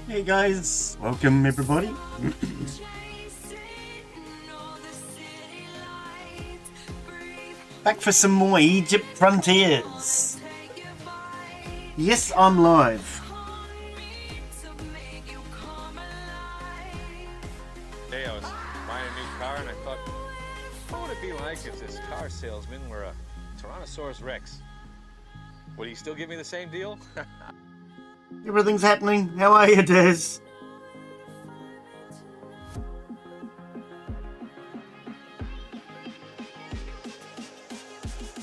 Hey guys, welcome everybody. Back for some more Egypt Frontiers. Yes, I'm live. Hey, I was buying a new car and I thought, what would it be like if this car salesman were a Tyrannosaurus Rex? Would he still give me the same deal? Everything's happening. How are you, Des?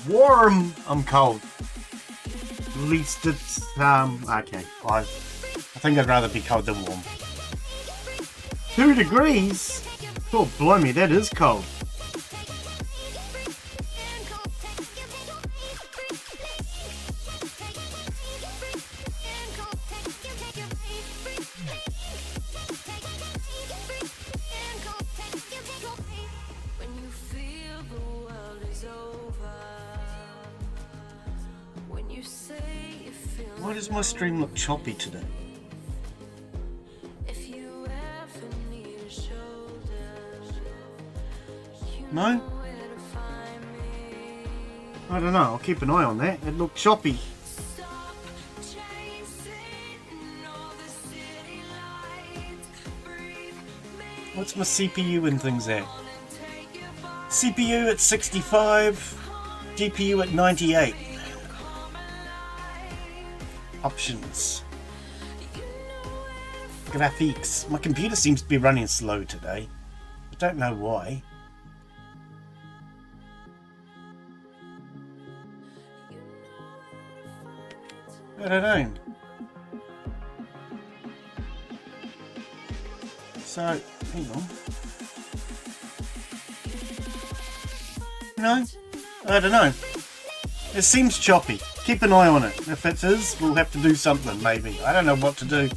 Warm. I'm cold. At least it's okay. I think I'd rather be cold than warm. 2 degrees. Oh, blimey, that is cold. Why does my stream look choppy today? No? I don't know, I'll keep an eye on that. It looked choppy. What's my CPU and things at? CPU at 65, GPU at 98. Options. Graphics. My computer seems to be running slow today. I don't know why. I don't know. So, hang on. No? I don't know. It seems choppy. Keep an eye on it. If it is, we'll have to do something, maybe. I don't know what to do.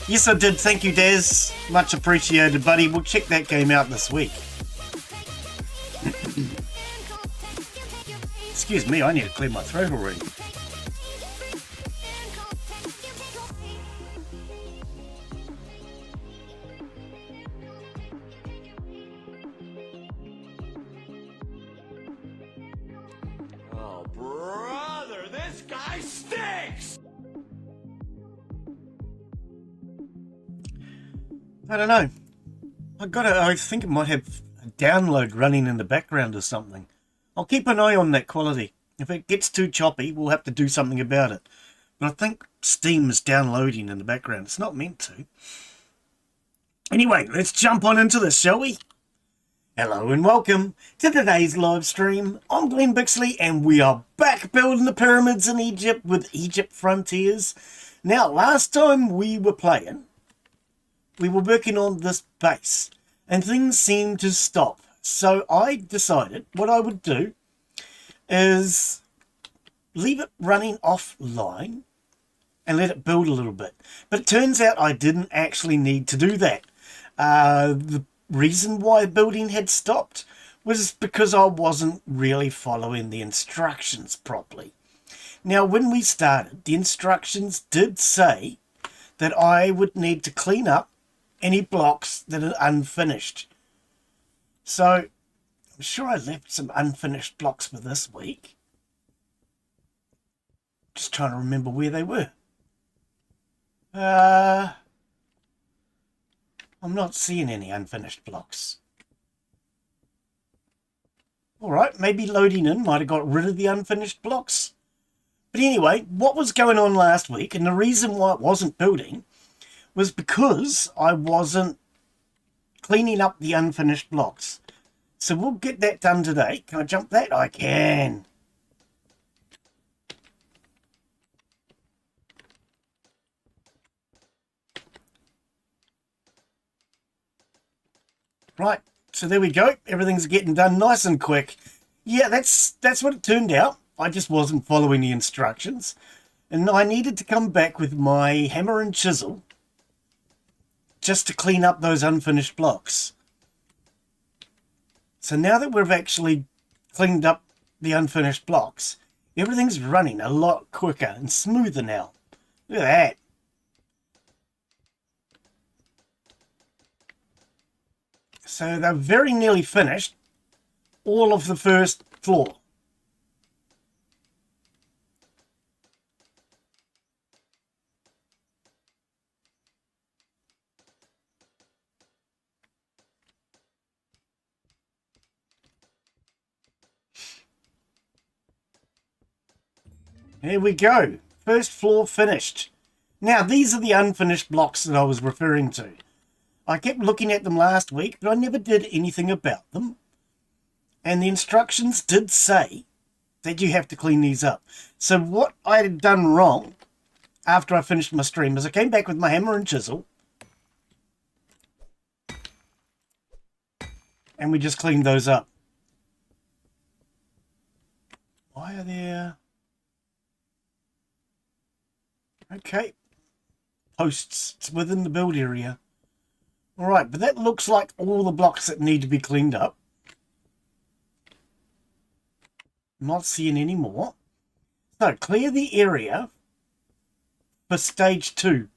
Yes, I did. Thank you, Des. Much appreciated, buddy. We'll check that game out this week. Excuse me, I need to clear my throat already. I don't know. I think it might have a download running in the background or something. I'll keep an eye on that quality. If it gets too choppy, we'll have to do something about it. But I think Steam is downloading in the background. It's not meant to. Anyway, let's jump on into this, shall we? Hello and welcome to today's live stream. I'm Glenn Bixley and we are back building the pyramids in Egypt with Egypt Frontiers. Now, last time we were playing, we were working on this base and things seemed to stop. So I decided what I would do is leave it running offline and let it build a little bit. But it turns out I didn't actually need to do that. The reason why building had stopped was because I wasn't really following the instructions properly. Now, when we started, the instructions did say that I would need to clean up any blocks that are unfinished. So, I'm sure I left some unfinished blocks for this week. Just trying to remember where they were. I'm not seeing any unfinished blocks. Alright, maybe loading in might have got rid of the unfinished blocks. But anyway, what was going on last week, and the reason why it wasn't building, was because I wasn't cleaning up the unfinished blocks. So we'll get that done today. Can I jump that? I can. Right, so there we go. Everything's getting done nice and quick. Yeah, that's what it turned out. I just wasn't following the instructions. And I needed to come back with my hammer and chisel just to clean up those unfinished blocks. So now that we've actually cleaned up the unfinished blocks, everything's running a lot quicker and smoother now. Look at that. So they're very nearly finished all of the first floor. Here we go. First floor finished. Now, these are the unfinished blocks that I was referring to. I kept looking at them last week, but I never did anything about them. And the instructions did say that you have to clean these up. So what I had done wrong after I finished my stream is I came back with my hammer and chisel. And we just cleaned those up. Why are there... Okay. Posts. It's within the build area. Alright, but that looks like all the blocks that need to be cleaned up. Not seeing any more. So, clear the area for stage 2.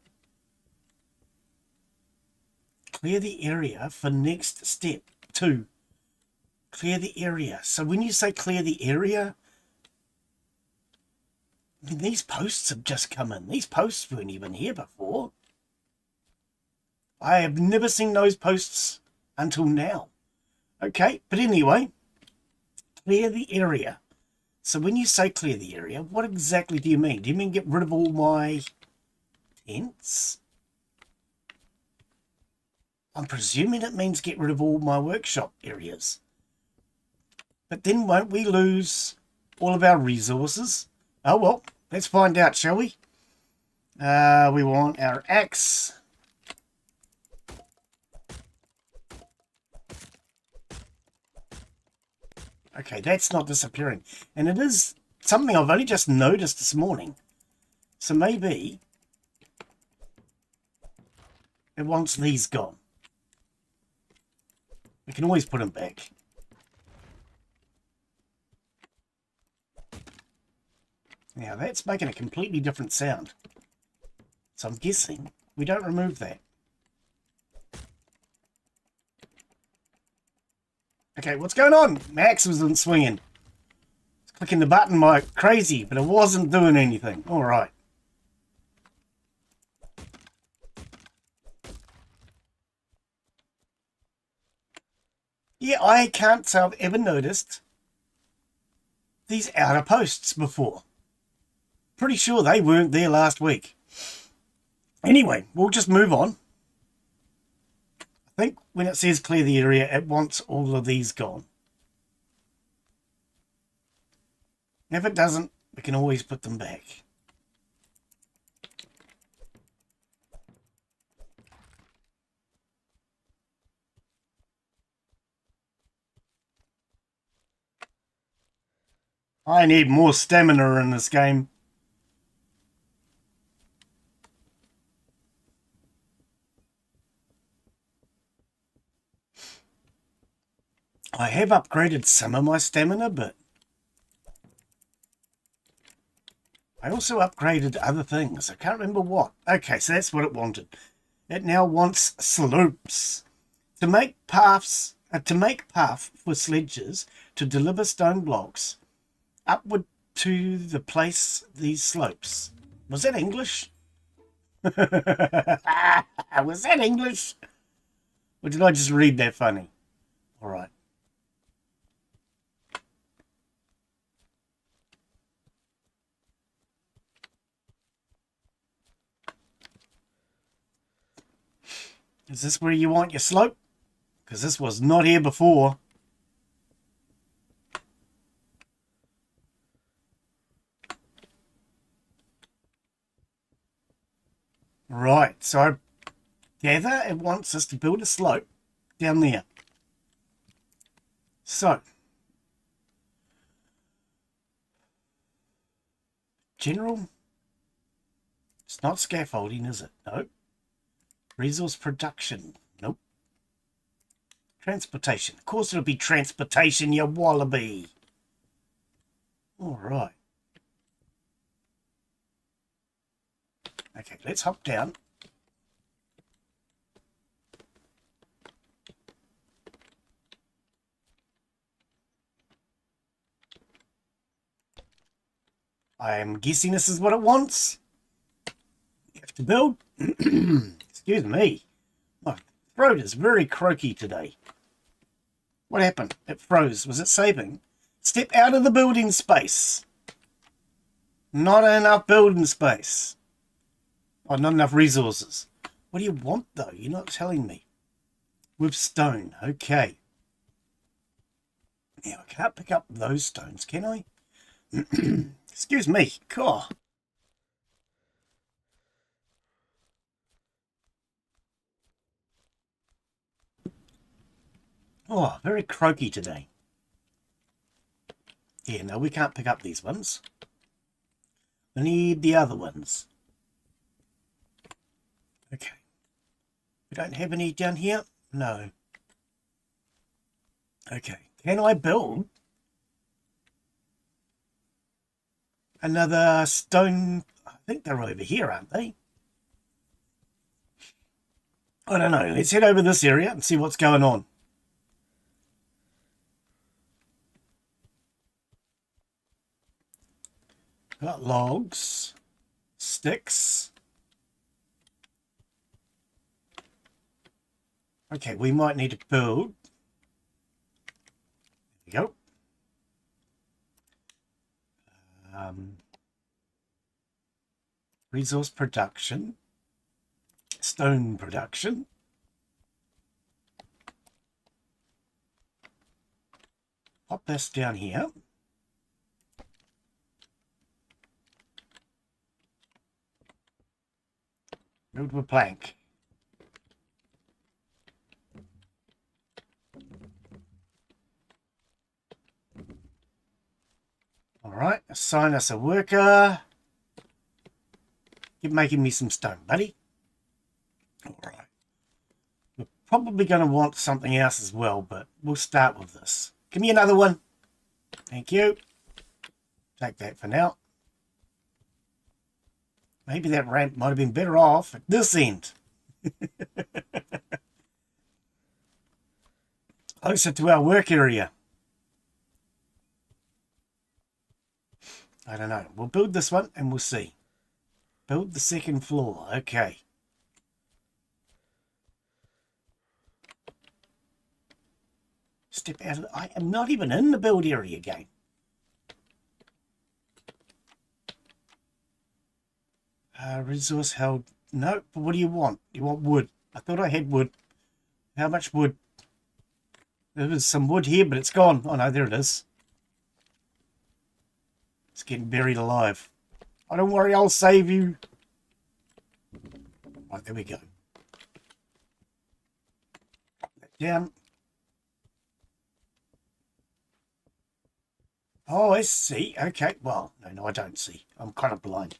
Clear the area for next step 2. Clear the area. So when you say clear the area, I mean, these posts have just come in. These posts weren't even here before. I have never seen those posts until now. Okay, but anyway, clear the area. So when you say clear the area, what exactly do you mean? Do you mean get rid of all my tents? I'm presuming it means get rid of all my workshop areas. But then won't we lose all of our resources? Oh well, let's find out, shall we? We want our axe. Okay, that's not disappearing. And it is something I've only just noticed this morning. So maybe it wants these gone. We can always put them back. Now that's making a completely different sound. So I'm guessing we don't remove that. Okay, what's going on? Max wasn't swinging. It's clicking the button like crazy, but it wasn't doing anything. All right. Yeah, I can't say I've ever noticed these outer posts before. Pretty sure they weren't there last week. Anyway, we'll just move on. I think when it says clear the area, it wants all of these gone. If it doesn't, we can always put them back. I need more stamina in this game. I have upgraded some of my stamina, but I also upgraded other things. I can't remember what. Okay, so that's what it wanted. It now wants slopes. To make paths, path for sledges to deliver stone blocks upward to the place these slopes. Was that English? Was that English? Or did I just read that funny? All right. Is this where you want your slope? Because this was not here before. Right, so I gather it wants us to build a slope down there. So, general, it's not scaffolding, is it? Nope. Resource production, nope. Transportation, of course it'll be transportation, you wallaby. All right. Okay, let's hop down. I am guessing this is what it wants. You have to build. Excuse me. My throat is very croaky today. What happened? It froze. Was it saving? Step out of the building space. Not enough building space. Oh, not enough resources. What do you want, though? You're not telling me. With stone. Okay. Now, I can't pick up those stones, can I? Excuse me. God. Oh, very croaky today. Yeah, no, we can't pick up these ones. We need the other ones. Okay. We don't have any down here? No. Okay. Can I build another stone? I think they're over here, aren't they? I don't know. Let's head over this area and see what's going on. Got logs, sticks. Okay, we might need to build. There we go. Resource production, stone production. Pop this down here. Build with plank. All right, assign us a worker. Keep making me some stone, buddy. All right. We're probably going to want something else as well, but we'll start with this. Give me another one. Thank you. Take that for now. Maybe that ramp might have been better off at this end. Closer to our work area. I don't know. We'll build this one and we'll see. Build the second floor. Okay. Step out of the... I am not even in the build area again. Resource held. No, but what do you want? You want wood. I thought I had wood. How much wood? There was some wood here, but it's gone. Oh no, there it is. It's getting buried alive. Oh, don't worry, I'll save you. Right, there we go. Put that down. Oh, I see. Okay, well, no, I don't see. I'm kind of blind.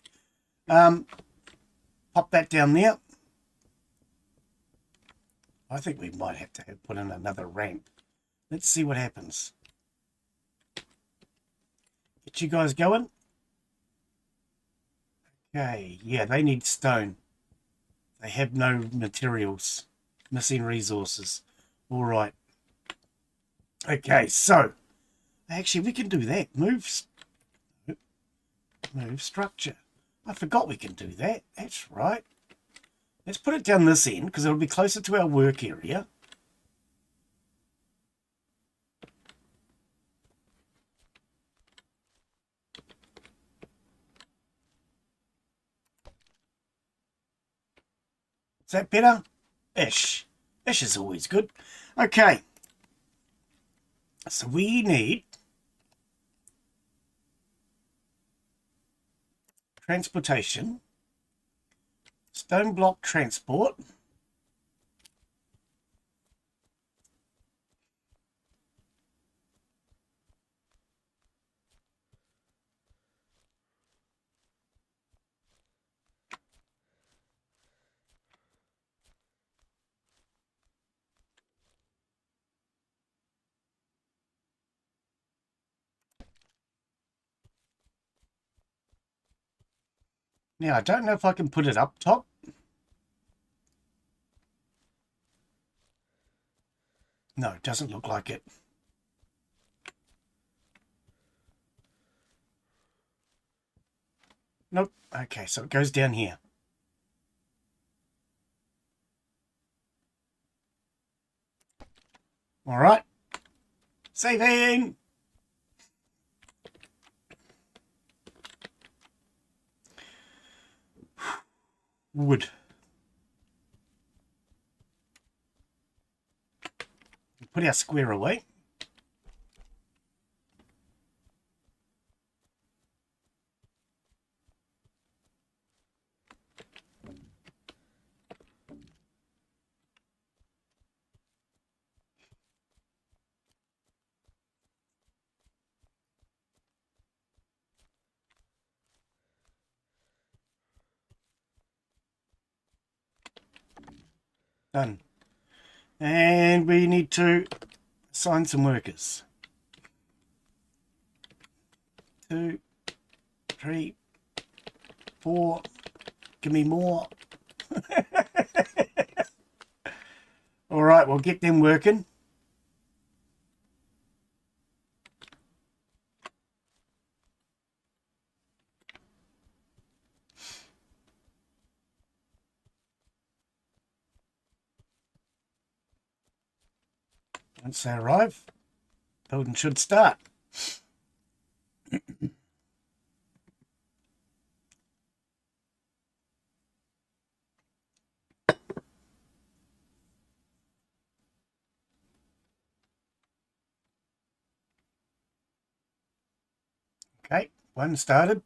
Pop that down there. I think we might have to put in another ramp. Let's see what happens. Get you guys going. Okay, yeah, they need stone. They have no materials. Missing resources. All right. Okay, so actually we can do that. Move structure. I forgot we can do that. That's right. Let's put it down this end because it'll be closer to our work area. Is that better? Ish. Ish is always good. Okay. So we need transportation, stone block transport, now I don't know if I can put it up top. No, it doesn't look like it. Nope. Okay, so it goes down here. All right. Saving. Wood. Put our square away. Done. And we need to assign some workers. 2, 3, 4. Give me more. All right, we'll get them working. Once they arrive, building should start. Okay, one started.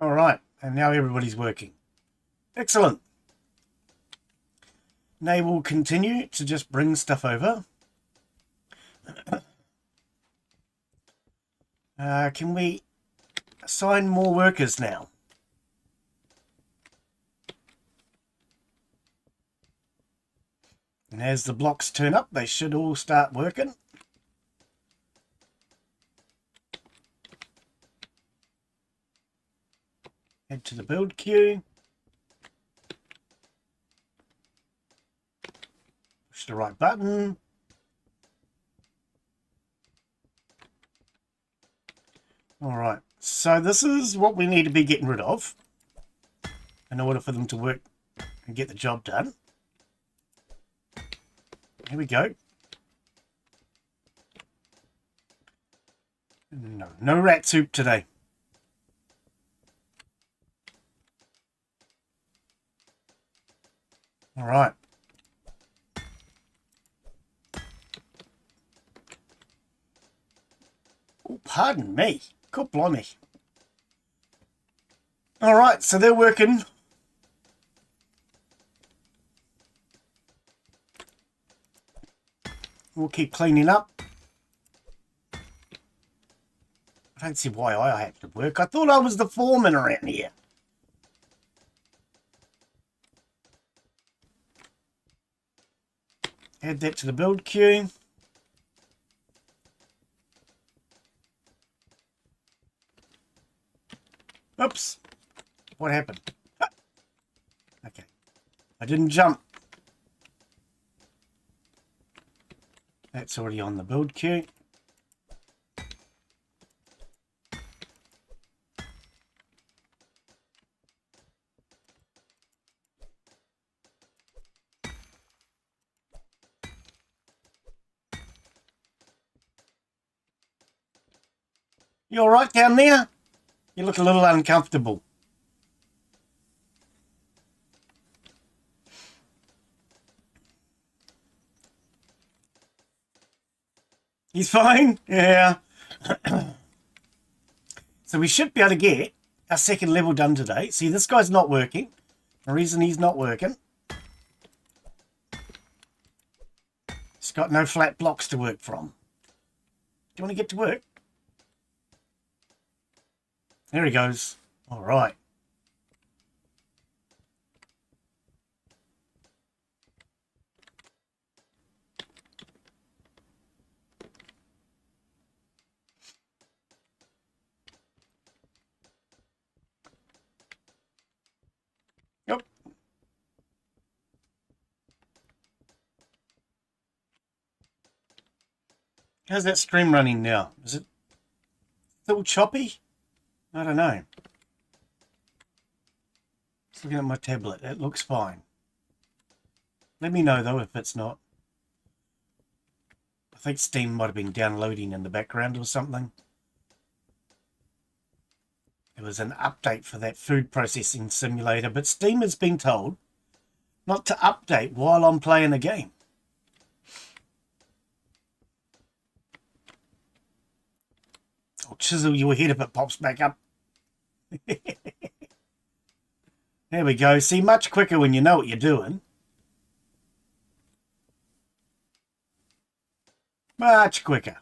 All right, and now everybody's working. Excellent. They will continue to just bring stuff over. Can we assign more workers now? And as the blocks turn up, they should all start working. Add to the build queue. Push the right button. All right, so this is what we need to be getting rid of in order for them to work and get the job done. Here we go. No rat soup today. All right. Oh, pardon me. God blimey. All right, so they're working. We'll keep cleaning up. I don't see why I have to work. I thought I was the foreman around here. Add that to the build queue. Oops. What happened? Ah. Okay. I didn't jump. That's already on the build queue. You all right down there? You look a little uncomfortable. He's fine? Yeah. So we should be able to get our second level done today. See, this guy's not working. The reason he's not working, he's got no flat blocks to work from. Do you want to get to work? There he goes. All right. How's that stream running now? Is it still choppy? I don't know. Just looking at my tablet. It looks fine. Let me know, though, if it's not. I think Steam might have been downloading in the background or something. There was an update for that food processing simulator, but Steam has been told not to update while I'm playing a game. I'll chisel your head if it pops back up. There we go. See, much quicker when you know what you're doing. Much quicker.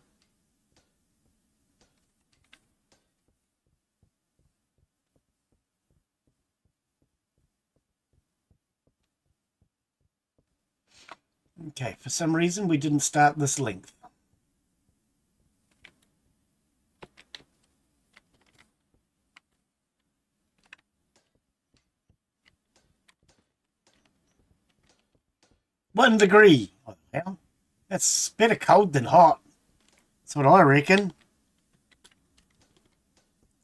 Okay, for some reason we didn't start this length. One degree. Oh, well, that's better cold than hot. That's what I reckon.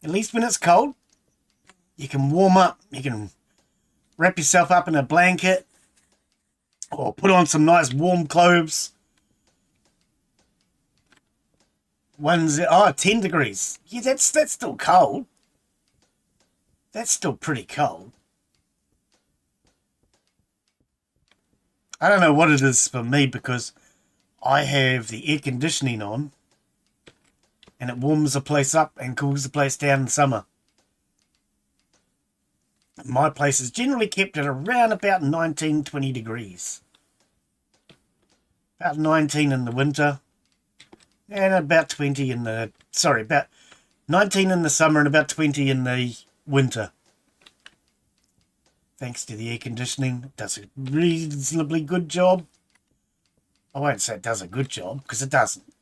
At least when it's cold, you can warm up. You can wrap yourself up in a blanket or put on some nice warm clothes. 10 degrees. Yeah, that's still cold. That's still pretty cold. I don't know what it is for me because I have the air conditioning on and it warms the place up and cools the place down in summer. My place is generally kept at around about 19, 20 degrees. About 19 in the winter and about 20 in the... Sorry, about 19 in the summer and about 20 in the winter. Thanks to the air conditioning. It does a reasonably good job. I won't say it does a good job, because it doesn't.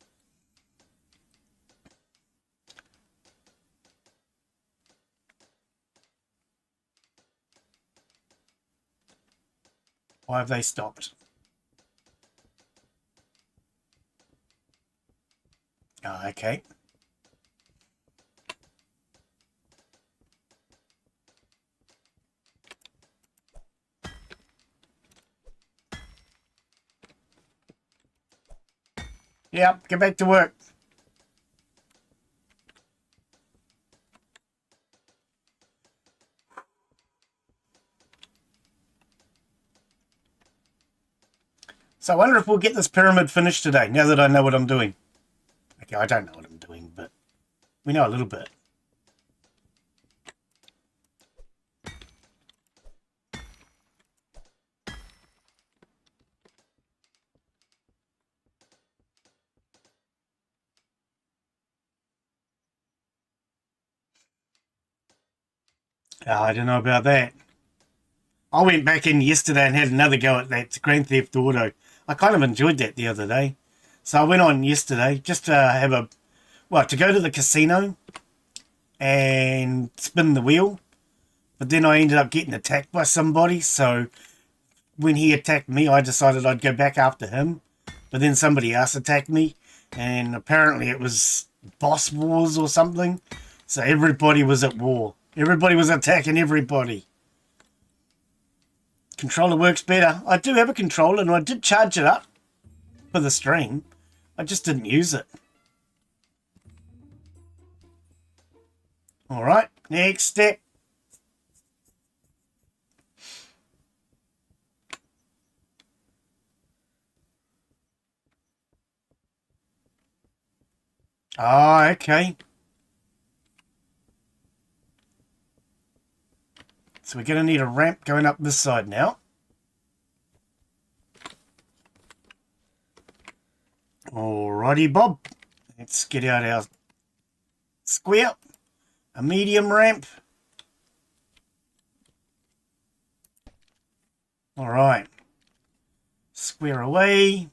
Why have they stopped? Oh, okay. Yep, get back to work. So I wonder if we'll get this pyramid finished today, now that I know what I'm doing. Okay, I don't know what I'm doing, but we know a little bit. Oh, I don't know about that. I went back in yesterday and had another go at that Grand Theft Auto. I kind of enjoyed that the other day. So I went on yesterday just to have a... Well, to go to the casino and spin the wheel. But then I ended up getting attacked by somebody. So when he attacked me, I decided I'd go back after him. But then somebody else attacked me. And apparently it was boss wars or something. So everybody was at war. Everybody was attacking everybody. Controller works better. I do have a controller and I did charge it up for the stream. I just didn't use it. Alright, next step. Oh, okay. So we're going to need a ramp going up this side now. Alrighty, Bob. Let's get out our square. A medium ramp. Alright. Square away.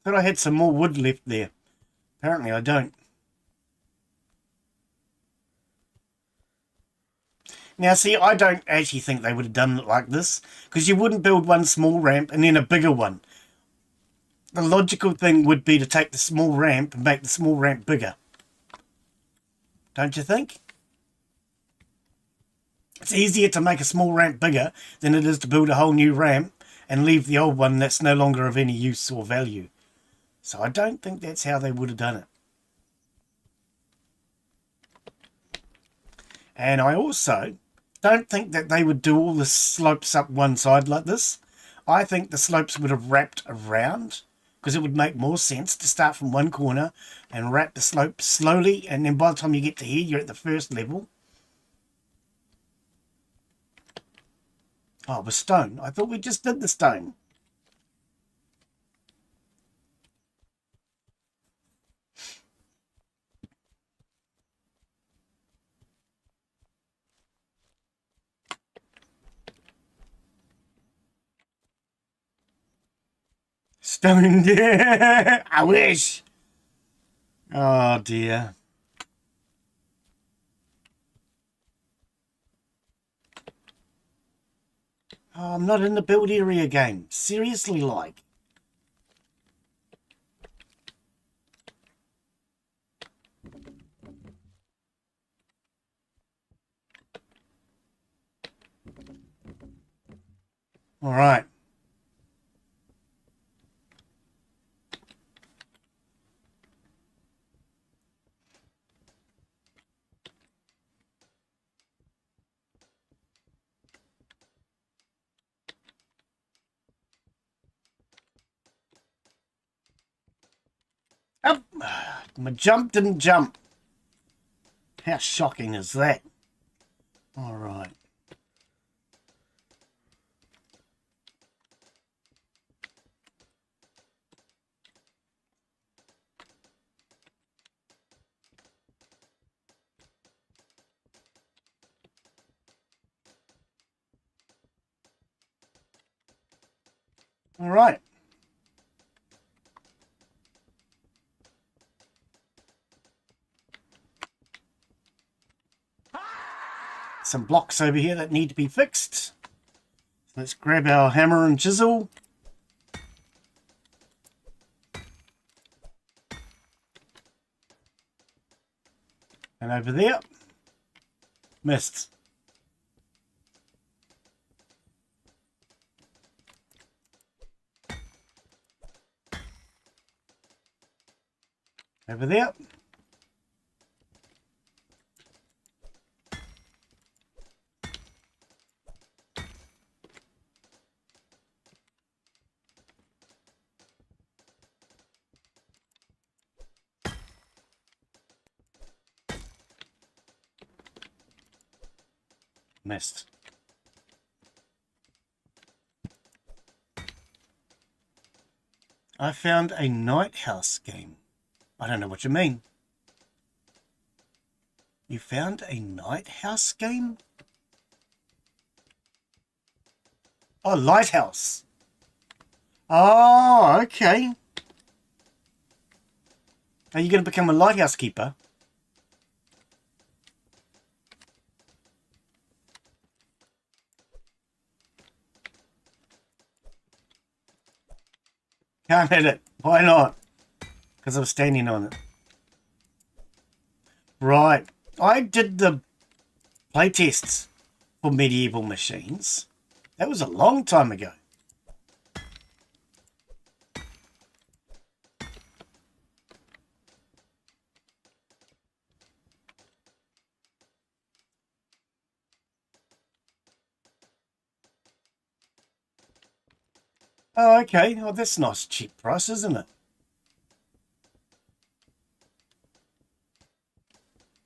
Thought I had some more wood left there. Apparently I don't. Now, see, I don't actually think they would have done it like this, because you wouldn't build one small ramp and then a bigger one. The logical thing would be to take the small ramp and make the small ramp bigger. Don't you think? It's easier to make a small ramp bigger than it is to build a whole new ramp and leave the old one that's no longer of any use or value. So I don't think that's how they would have done it. And I also don't think that they would do all the slopes up one side like this. I think the slopes would have wrapped around, because it would make more sense to start from one corner and wrap the slope slowly, and then by the time you get to here, you're at the first level. Oh, it was stone. I thought we just did the stone. Stone. I wish. Oh, dear. Oh, I'm not in the build area game. Seriously, like. All right. Up. My jump didn't jump. How shocking is that? All right. All right. Some blocks over here that need to be fixed. Let's grab our hammer and chisel. And over there, missed. Over there. Missed. I found a night house game. I don't know what you mean. You found a night house game? Oh, lighthouse. Oh, okay. Are you going to become a lighthouse keeper? Can't hit it. Why not? Because I was standing on it. Right. I did the playtests for medieval machines. That was a long time ago. Oh, okay. Oh, that's a nice cheap price, isn't it?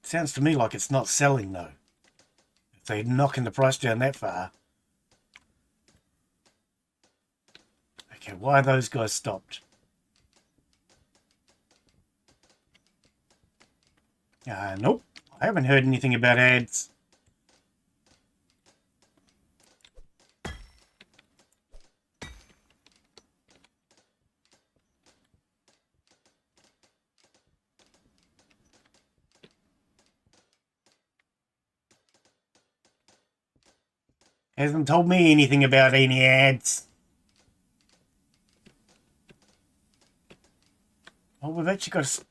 Sounds to me like it's not selling, though. If they're knocking the price down that far. Okay, why are those guys stopped? Nope. I haven't heard anything about ads. Hasn't told me anything about any ads. Oh, we've actually got a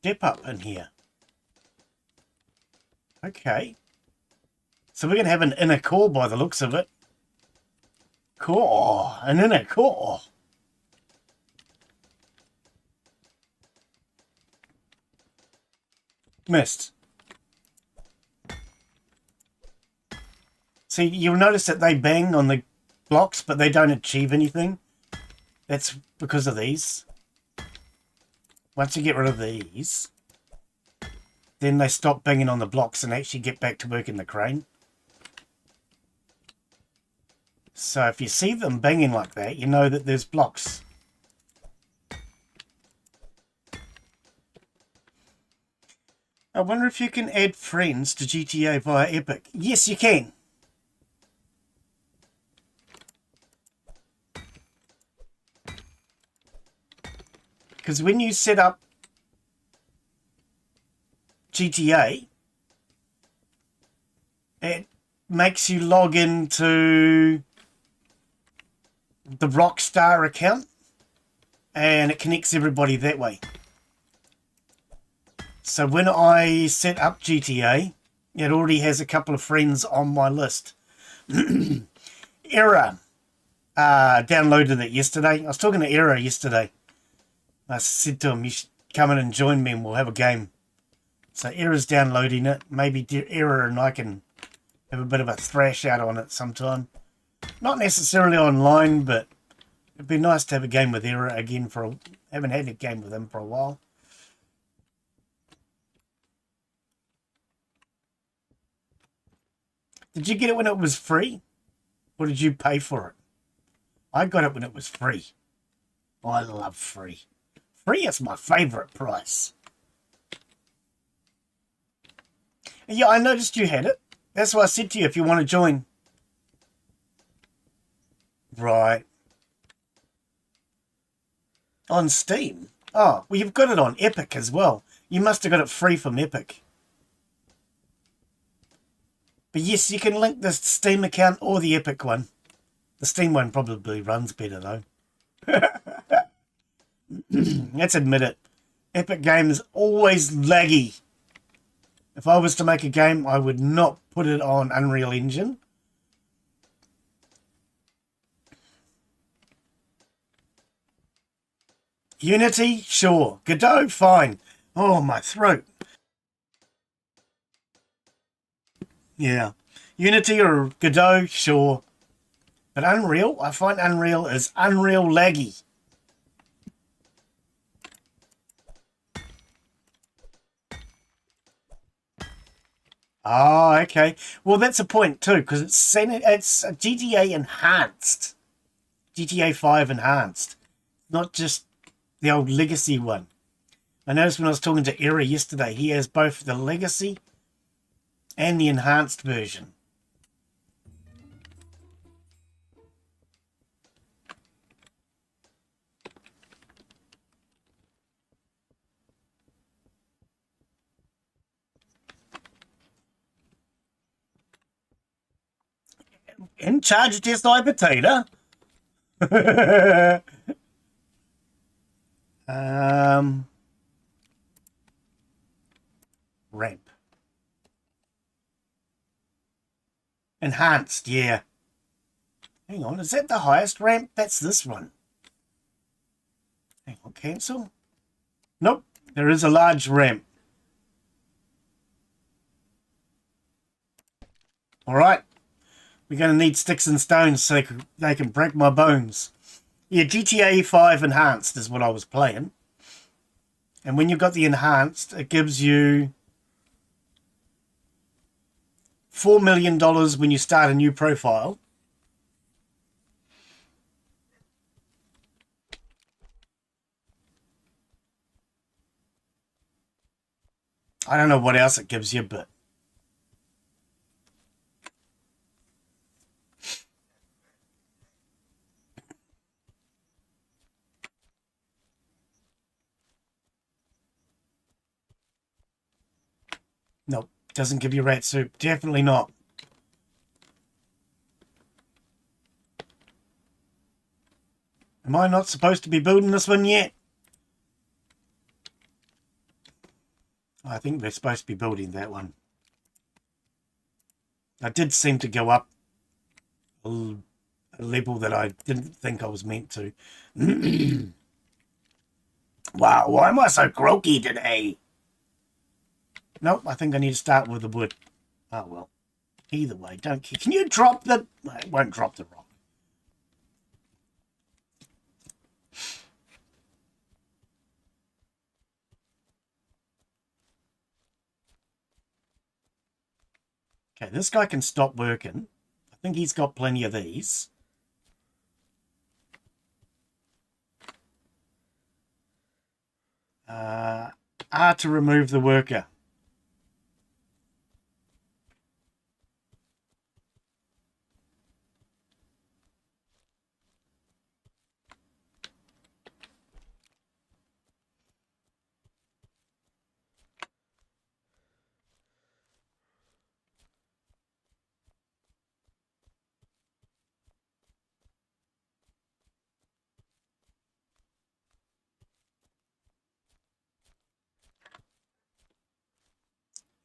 step up in here. Okay. So we're going to have an inner core by the looks of it. Core. An inner core. Missed. See, you'll notice that they bang on the blocks, but they don't achieve anything. That's because of these. Once you get rid of these, then they stop banging on the blocks and actually get back to work in the crane. So if you see them banging like that, you know that there's blocks. I wonder if you can add friends to GTA via Epic. Yes, you can. Because when you set up GTA, it makes you log into the Rockstar account and it connects everybody that way. So when I set up GTA, it already has a couple of friends on my list. Error downloaded it yesterday. I was talking to Error yesterday. I said to him, you should come in and join me and we'll have a game. So Error's downloading it. Maybe Error and I can have a bit of a thrash out on it sometime. Not necessarily online, but it'd be nice to have a game with Error again. Haven't had a game with him for a while. Did you get it when it was free? Or did you pay for it? I got it when it was free. I love free. Free is my favourite price. Yeah, I noticed you had it. That's why I said to you if you want to join. Right. On Steam? Oh, well, you've got it on Epic as well. You must have got it free from Epic. But yes, you can link the Steam account or the Epic one. The Steam one probably runs better, though. Let's admit it. Epic Games always laggy. If I was to make a game, I would not put it on Unreal Engine. Unity? Sure. Godot? Fine. Oh, my throat. Yeah. Unity or Godot? Sure. But Unreal? I find Unreal is Unreal laggy. Oh, okay. Well, that's a point too, because it's GTA Enhanced. GTA 5 Enhanced. Not just the old Legacy one. I noticed when I was talking to Era yesterday, he has both the Legacy and the Enhanced version. In charge of just like potato. Ramp. Enhanced, yeah. Hang on, is that the highest ramp? That's this one. Hang on, cancel. Nope, there is a large ramp. Alright. We're going to need sticks and stones so they can break my bones. Yeah, GTA 5 Enhanced is what I was playing. And when you've got the Enhanced, it gives you $4 million when you start a new profile. I don't know what else it gives you, but... Nope, doesn't give you rat soup. Definitely not. Am I not supposed to be building this one yet? I think we're supposed to be building that one. I did seem to go up a level that I didn't think I was meant to. Wow, why am I so croaky today? Nope, I think I need to start with the wood. Oh, well. Either way, don't care. Can you drop the... It won't drop the rock. Okay, this guy can stop working. I think he's got plenty of these. R to remove the worker.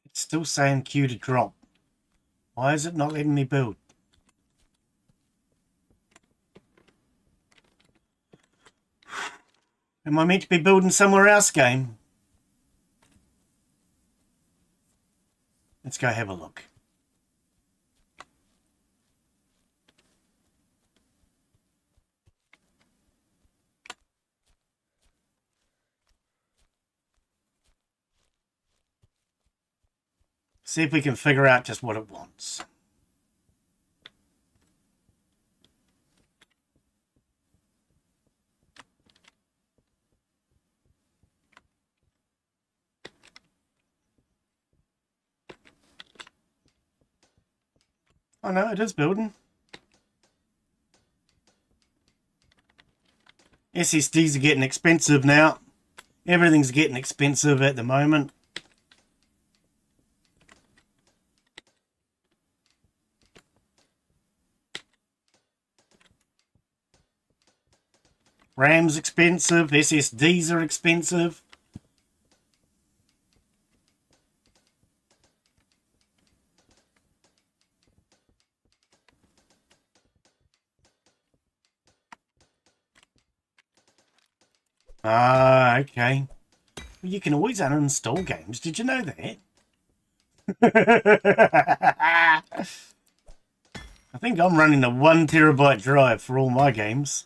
It's still saying Q to drop. Why is it not letting me build? Am I meant to be building somewhere else, game? Let's go have a look. See if we can figure out just what it wants. Oh no, it is building. SSDs are getting expensive now. Everything's getting expensive at the moment. RAM's expensive, SSDs are expensive. Ah, okay. Well, you can always uninstall games. Did you know that? I think I'm running a 1 terabyte drive for all my games.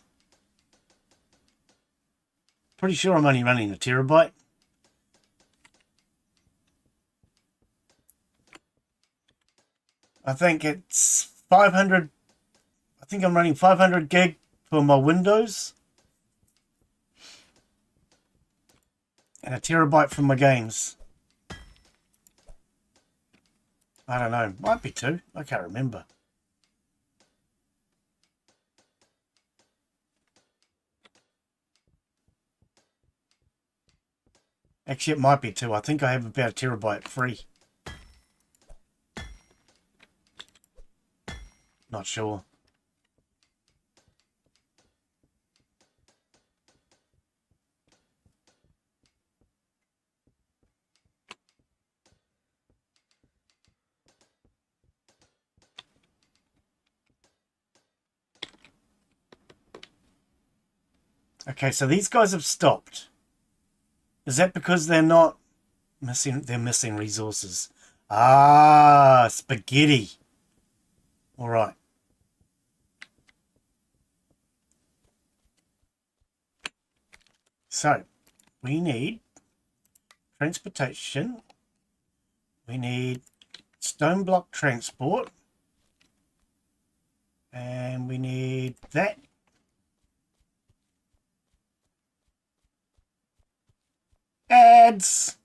Pretty sure I'm only running a terabyte. I think it's 500. I think I'm running 500 gig for my Windows. And a terabyte for my games. I don't know. Might be 2. I can't remember. Actually, it might be 2. I think I have about a terabyte free. Not sure. Okay, so these guys have stopped. Is that because they're not missing? They're missing resources. Ah, spaghetti. All right. So, we need transportation. We need stone block transport. And we need that. Ads.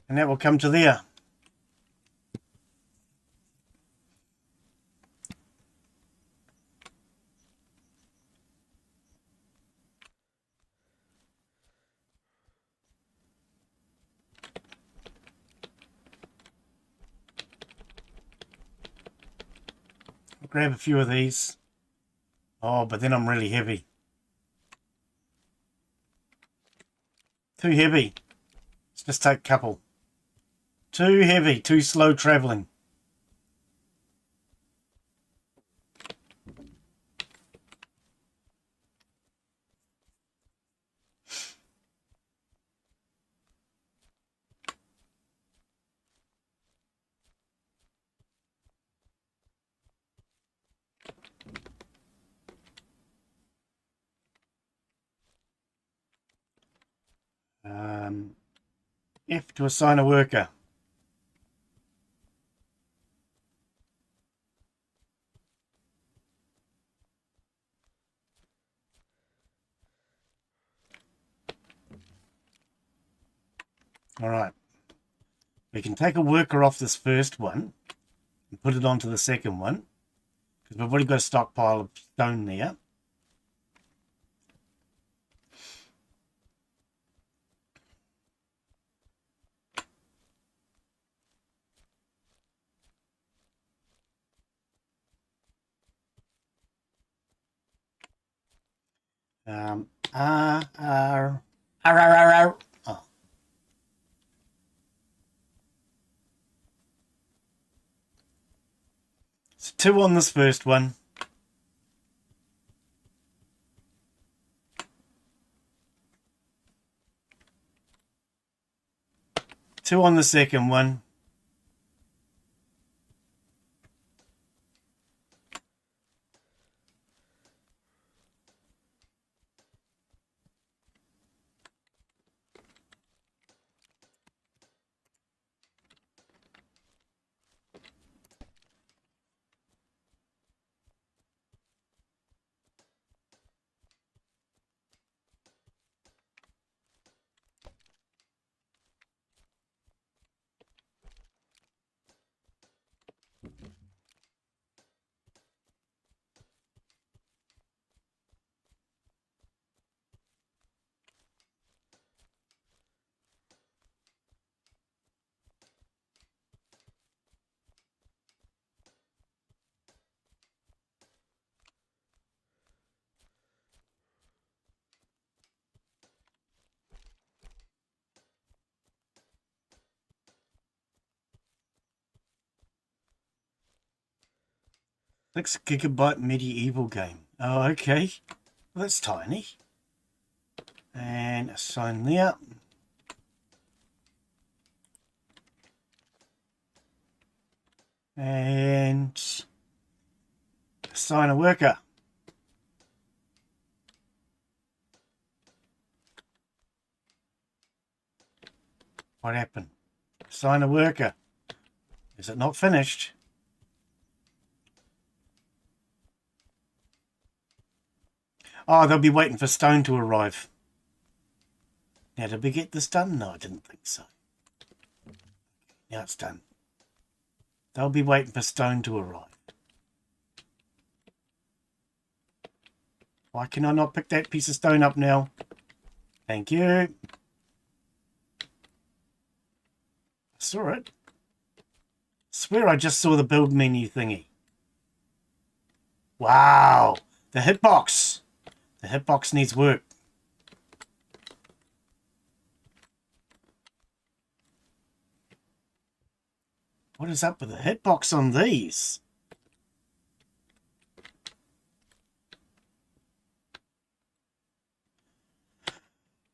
And that will come to there. I'll grab a few of these. Oh, but then I'm really heavy. Too heavy. Let's just take a couple. Too heavy, too slow traveling. F to assign a worker. All right. We can take a worker off this first one and put it onto the second one because we've already got a stockpile of stone there. Oh. So 2 on this first one. Two on the second one. $6 GB medieval game. Oh, okay. Well, that's tiny. And assign there. And assign a worker. What happened? Assign a worker. Is it not finished? Oh, they'll be waiting for stone to arrive. Now, did we get this done? No, I didn't think so. Now it's done. They'll be waiting for stone to arrive. Why can I not pick that piece of stone up now? Thank you. I saw it. Swear I just saw the build menu thingy. Wow. The hitbox. The hitbox needs work. What is up with the hitbox on these?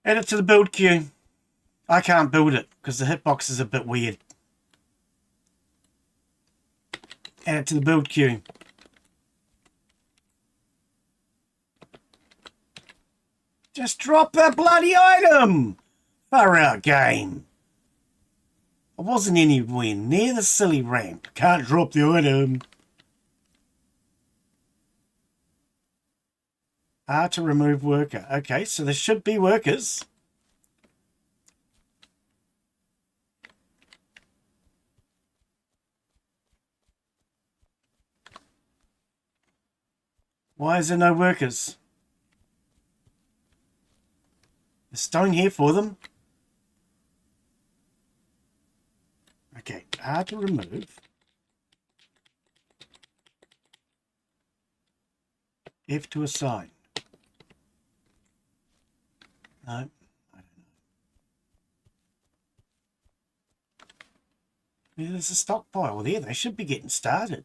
Add it to the build queue. I can't build it because the hitbox is a bit weird. Add it to the build queue. Just drop that bloody item! Far out, game. I wasn't anywhere near the silly ramp. Can't drop the item. R to remove worker. Okay, so there should be workers. Why is there no workers? There's stone here for them. Okay, R to remove. F to assign. No, I don't know. There's a stockpile there. They should be getting started.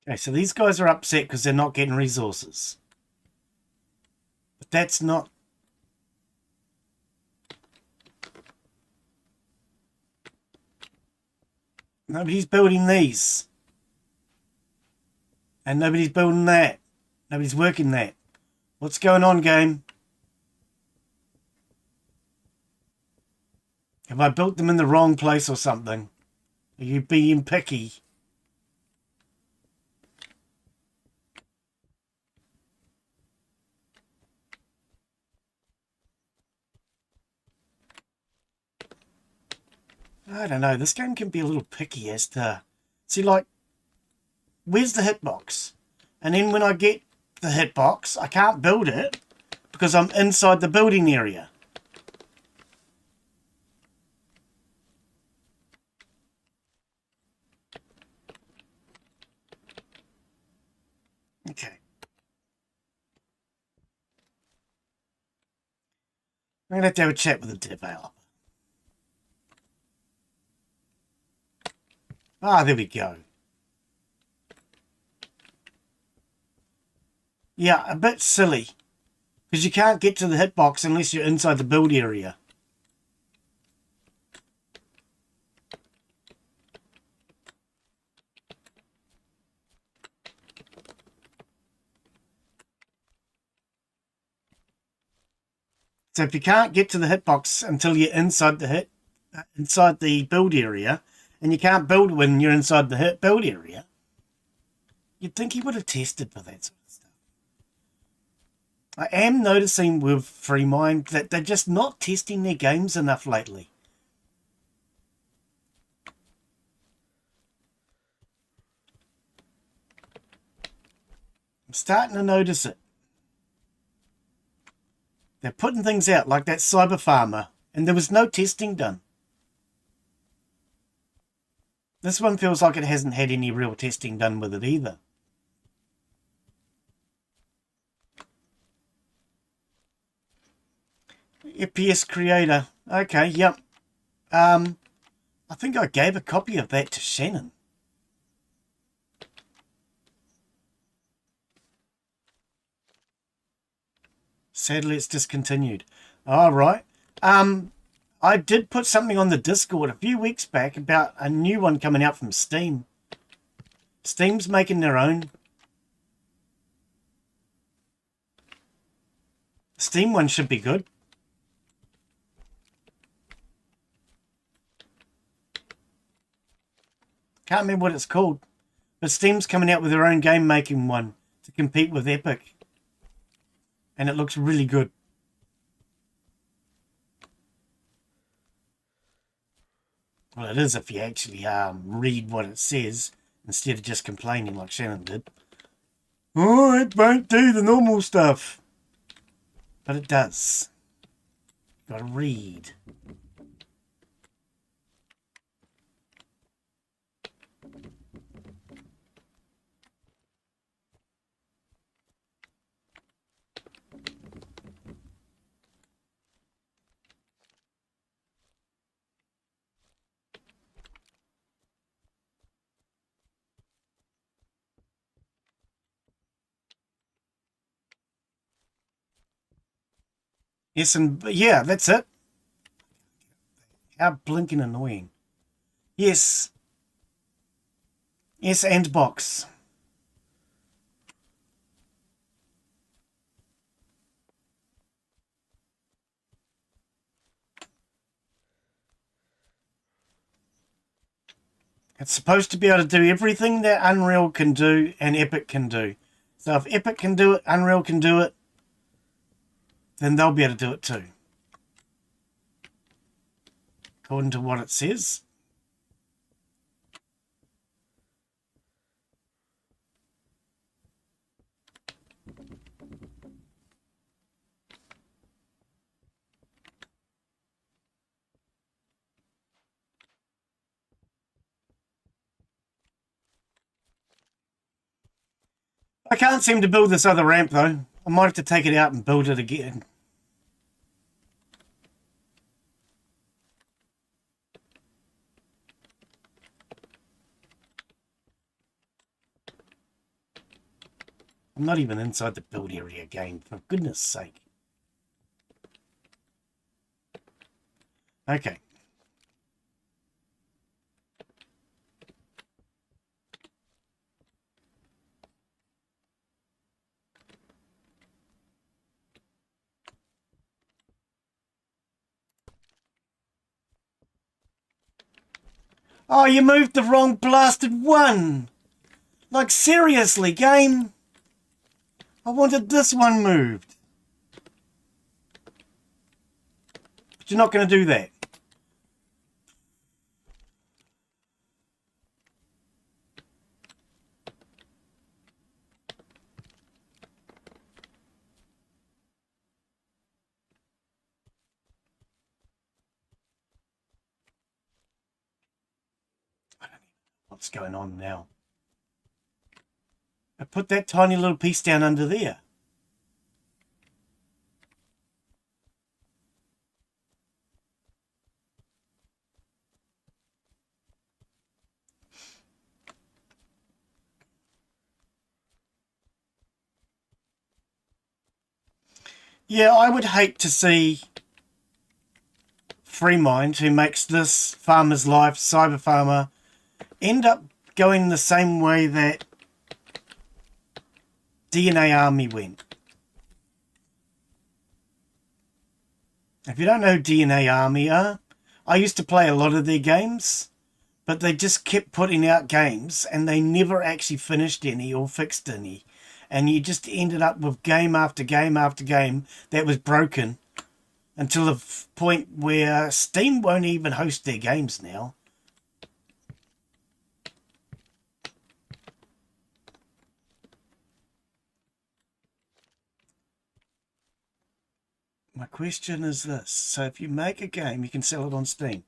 Okay, so these guys are upset because they're not getting resources. But that's not... Nobody's building these. And nobody's building that. Nobody's working that. What's going on, game? Have I built them in the wrong place or something? Are you being picky? I don't know. This game can be a little picky as to... See, like, where's the hitbox? And then when I get the hitbox, I can't build it because I'm inside the building area. Okay. I'm going to have to have a chat with the developer. Ah, there we go. Yeah, a bit silly. Because you can't get to the hitbox unless you're inside the build area. So if you can't get to the hitbox until you're inside the build area, and you can't build when you're inside the build area, you'd think he would have tested for that sort of stuff. I am noticing with FreeMind that they're just not testing their games enough lately. I'm starting to notice it. They're putting things out like that Cyber Farmer, and there was no testing done. This one feels like it hasn't had any real testing done with it either. FPS creator. Okay, yep. I think I gave a copy of that to Shannon. Sadly, it's discontinued. All right. I did put something on the Discord a few weeks back about a new one coming out from Steam. Steam's making their own. Steam one should be good. Can't remember what it's called. But Steam's coming out with their own game making one to compete with Epic. And it looks really good. Well, it is if you actually read what it says instead of just complaining like Shannon did. Oh, it won't do the normal stuff. But it does. Gotta read. Yes, and yeah, that's it. How blinking annoying. Yes. Yes, and box. It's supposed to be able to do everything that Unreal can do and Epic can do. So if Epic can do it, Unreal can do it, then they'll be able to do it too. According to what it says. I can't seem to build this other ramp though. I might have to take it out and build it again. I'm not even inside the build area again, for goodness sake. Okay. Oh, you moved the wrong blasted one! Like, seriously, game? I wanted this one moved. But you're not going to do that. I don't know what's going on now. I put that tiny little piece down under there. Yeah, I would hate to see FreeMind, who makes this Farmer's Life, Cyber Farmer, end up going the same way that DNA Army went. If you don't know who DNA Army are, I used to play a lot of their games, but they just kept putting out games and they never actually finished any or fixed any. And you just ended up with game after game after game that was broken until the point where Steam won't even host their games now. My question is this. So if you make a game, you can sell it on Steam.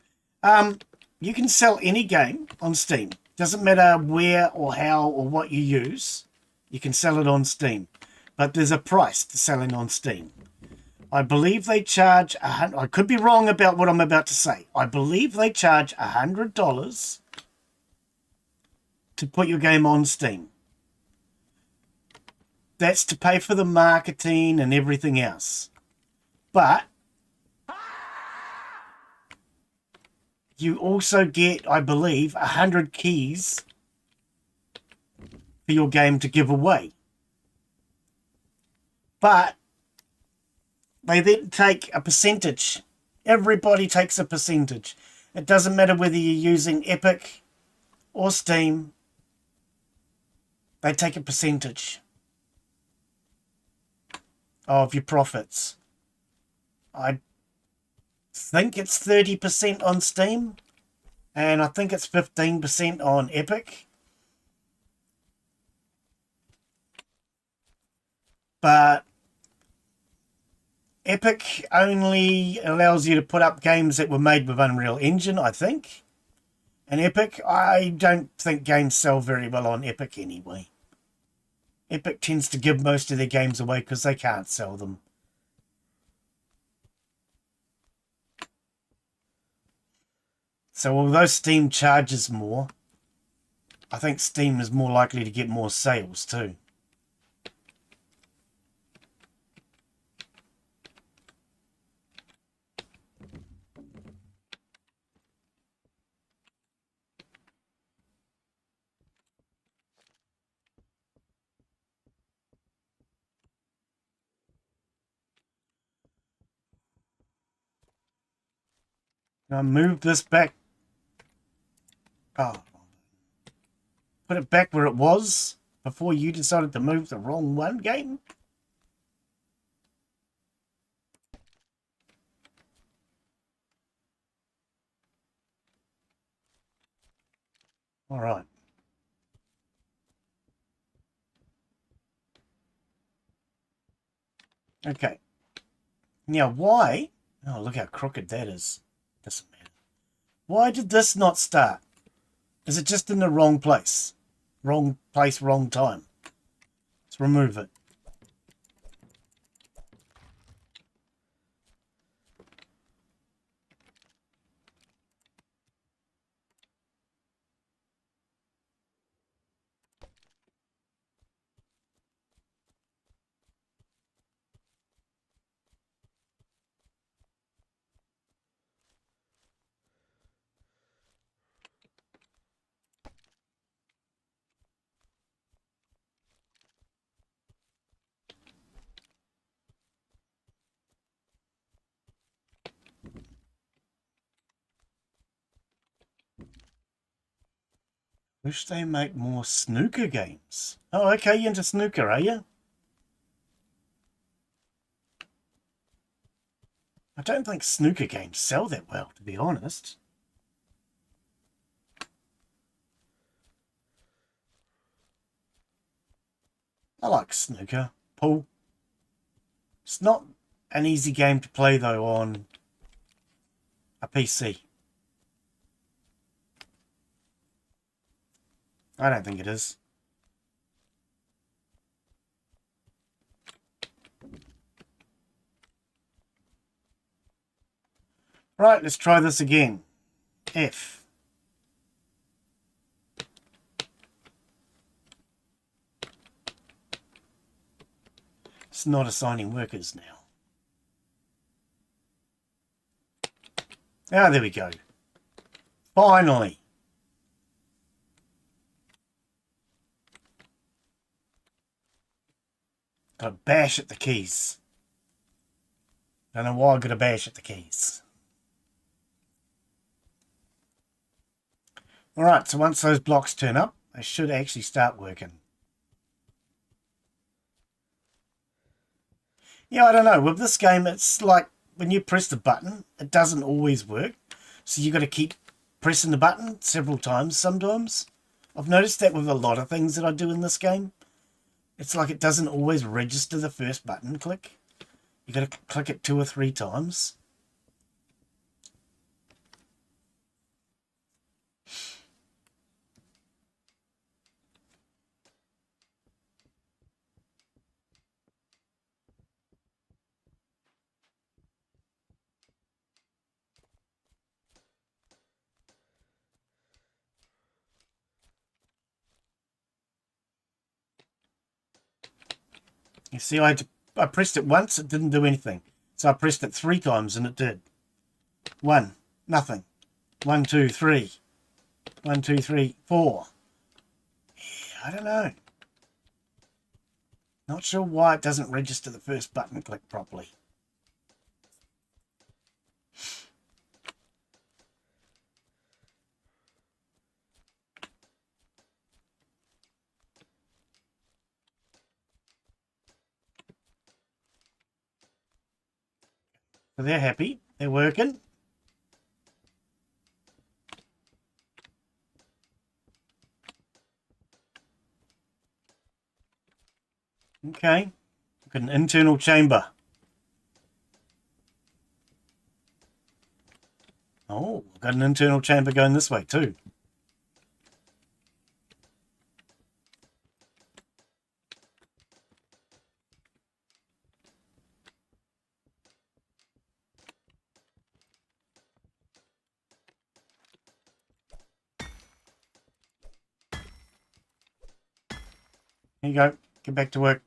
You can sell any game on Steam. Doesn't matter where or how or what you use. You can sell it on Steam. But there's a price to selling on Steam. I believe they charge, I could be wrong about what I'm about to say. I believe they charge $100 to put your game on Steam. That's to pay for the marketing and everything else. But you also get, I believe, 100 keys for your game to give away. But they then take a percentage. Everybody takes a percentage. It doesn't matter whether you're using Epic or Steam. They take a percentage of your profits. I think it's 30% on Steam, and I think it's 15% on Epic. But Epic only allows you to put up games that were made with Unreal Engine, I think. And Epic, I don't think games sell very well on Epic anyway. Epic tends to give most of their games away because they can't sell them. So although Steam charges more, I think Steam is more likely to get more sales too. Now move this back. Oh. Put it back where it was before you decided to move the wrong one, game. All right. Okay. Now, why? Oh, look how crooked that is. Doesn't matter. Why did this not start? Is it just in the wrong place? Wrong place, wrong time. Let's Let's remove it. Wish they make more snooker games. Oh, okay, you into snooker, are you? I don't think snooker games sell that well, to be honest. I like snooker. Pool. It's not an easy game to play, though, on a PC. I don't think it is. Right, let's try this again. F. It's not assigning workers now. Ah, there we go. Finally. Got a bash at the keys. Don't know why I got a bash at the keys. Alright, so once those blocks turn up, they should actually start working. Yeah, I don't know. With this game, it's like when you press the button, it doesn't always work. So you got to keep pressing the button several times sometimes. I've noticed that with a lot of things that I do in this game. It's like it doesn't always register the first button click. You got to click it 2 or 3 times. You see, I pressed it once, it didn't do anything. So I pressed it 3 times and it did. 1, nothing. 1, 2, 3. 1, 2, 3, 4. Yeah, I don't know. Not sure why it doesn't register the first button click properly. So they're happy. They're working. Okay. Got an internal chamber. Oh, got an internal chamber going this way too. Here you go. Get back to work.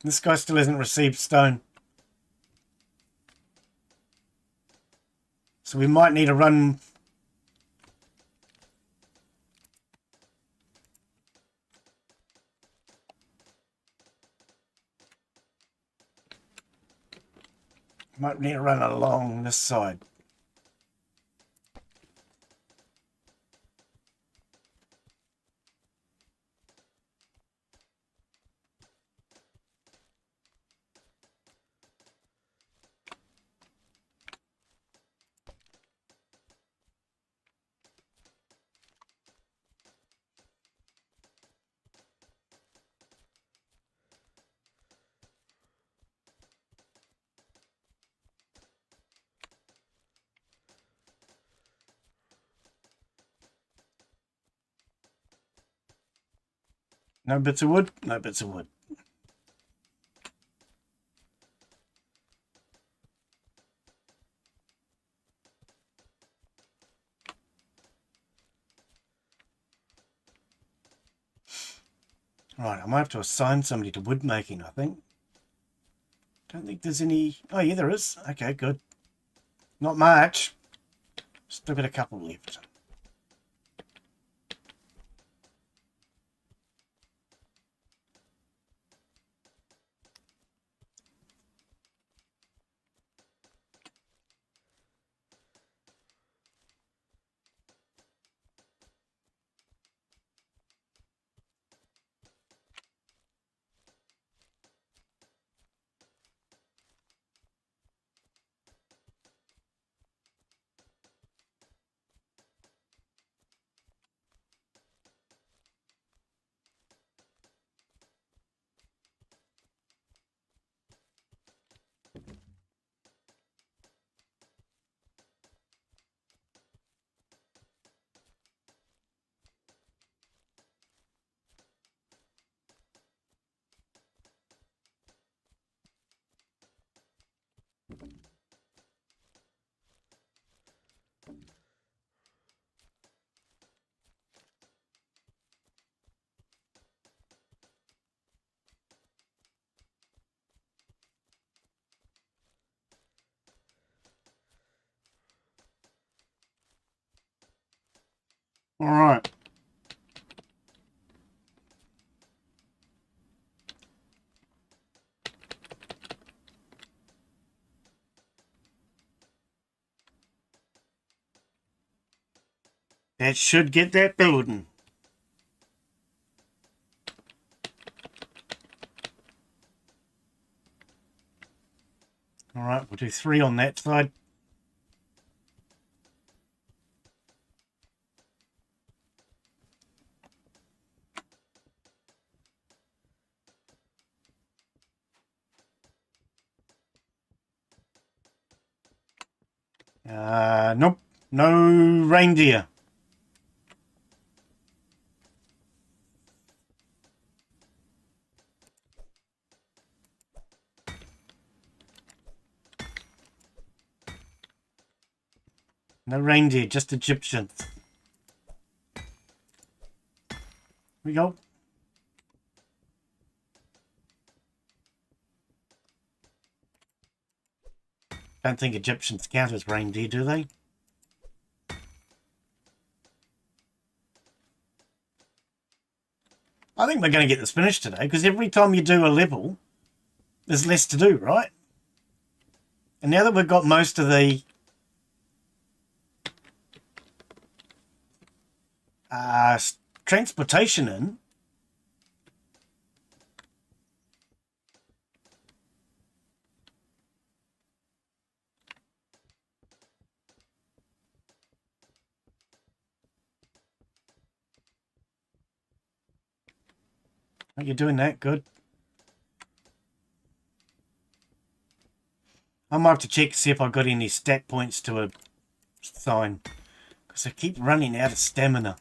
This guy still hasn't received stone. So we might need to run... Might need to run along this side. No bits of wood? No bits of wood. Right, I might have to assign somebody to wood making, I think. Don't think there's any... Oh, yeah, there is. Okay, good. Not much. Still got a couple left. All right. That should get that building. All right, we'll do 3 on that side. Nope. No reindeer. No reindeer, just Egyptians. Here we go. Don't think Egyptians count as reindeer, do they? I think we're going to get this finished today, because every time you do a level, there's less to do, right? And now that we've got most of the transportation in, you're doing that good. I might have to check to see if I've got any stat points to assign, because I keep running out of stamina.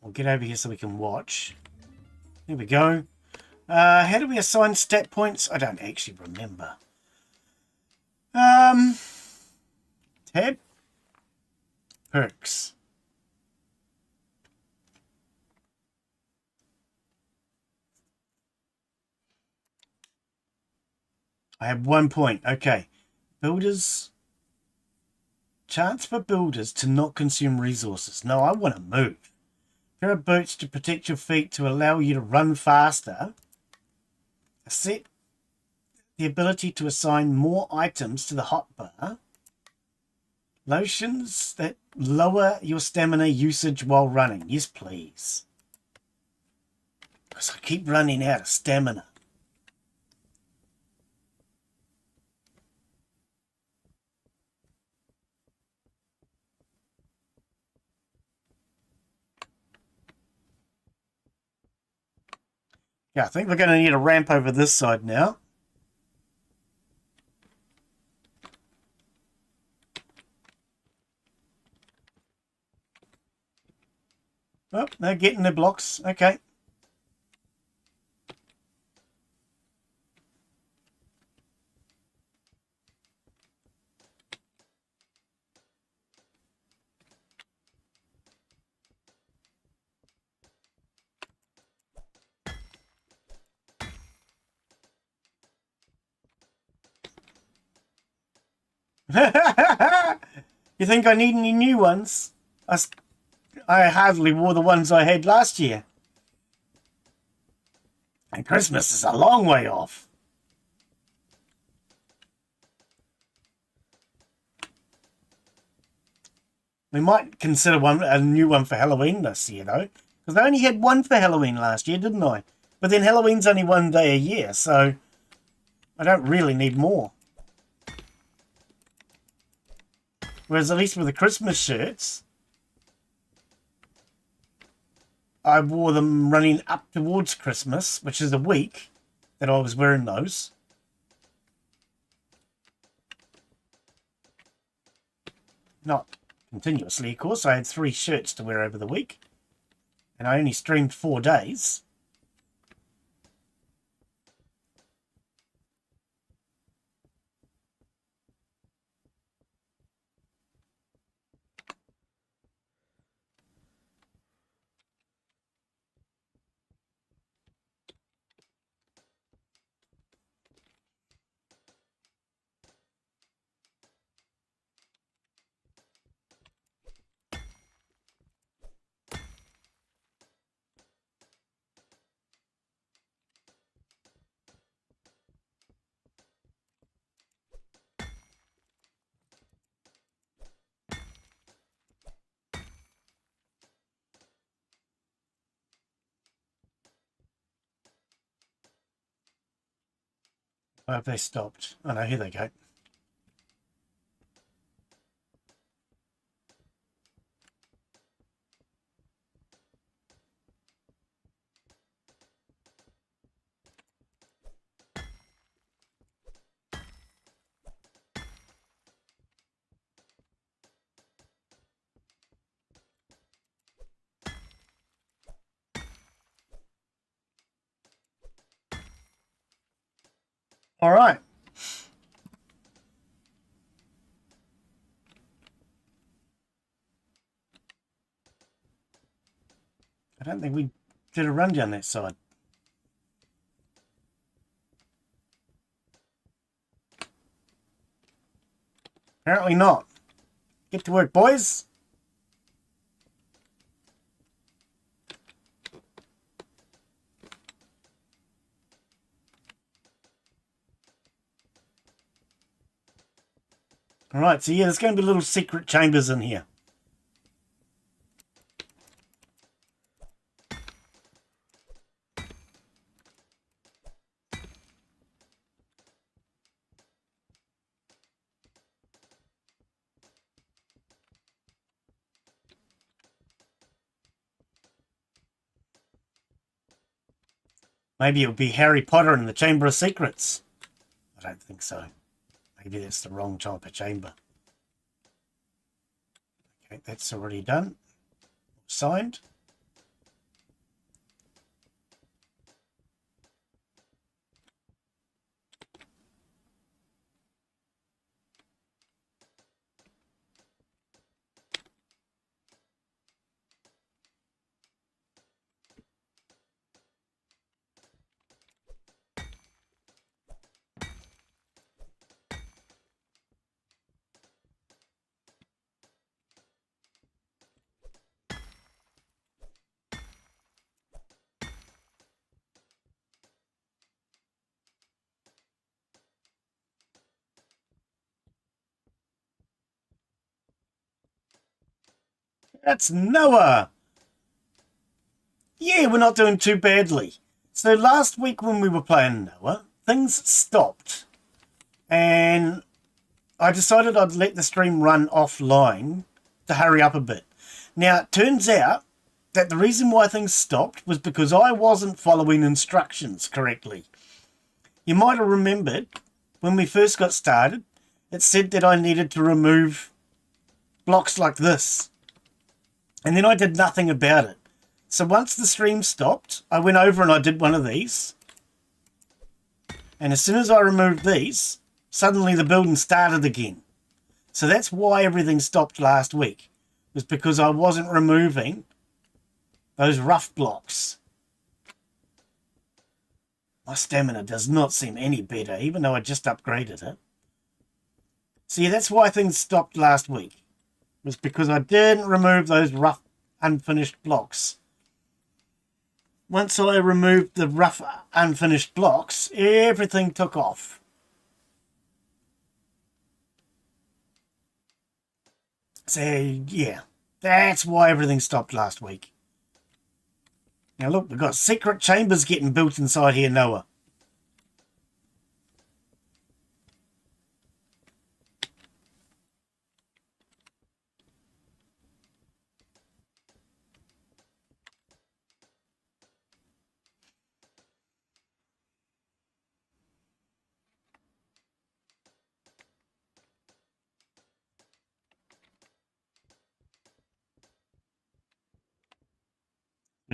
We'll get over here so we can watch. There we go. How do we assign stat points? I don't actually remember. Tab. Perks. I have 1 point. Okay. Builders. Chance for builders to not consume resources. No, I want to move. Pair of boots to protect your feet to allow you to run faster. Set the ability to assign more items to the hotbar. Lotions that lower your stamina usage while running. Yes, please. Because I keep running out of stamina. Yeah, I think we're going to need a ramp over this side now. Oh, they're getting their blocks. Okay. You think I need any new ones? I hardly wore the ones I had last year. And Christmas is a long way off. We might consider a new one for Halloween this year, though. Because I only had one for Halloween last year, didn't I? But then Halloween's only one day a year, so I don't really need more. Whereas at least with the Christmas shirts, I wore them running up towards Christmas, which is a week that I was wearing those. Not continuously, of course. I had 3 shirts to wear over the week. And I only streamed 4 days. I hope they stopped. Oh no, here they go. All right. I don't think we did a run down that side. Apparently not. Get to work, boys. All right, so yeah, there's going to be little secret chambers in here. Maybe it'll be Harry Potter and the Chamber of Secrets. I don't think so. Maybe that's the wrong type of chamber. Okay, that's already done. Signed. That's Noah. Yeah, we're not doing too badly. So last week when we were playing Noah, things stopped. And I decided I'd let the stream run offline to hurry up a bit. Now, it turns out that the reason why things stopped was because I wasn't following instructions correctly. You might have remembered when we first got started, it said that I needed to remove blocks like this. And then I did nothing about it. So once the stream stopped, I went over and I did one of these. And as soon as I removed these, suddenly the building started again. So that's why everything stopped last week. Was because I wasn't removing those rough blocks. My stamina does not seem any better, even though I just upgraded it. See, that's why things stopped last week. Was because I didn't remove those rough, unfinished blocks. Once I removed the rough, unfinished blocks, everything took off. So, yeah, that's why everything stopped last week. Now look, we've got secret chambers getting built inside here, Noah.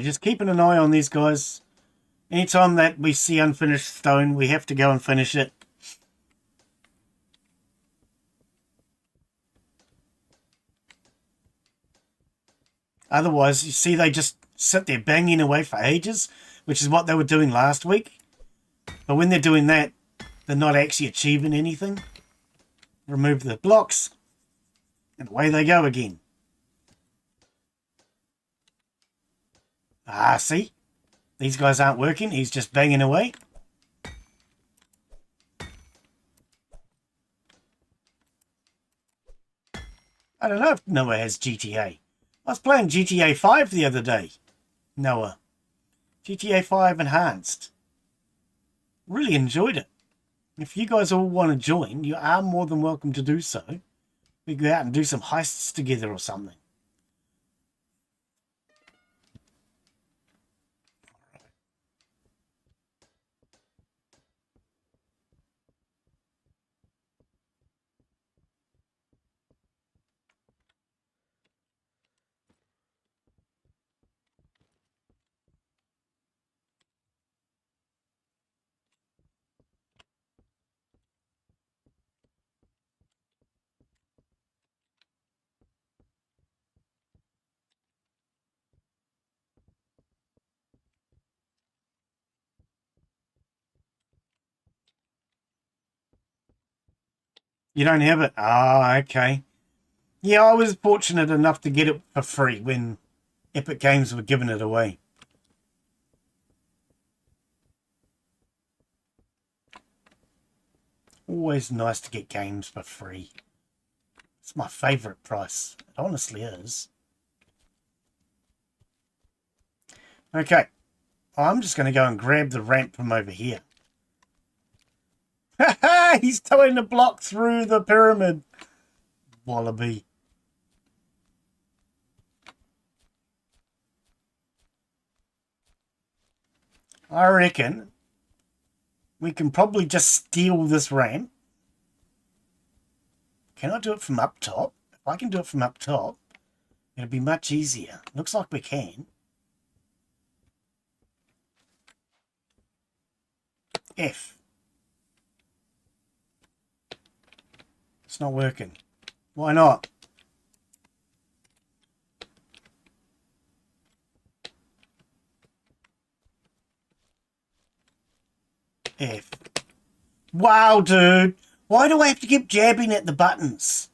We're just keeping an eye on these guys. Anytime that we see unfinished stone, we have to go and finish it. Otherwise, you see, they just sit there banging away for ages, which is what they were doing last week. But when they're doing that, they're not actually achieving anything. Remove the blocks, and away they go again. Ah, see? These guys aren't working. He's just banging away. I don't know if Noah has GTA. I was playing GTA 5 the other day. Noah. GTA 5 Enhanced. Really enjoyed it. If you guys all want to join, you are more than welcome to do so. We go out and do some heists together or something. You don't have it? Ah, okay. Yeah, I was fortunate enough to get it for free when Epic Games were giving it away. Always nice to get games for free. It's my favourite price. It honestly is. Okay. I'm just going to go and grab the ramp from over here. He's towing the block through the pyramid. Wallaby. I reckon we can probably just steal this ramp. Can I do it from up top? If I can do it from up top, it'll be much easier. Looks like we can. F. It's not working. Why not? F. Wow, dude. Why do I have to keep jabbing at the buttons?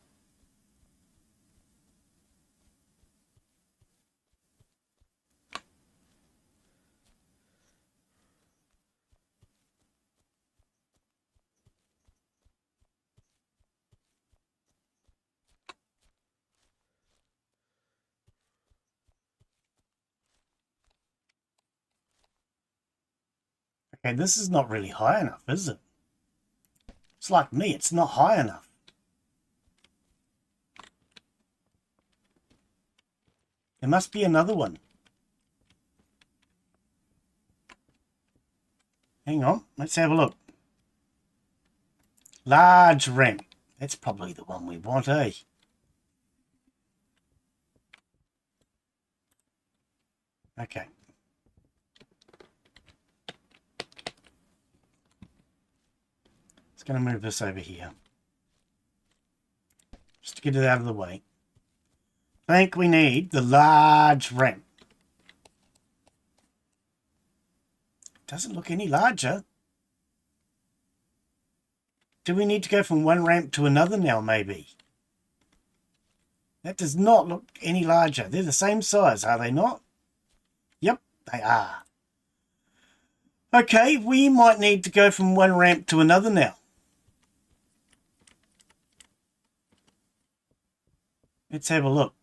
Okay, this is not really high enough, is it? It's like me, it's not high enough. There must be another one. Hang on, let's have a look. Large ramp. That's probably the one we want, eh? Okay. It's going to move this over here. Just to get it out of the way. I think we need the large ramp. Doesn't look any larger. Do we need to go from one ramp to another now, maybe? That does not look any larger. They're the same size, are they not? Yep, they are. Okay, we might need to go from one ramp to another now. Let's have a look.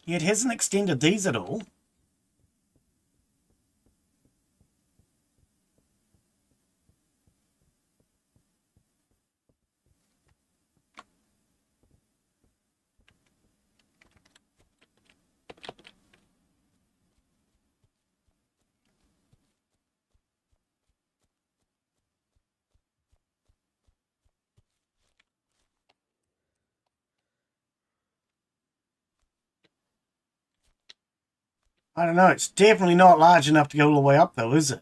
Yeah, it hasn't extended these at all. I don't know. It's definitely not large enough to go all the way up, though, is it?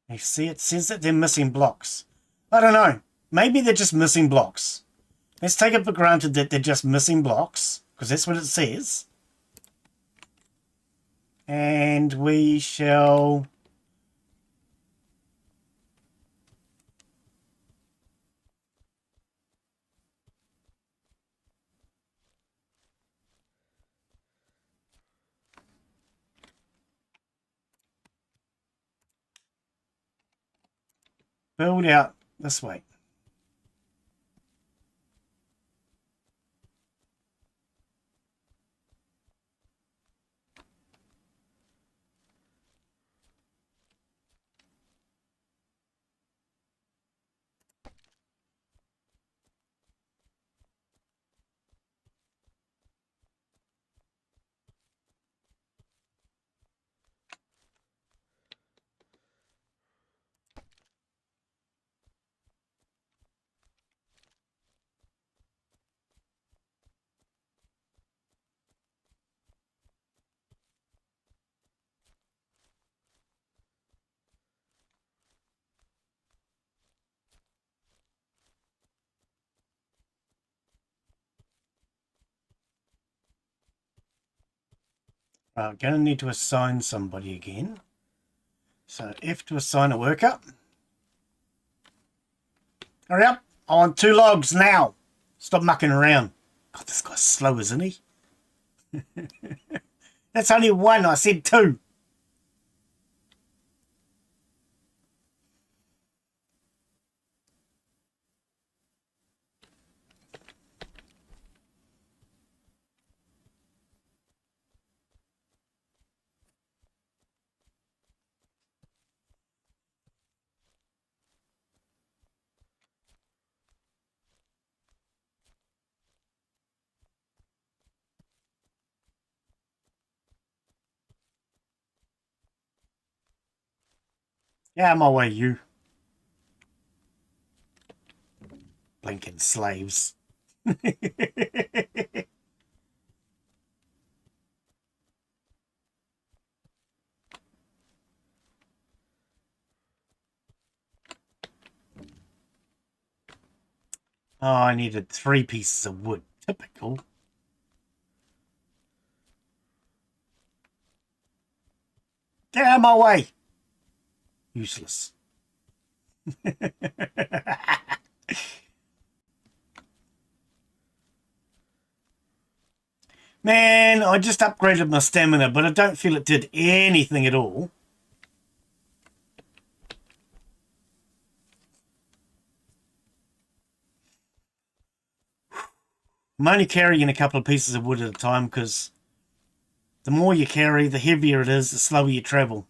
You see, it says that they're missing blocks. I don't know. Maybe they're just missing blocks. Let's take it for granted that they're just missing blocks, because that's what it says. And we shall... build out this way. I'm going to need to assign somebody again. So F to assign a worker. Hurry up. I want 2 logs now. Stop mucking around. God, this guy's slow, isn't he? That's only 1. I said 2. Yeah, I'm my way, you. Blinking slaves. Oh, I needed 3 pieces of wood. Typical. Get out of my way. Useless. Man, I just upgraded my stamina, but I don't feel it did anything at all. I'm only carrying a couple of pieces of wood at a time because the more you carry, the heavier it is, the slower you travel.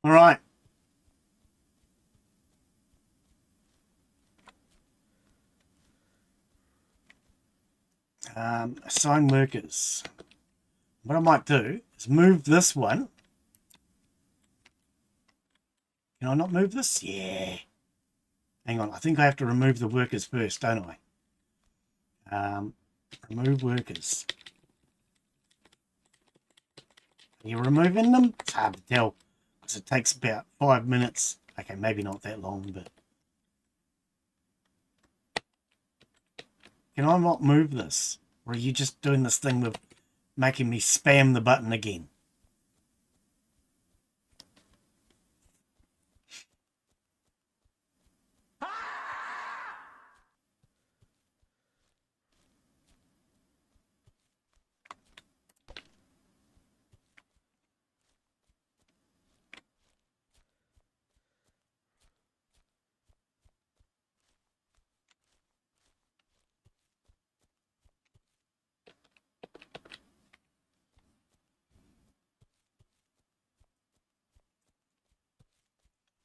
All right. Assign workers. What I might do is move this one. Can I not move this? Yeah. Hang on. I think I have to remove the workers first, don't I? Remove workers. Are you removing them? It's hard to tell because it takes about 5 minutes. Okay, maybe not that long, but... Can I not move this? Or are you just doing this thing with making me spam the button again?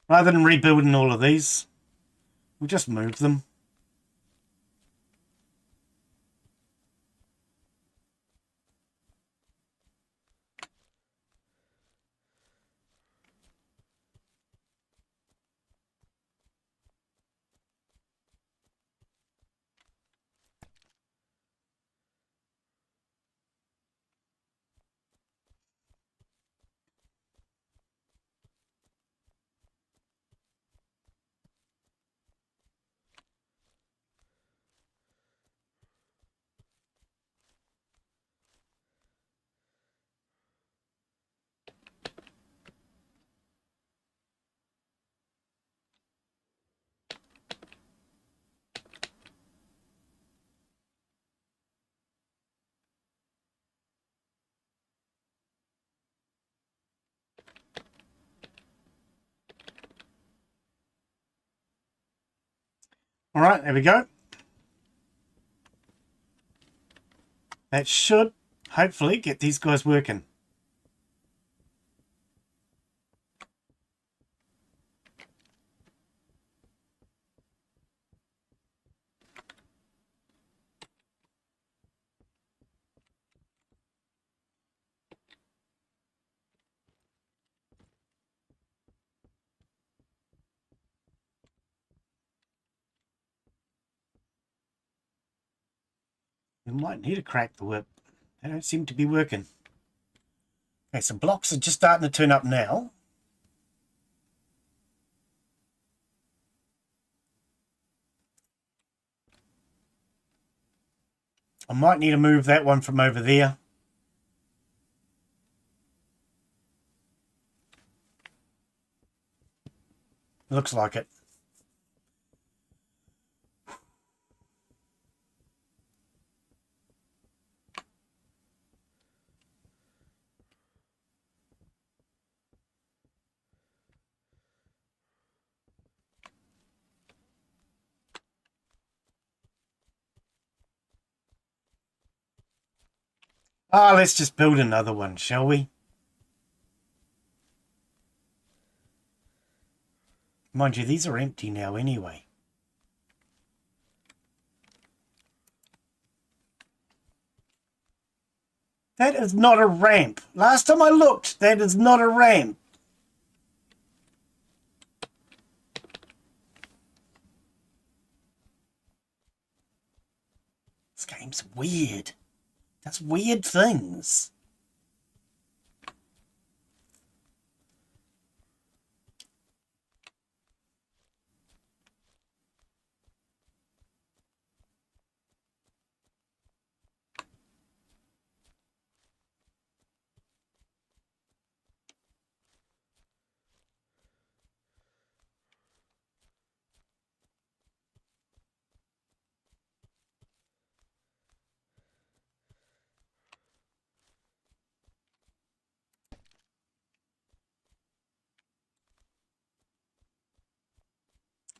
Rather than rebuilding all of these, we'll just move them. All right, there we go. That should hopefully get these guys working. We might need to crack the whip. They don't seem to be working. Okay, so blocks are just starting to turn up now. I might need to move that one from over there. Looks like it. Let's just build another one, shall we? Mind you, these are empty now anyway. That is not a ramp. Last time I looked, that is not a ramp. This game's weird. That's weird things.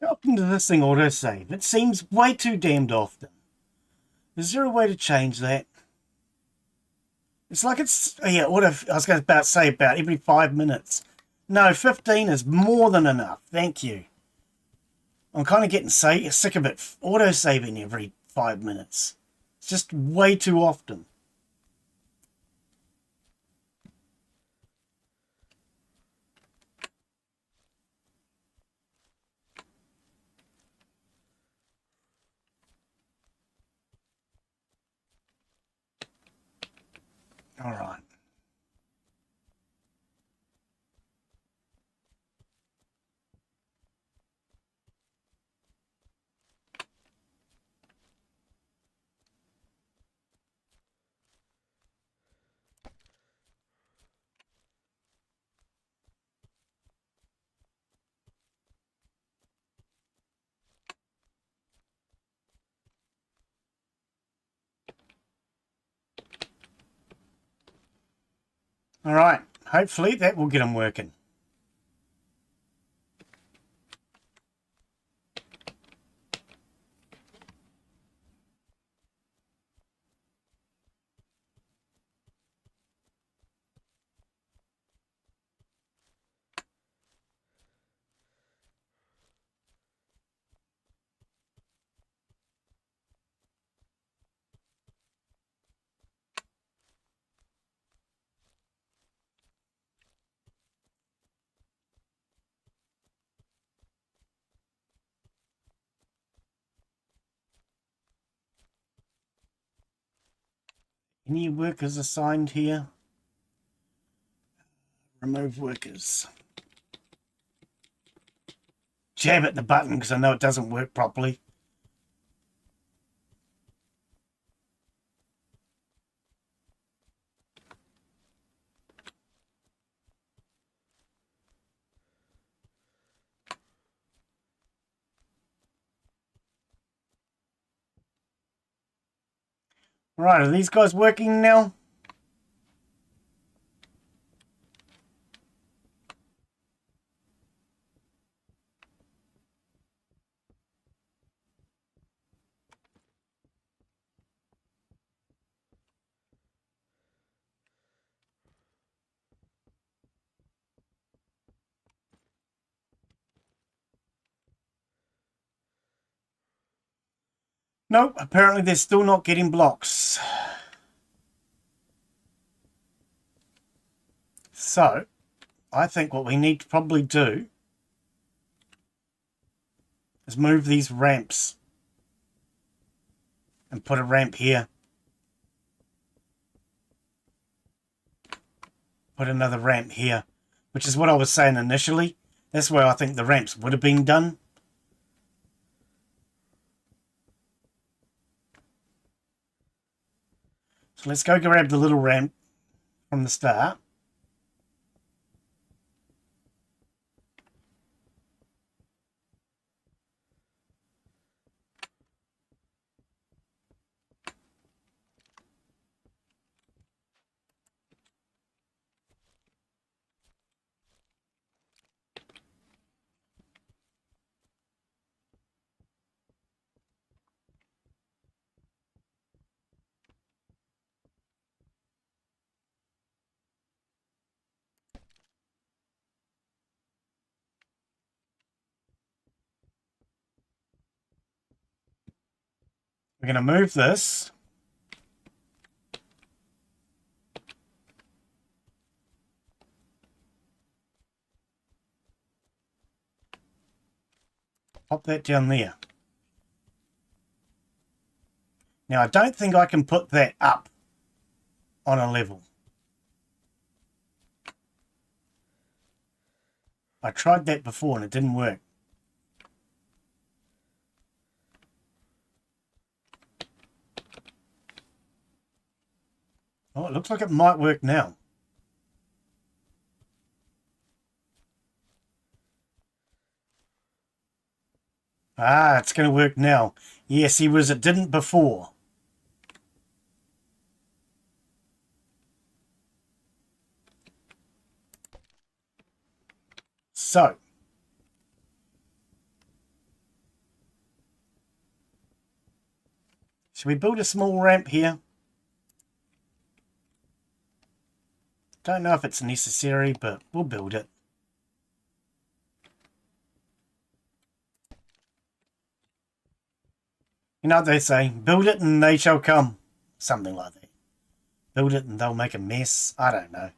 How often does this thing autosave? It seems way too damned often. Is there a way to change that? It's like it's... Yeah, I was about to say about every 5 minutes. No, 15 is more than enough. Thank you. I'm kind of getting sick of it auto-saving every 5 minutes. It's just way too often. All right. All right. Hopefully that will get them working. Any workers assigned here? Remove workers. Jab at the button because I know it doesn't work properly. Right, are these guys working now? Nope, apparently they're still not getting blocks. So, I think what we need to probably do is move these ramps and put a ramp here. Put another ramp here, which is what I was saying initially. That's where I think the ramps would have been done. So let's go grab the little ramp from the start. We're going to move this. Pop that down there. Now, I don't think I can put that up on a level. I tried that before and it didn't work. Oh, it looks like it might work now. Ah, it's going to work now. Yes, it didn't before. So, should we build a small ramp here? Don't know if it's necessary, but we'll build it. You know what they say, build it and they shall come. Something like that. Build it and they'll make a mess. I don't know.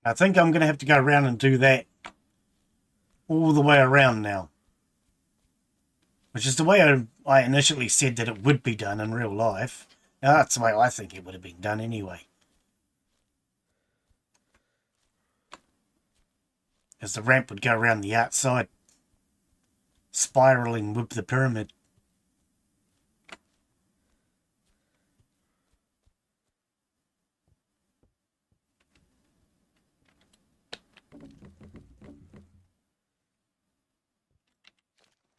I think I'm going to have to go around and do that all the way around now. Which is the way I initially said that it would be done in real life. Now that's the way I think it would have been done anyway. As the ramp would go around the outside, spiraling with the pyramid.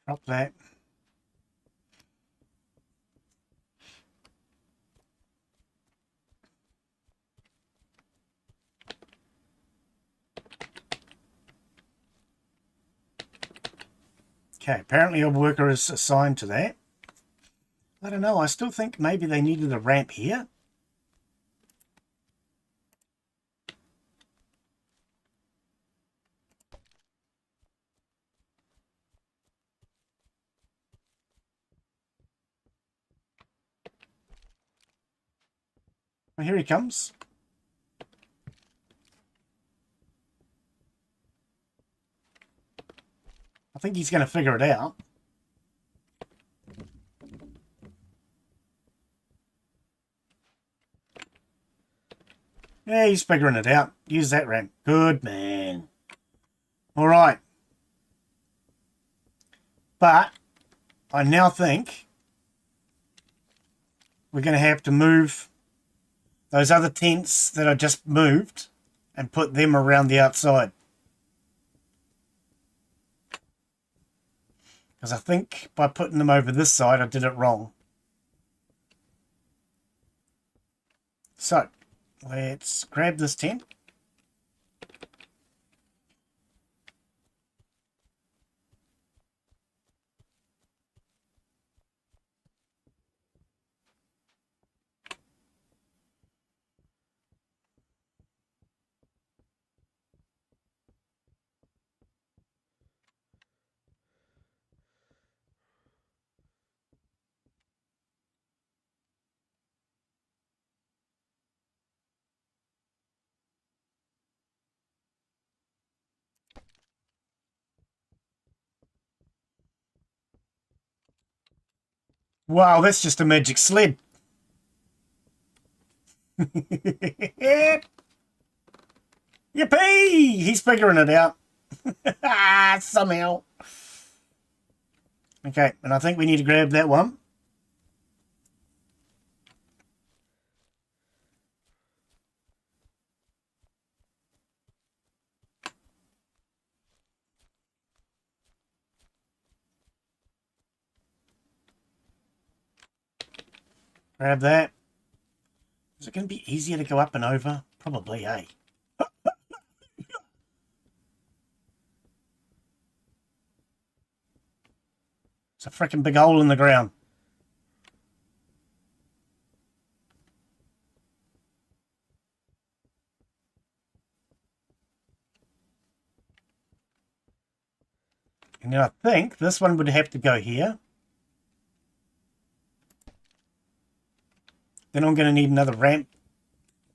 Drop that. Okay, apparently a worker is assigned to that. I don't know, I still think maybe they needed a ramp here. Well, here he comes. I think he's going to figure it out. Yeah, he's figuring it out. Use that ramp. Good man. All right. But I now think we're going to have to move those other tents that I just moved and put them around the outside. Because I think by putting them over this side, I did it wrong. So, let's grab this tent. Wow, that's just a magic sled. Yippee! He's figuring it out. Somehow. Okay, and I think we need to grab that one. Grab that. Is it going to be easier to go up and over? Probably, eh? It's a freaking big hole in the ground. And then I think this one would have to go here. Then I'm going to need another ramp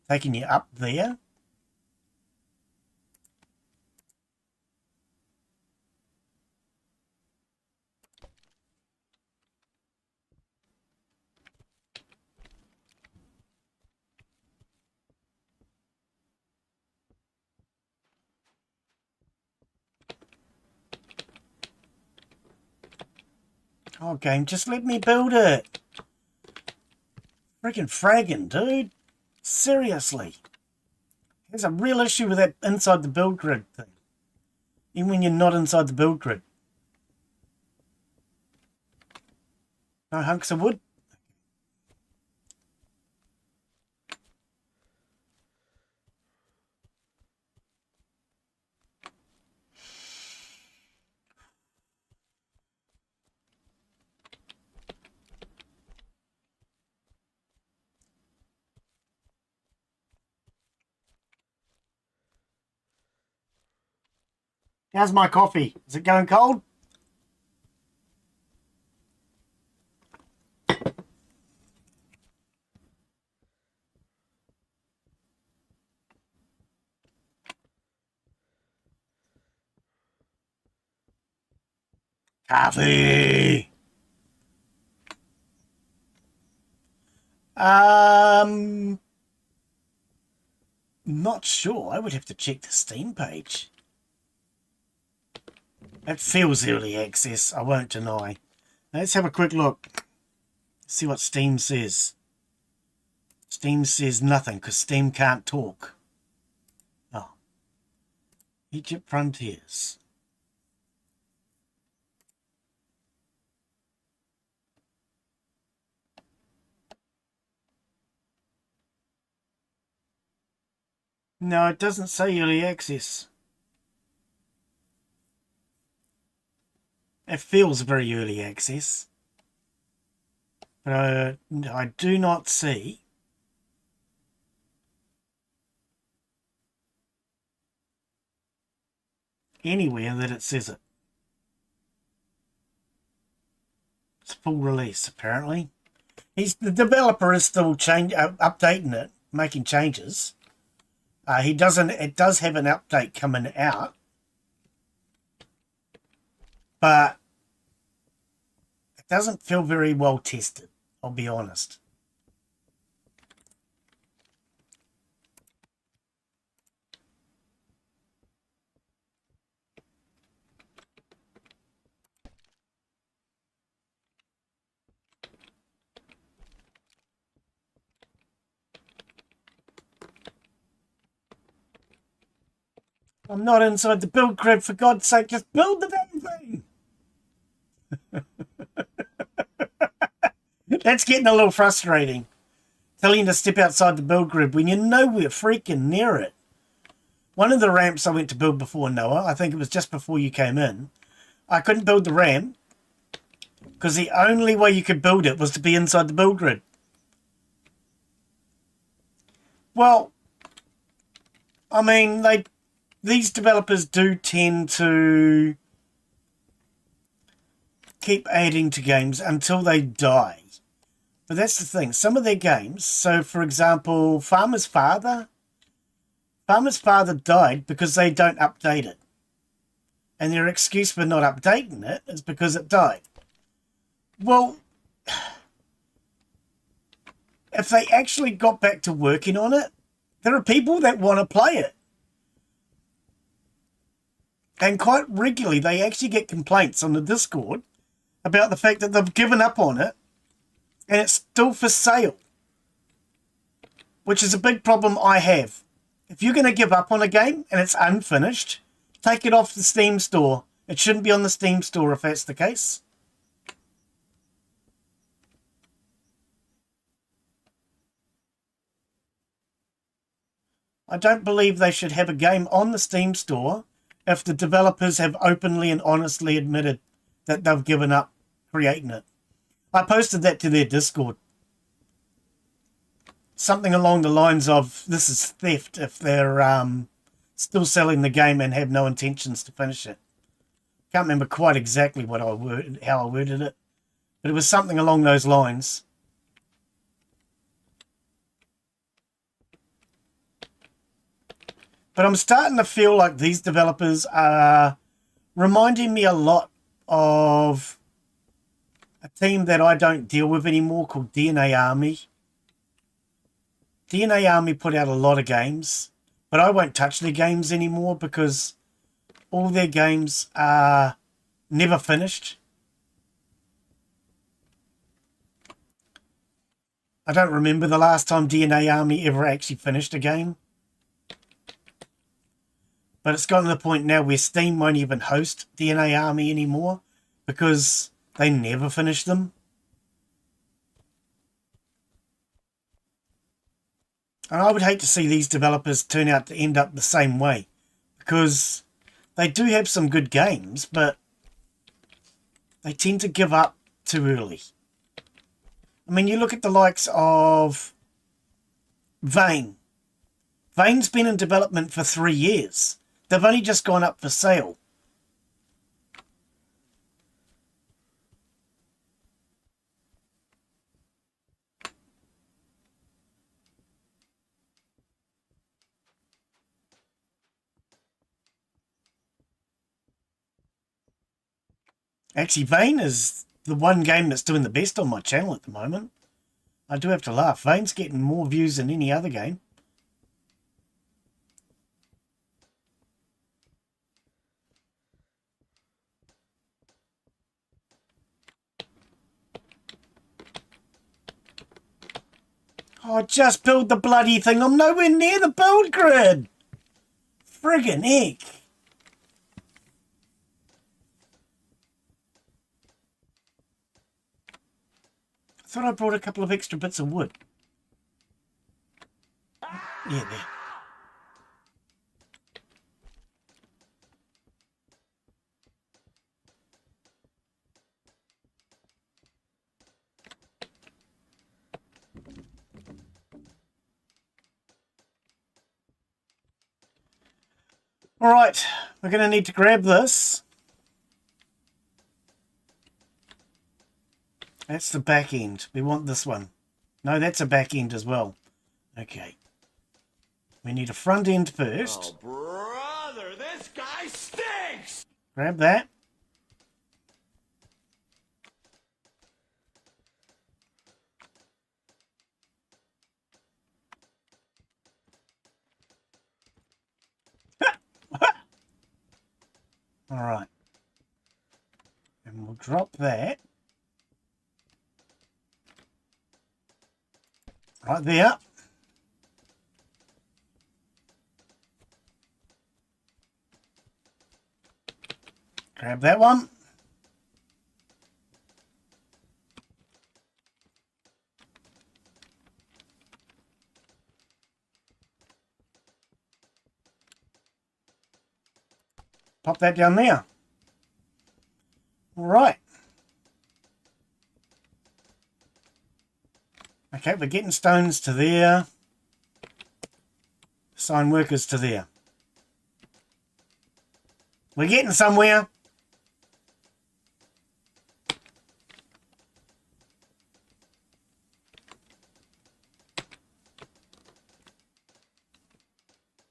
taking you up there. Oh, game, just let me build it. Freaking fragging, dude. Seriously. There's a real issue with that inside the build grid thing. Even when you're not inside the build grid. No hunks of wood. How's my coffee? Is it going cold? Coffee! Not sure. I would have to check the Steam page. It feels early access, I won't deny. Let's have a quick look. See what Steam says. Steam says nothing because Steam can't talk. Oh. Egypt Frontiers. No, it doesn't say early access. It feels very early access. But I do not see anywhere that it says it. It's full release, apparently. The developer is still updating it, making changes. It does have an update coming out, but it doesn't feel very well tested, I'll be honest. I'm not inside the build grid, for God's sake, just build the damn thing! That's getting a little frustrating. Telling you to step outside the build grid when you're nowhere freaking near it. One of the ramps I went to build before, Noah, I think it was just before you came in, I couldn't build the ramp because the only way you could build it was to be inside the build grid. Well, I mean, these developers do tend to keep adding to games until they die. But that's the thing. Some of their games, so for example, Farmer's Father died because they don't update it. And their excuse for not updating it is because it died. Well, if they actually got back to working on it, there are people that want to play it. And quite regularly, they actually get complaints on the Discord about the fact that they've given up on it and it's still for sale. Which is a big problem I have. If you're going to give up on a game and it's unfinished, take it off the Steam store. It shouldn't be on the Steam store if that's the case. I don't believe they should have a game on the Steam store if the developers have openly and honestly admitted that they've given up creating it. I posted that to their Discord. Something along the lines of, this is theft if they're still selling the game and have no intentions to finish it. Can't remember quite exactly how I worded it, but it was something along those lines. But I'm starting to feel like these developers are reminding me a lot of a team that I don't deal with anymore called DNA Army. DNA Army put out a lot of games, but I won't touch their games anymore because all their games are never finished. I don't remember the last time DNA Army ever actually finished a game. But it's gotten to the point now where Steam won't even host DNA Army anymore because they never finish them. And I would hate to see these developers turn out to end up the same way, because they do have some good games, but they tend to give up too early. I mean, you look at the likes of Vane. Vane's been in development for 3 years. They've only just gone up for sale. Actually, Vane is the one game that's doing the best on my channel at the moment. I do have to laugh. Vane's getting more views than any other game. Oh, just build the bloody thing. I'm nowhere near the build grid. Friggin' heck. I thought I brought a couple of extra bits of wood. Yeah, there. All right, we're going to need to grab this. That's the back end. We want this one. No, that's a back end as well. Okay. We need a front end first. Oh, brother, this guy stinks! Grab that. All right. And we'll drop that. Right there. Grab that one. Pop that down there. All right. Okay, we're getting stones to there. Sign workers to there. We're getting somewhere.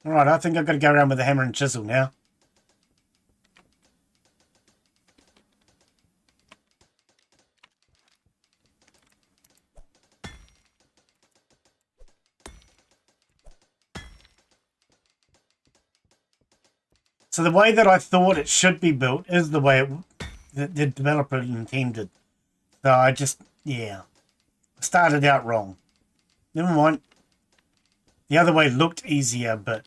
All right, I think I've got to go around with the hammer and chisel now. So the way that I thought it should be built is the way the developer intended. So I just, yeah, started out wrong. Never mind. The other way looked easier, but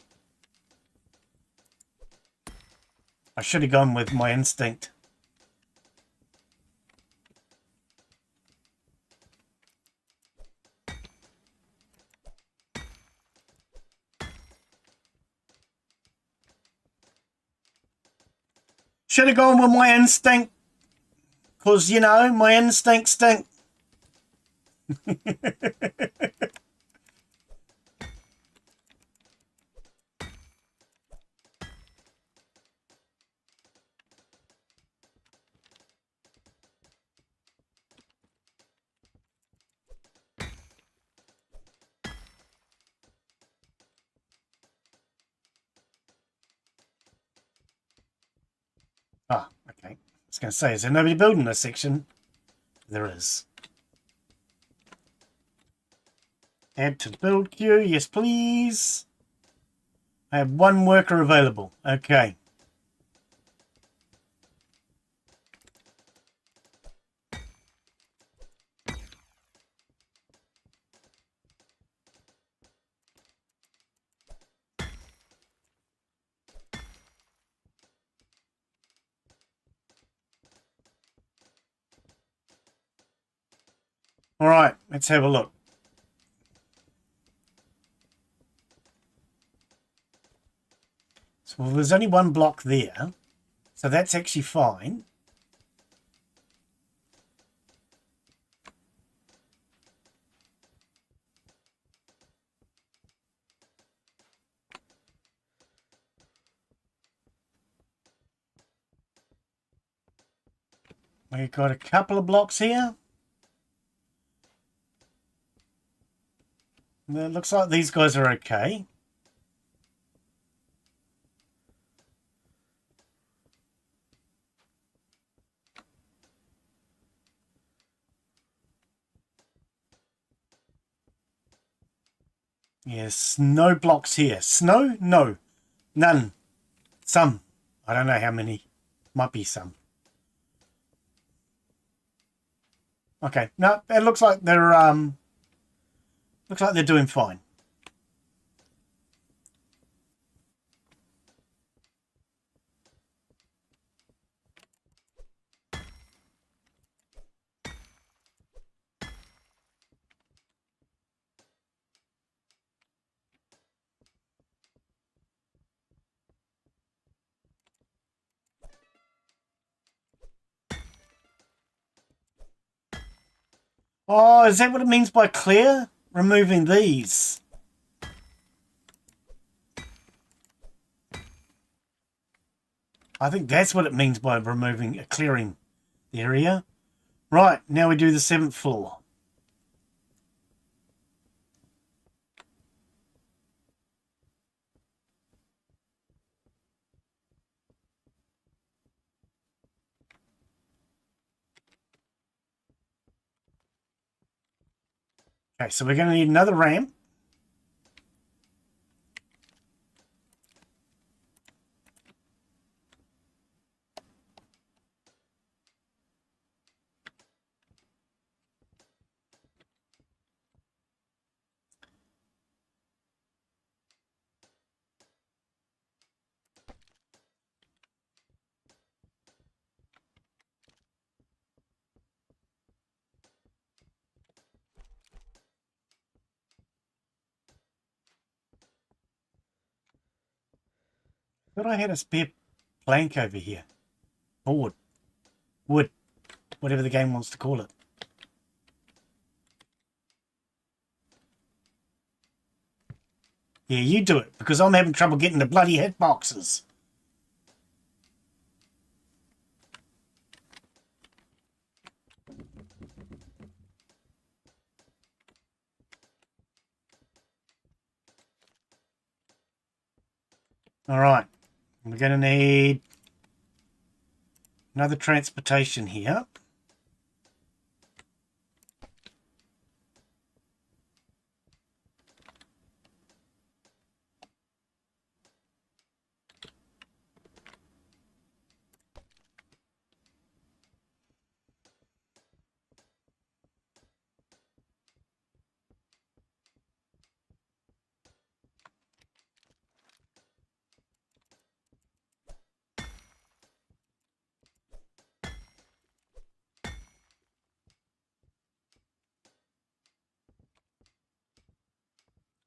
I should have gone with my instinct. Should have gone with my instinct. Because, you know, my instincts stink. Ah, okay. I was going to say, is there nobody building this section? There is. Add to build queue. Yes, please. I have one worker available. Okay. All right, let's have a look. So there's only one block there, so that's actually fine. We've got a couple of blocks here. It looks like these guys are okay. Yes, no blocks here. Snow? No. None. Some. I don't know how many. Might be some. Okay. No, it looks like they're doing fine. Oh, is that what it means by clear? Removing these. I think that's what it means by removing, clearing the area. Right, now we do the 7th floor. Okay, so we're going to need another ramp. Thought I had a spare plank over here. Board. Wood. Whatever the game wants to call it. Yeah, you do it, because I'm having trouble getting the bloody hitboxes. All right. We're going to need another transportation here.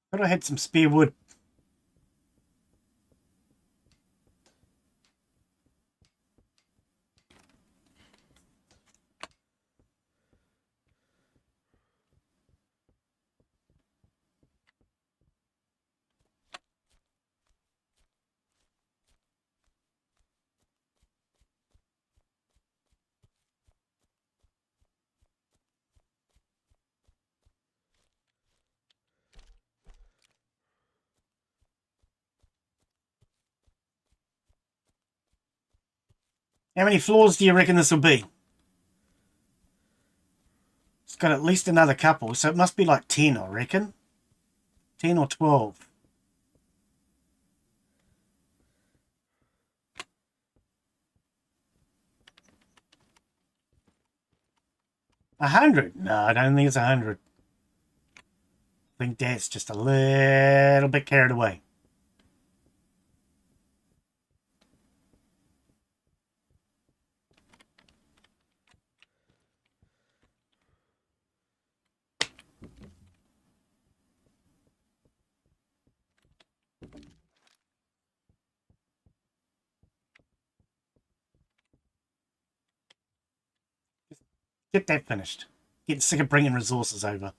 Thought I had some spare wood. How many floors do you reckon this will be? It's got at least another couple, so it must be like 10, I reckon. 10 or 12. 100? No, I don't think it's 100. I think Dad's just a little bit carried away. Get that finished. Get sick of bringing resources over.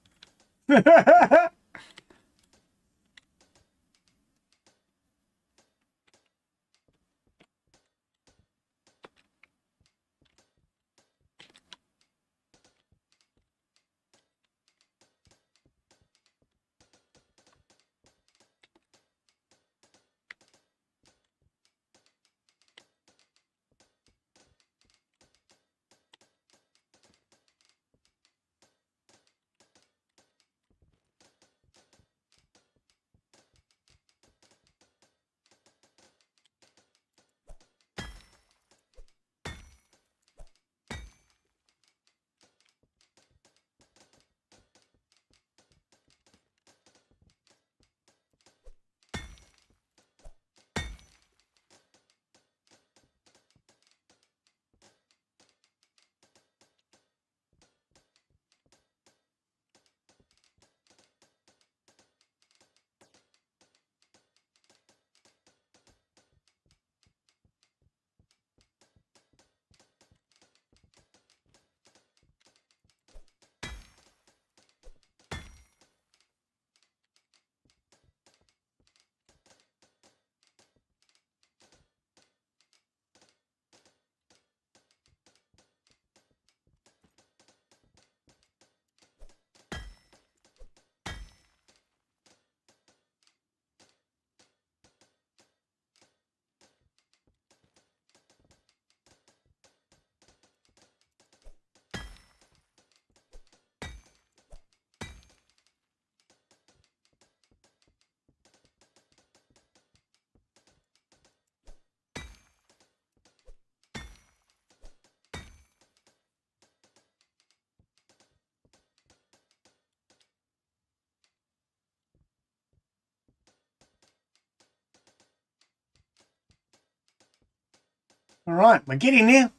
All right, we're getting there.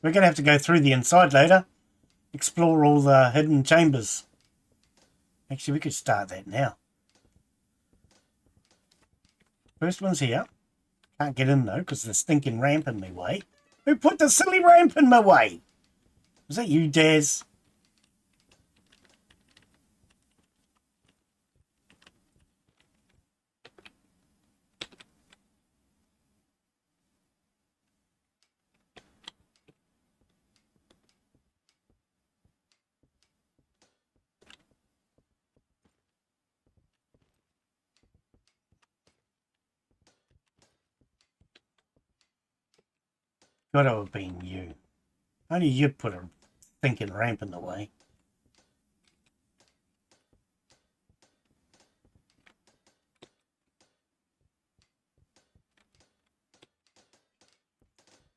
We're going to have to go through the inside later. Explore all the hidden chambers. Actually, we could start that now. First one's here. Can't get in though because the stinking ramp in my way. Who put the silly ramp in my way? Was that you, Daz? Gotta have been you. Only you put a stinking ramp in the way.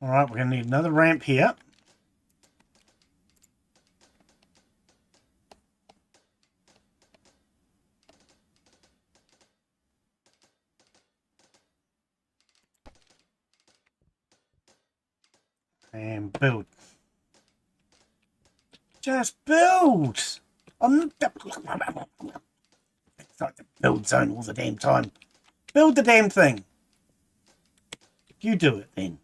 Alright, we're going to need another ramp here. And build. Just build! I'm not... It's like the build zone all the damn time. Build the damn thing. You do it then.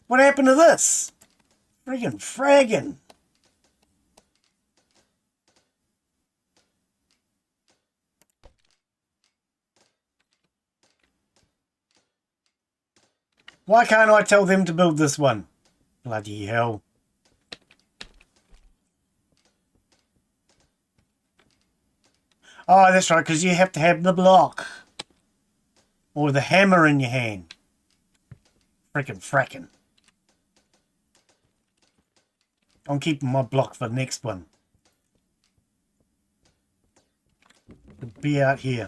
What happened to this? Friggin' fraggin'. Why can't I tell them to build this one? Bloody hell. Oh, that's right, because you have to have the block. Or the hammer in your hand. Frickin' frackin'. I'm keeping my block for the next one. It'll be out here.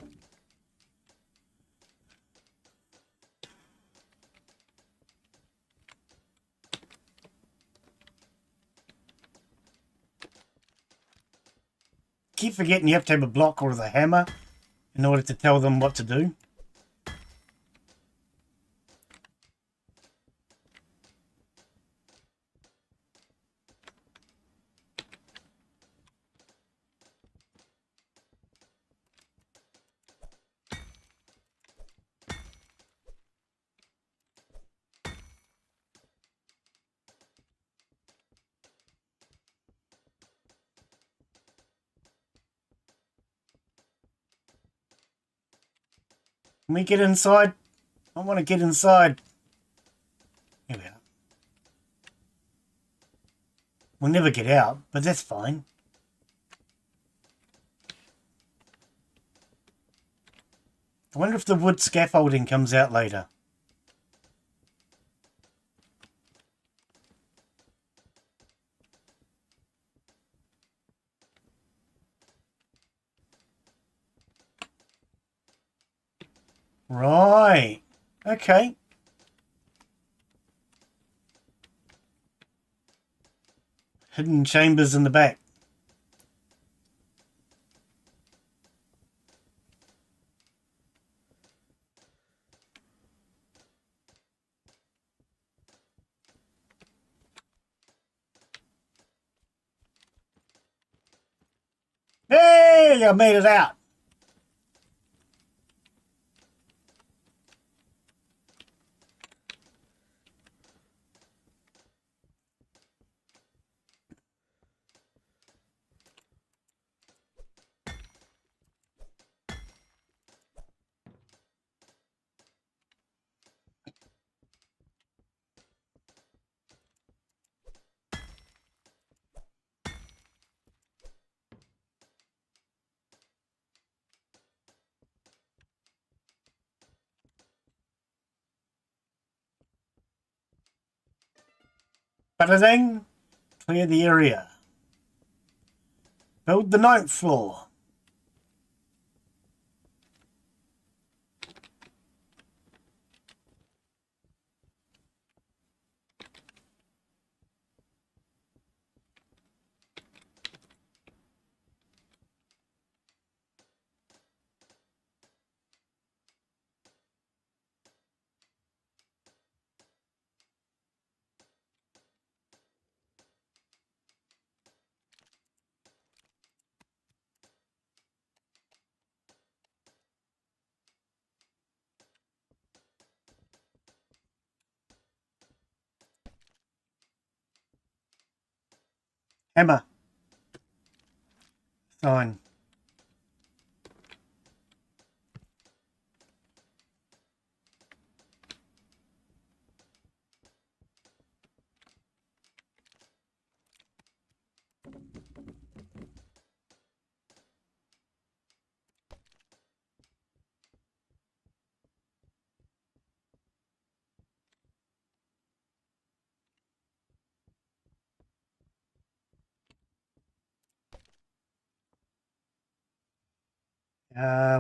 keep forgetting you have to have a block or the hammer in order to tell them what to do. Can we get inside? I want to get inside. Here we are. We'll never get out, but that's fine. I wonder if the wood scaffolding comes out later. Right. Okay. Hidden chambers in the back. Hey, I made it out. Bada-ding. Clear the area. Build the 9th floor. Hammer. Sign.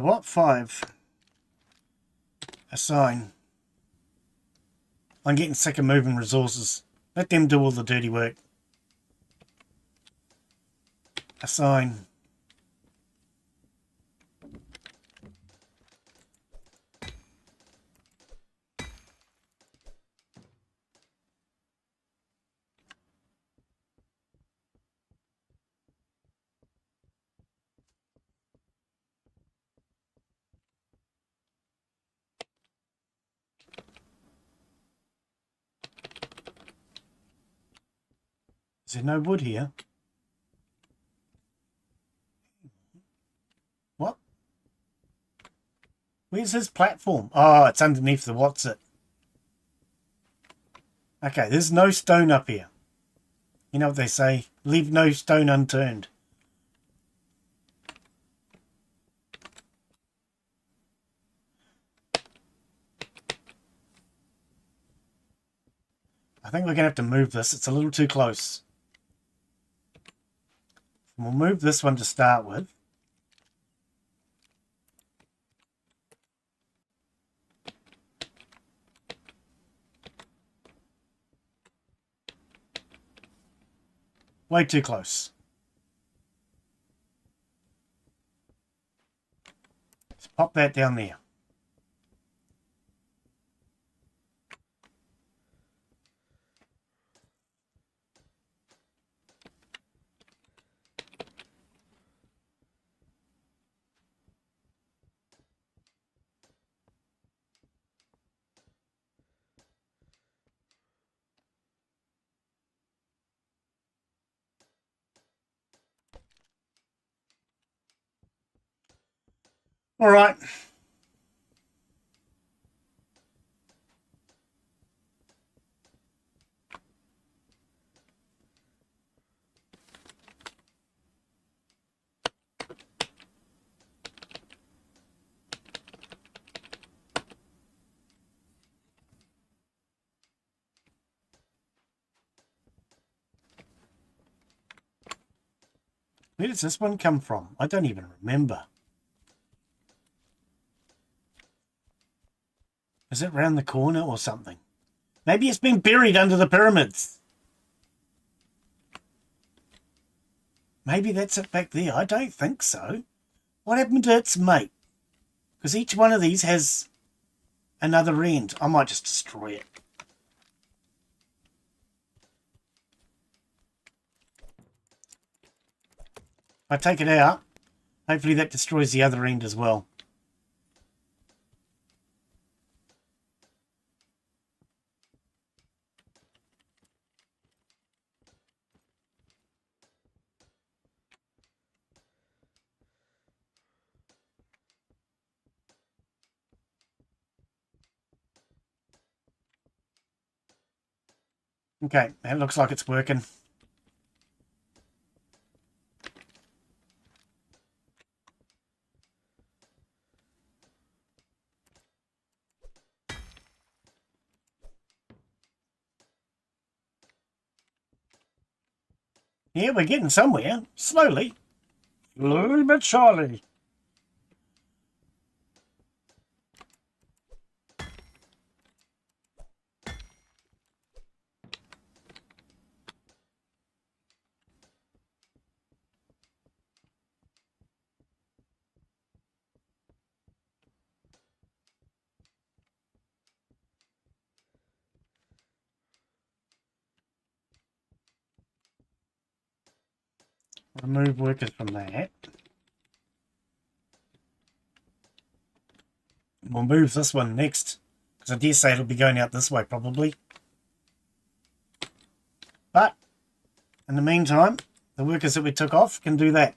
What? 5. Assign. I'm getting sick of moving resources. Let them do all the dirty work. Assign. Is there no wood here? What? Where's his platform? Oh, it's underneath the what's it. Okay, there's no stone up here. You know what they say? Leave no stone unturned. I think we're going to have to move this. It's a little too close. We'll move this one to start with. Way too close. Pop that down there. All right. Where does this one come from? I don't even remember. Is it round the corner or something? Maybe it's been buried under the pyramids. Maybe that's it back there. I don't think so. What happened to its mate? Because each one of these has another end. I might just destroy it. If I take it out, hopefully that destroys the other end as well. Okay, that looks like it's working. Yeah, we're getting somewhere. Slowly. Slowly but surely. Remove workers from that. We'll move this one next, because I dare say it'll be going out this way probably. But in the meantime, the workers that we took off can do that.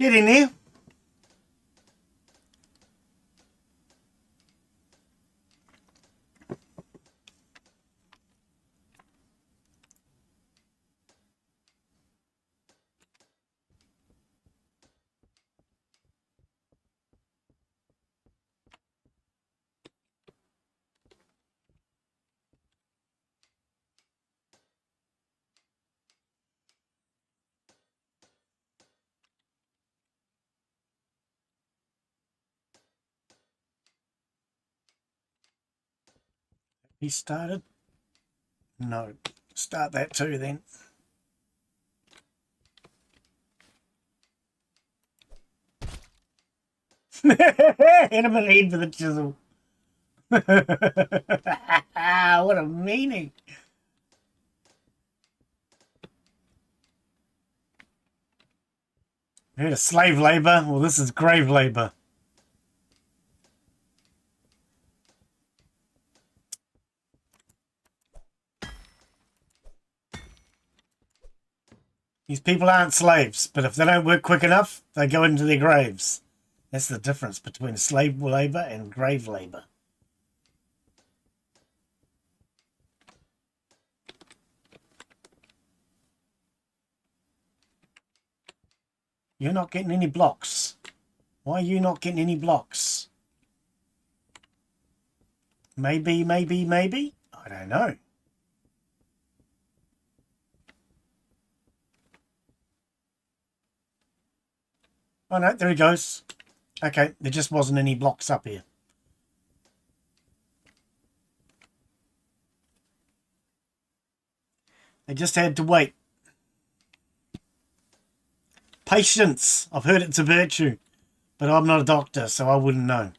Get in there. He started? No. Start that too then. Hit him in the head with a chisel. What a meaning. Heard of slave labour? Well, this is grave labour. These people aren't slaves, but if they don't work quick enough, they go into their graves. That's the difference between slave labour and grave labour. You're not getting any blocks. Why are you not getting any blocks? Maybe. I don't know. Oh no, there he goes. Okay, there just wasn't any blocks up here. They just had to wait. Patience. I've heard it's a virtue, but I'm not a doctor, so I wouldn't know.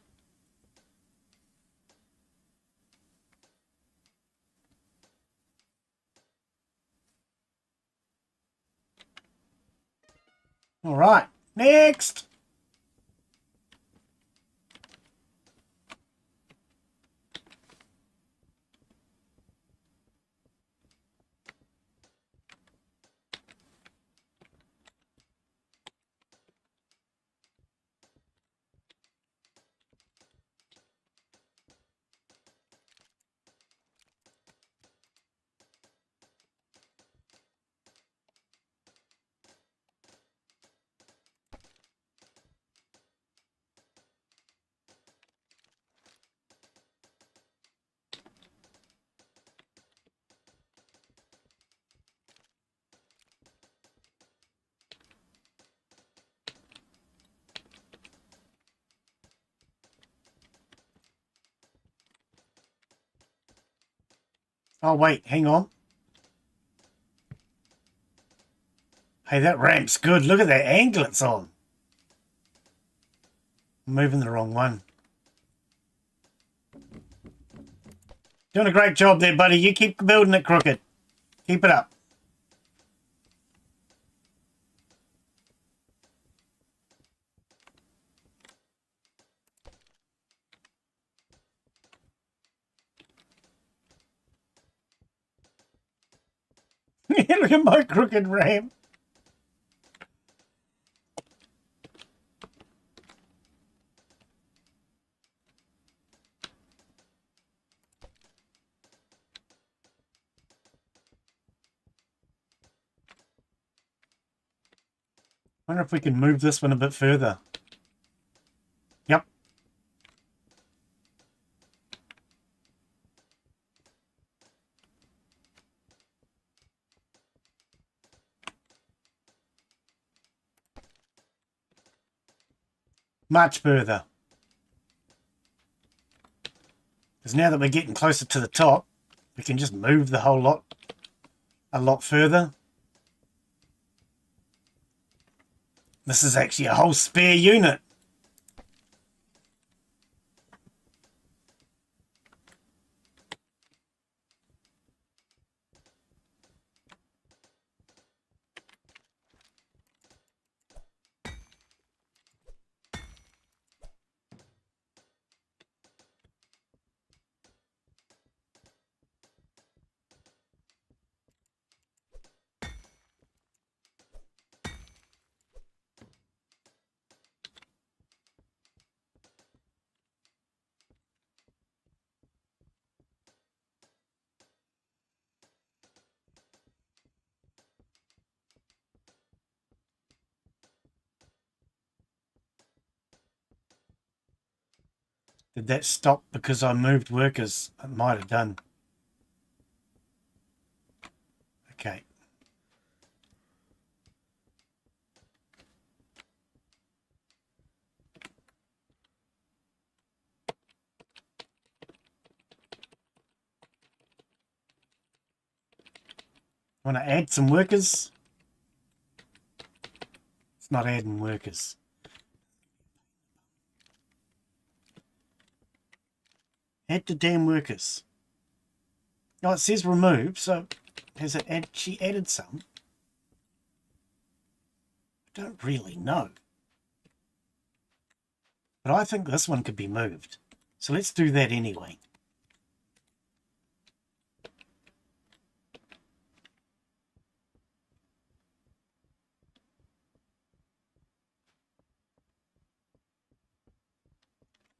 All right, next. Oh, wait, hang on. Hey, that ramp's good. Look at that angle it's on. I'm moving the wrong one. Doing a great job there, buddy. You keep building it crooked. Keep it up. Look at my crooked ramp. Wonder if we can move this one a bit further. Yep. Much further. Because now that we're getting closer to the top, we can just move the whole lot a lot further. This is actually a whole spare unit. Did that stop because I moved workers? It might have done. Okay. Want to add some workers? It's not adding workers. Add the damn workers. Oh, it says remove, so has it actually added some? I don't really know. But I think this one could be moved. So let's do that anyway.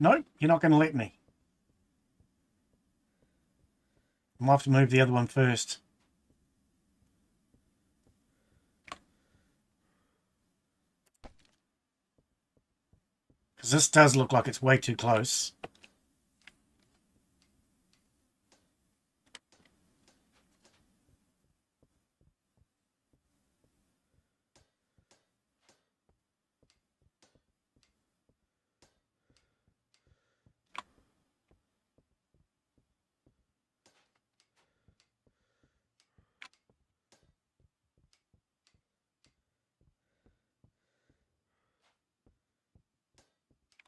No, you're not going to let me. I might have to move the other one first. Because this does look like it's way too close.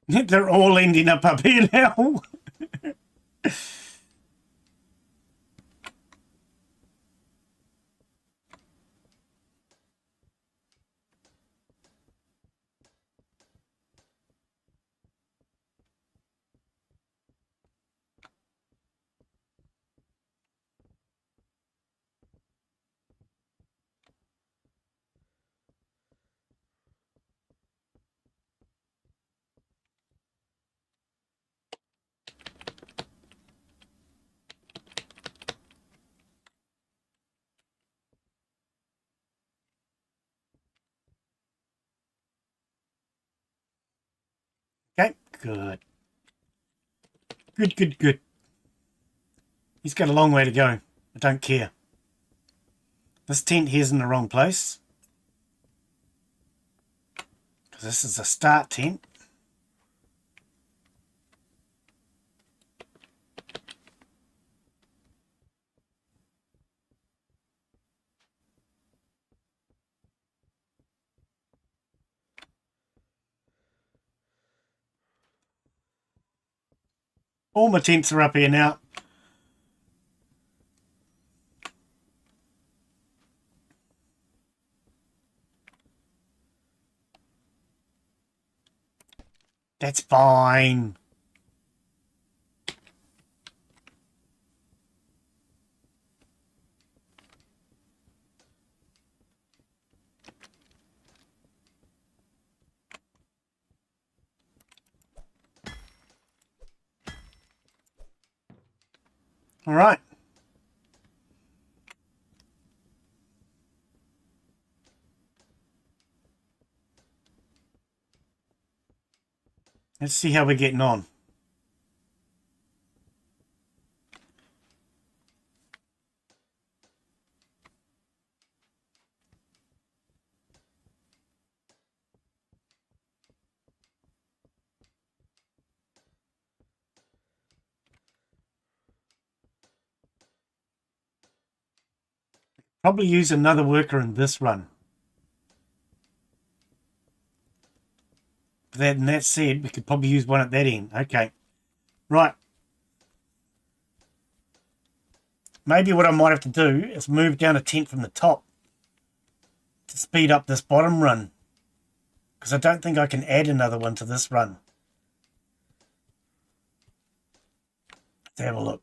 They're all ending up here now. Okay, good. Good. He's got a long way to go. I don't care. This tent here's in the wrong place. Because this is a start tent. All my tents are up here now. That's fine. All right. Let's see how we're getting on. Probably use another worker in this run. That said, we could probably use one at that end. Okay. Right. Maybe what I might have to do is move down a tent from the top to speed up this bottom run. Because I don't think I can add another one to this run. Let's have a look.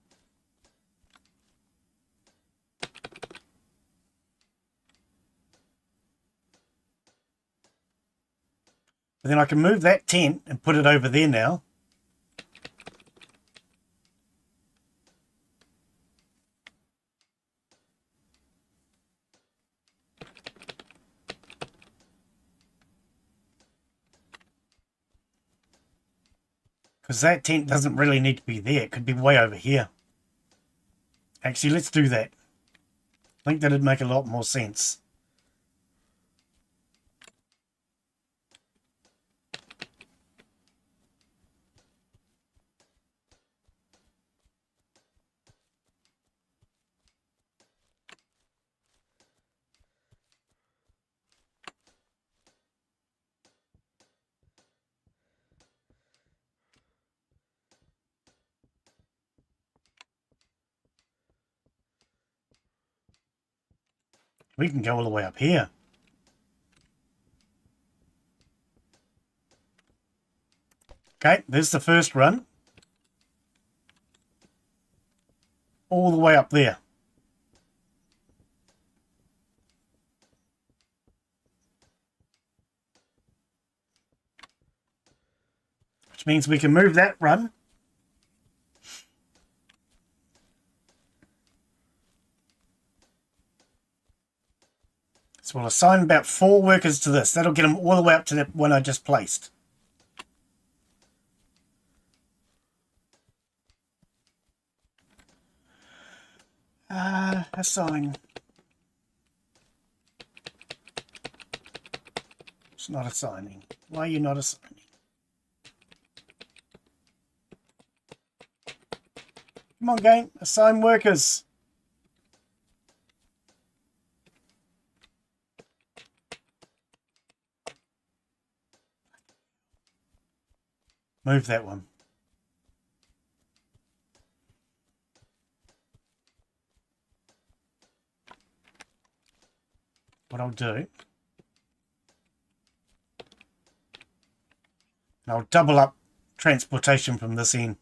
But then I can move that tent and put it over there now. Because that tent doesn't really need to be there. It could be way over here. Actually, let's do that. I think that'd make a lot more sense. We can go all the way up here. Okay, there's the first run. All the way up there. Which means we can move that run. So we'll assign about 4 workers to this. That'll get them all the way up to the one I just placed. Assign. It's not assigning. Why are you not assigning? Come on, game. Assign workers. Move that one. What I'll do, I'll double up transportation from this end.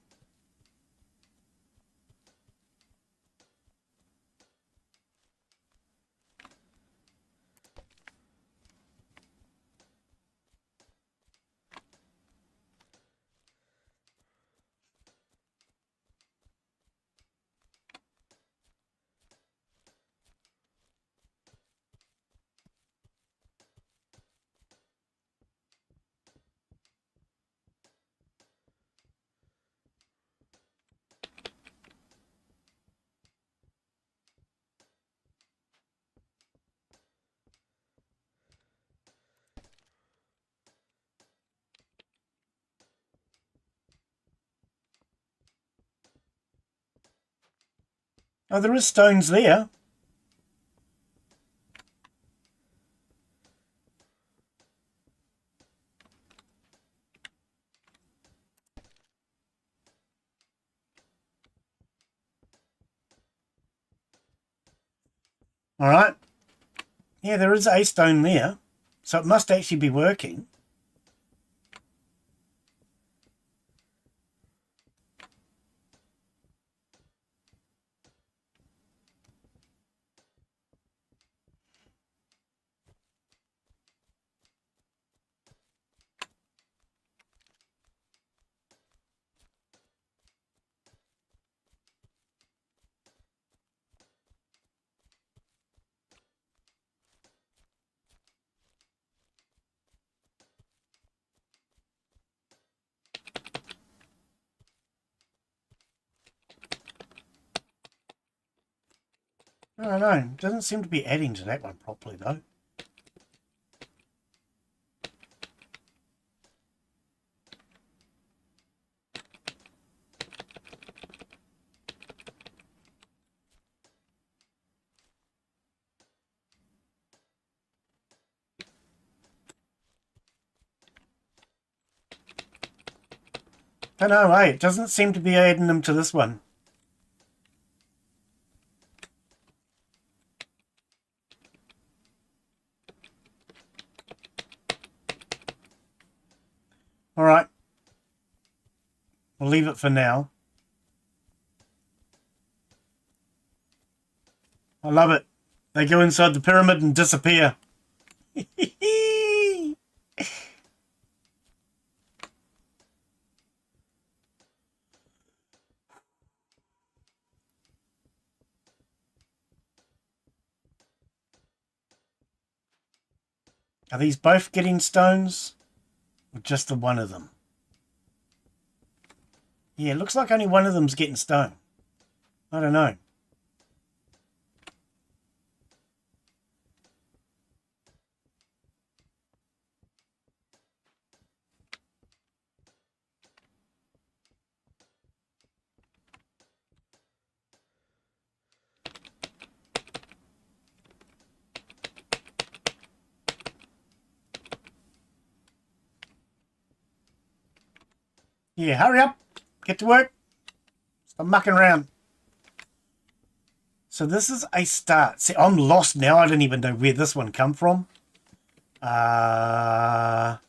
Oh, there is stones there. All right. Yeah, there is a stone there. So it must actually be working. I don't know. It doesn't seem to be adding to that one properly, though. I don't know, hey, it doesn't seem to be adding them to this one. All right. We'll leave it for now. I love it. They go inside the pyramid and disappear. Are these both getting stones? Or just the one of them? Yeah, it looks like only one of them's getting stone. I don't know. Yeah, hurry up. Get to work. Stop mucking around. So this is a start. See, I'm lost now. I don't even know where this one come from. No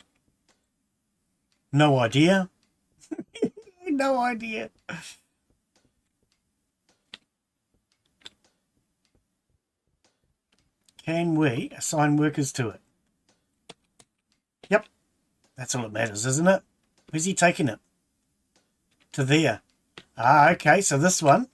idea. No idea. Can we assign workers to it? Yep. That's all that matters, isn't it? Where's he taking it? To there. Ah, okay. So this one.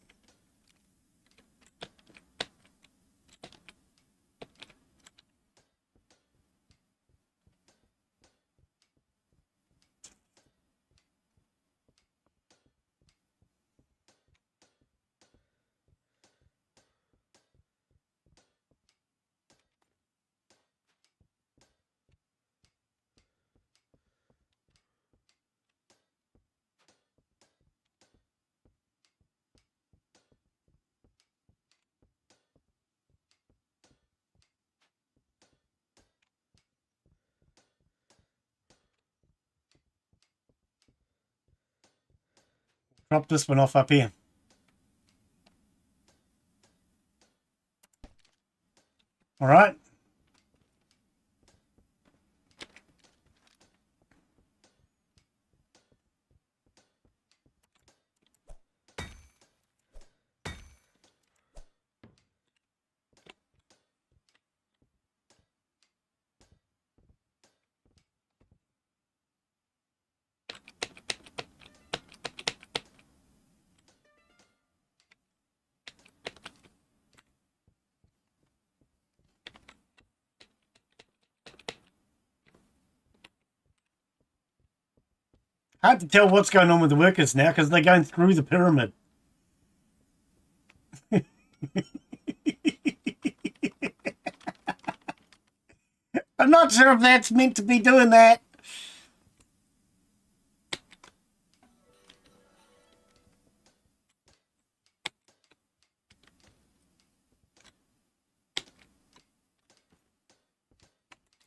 drop this one off up here. All right. Hard to tell what's going on with the workers now because they're going through the pyramid. I'm not sure if that's meant to be doing that.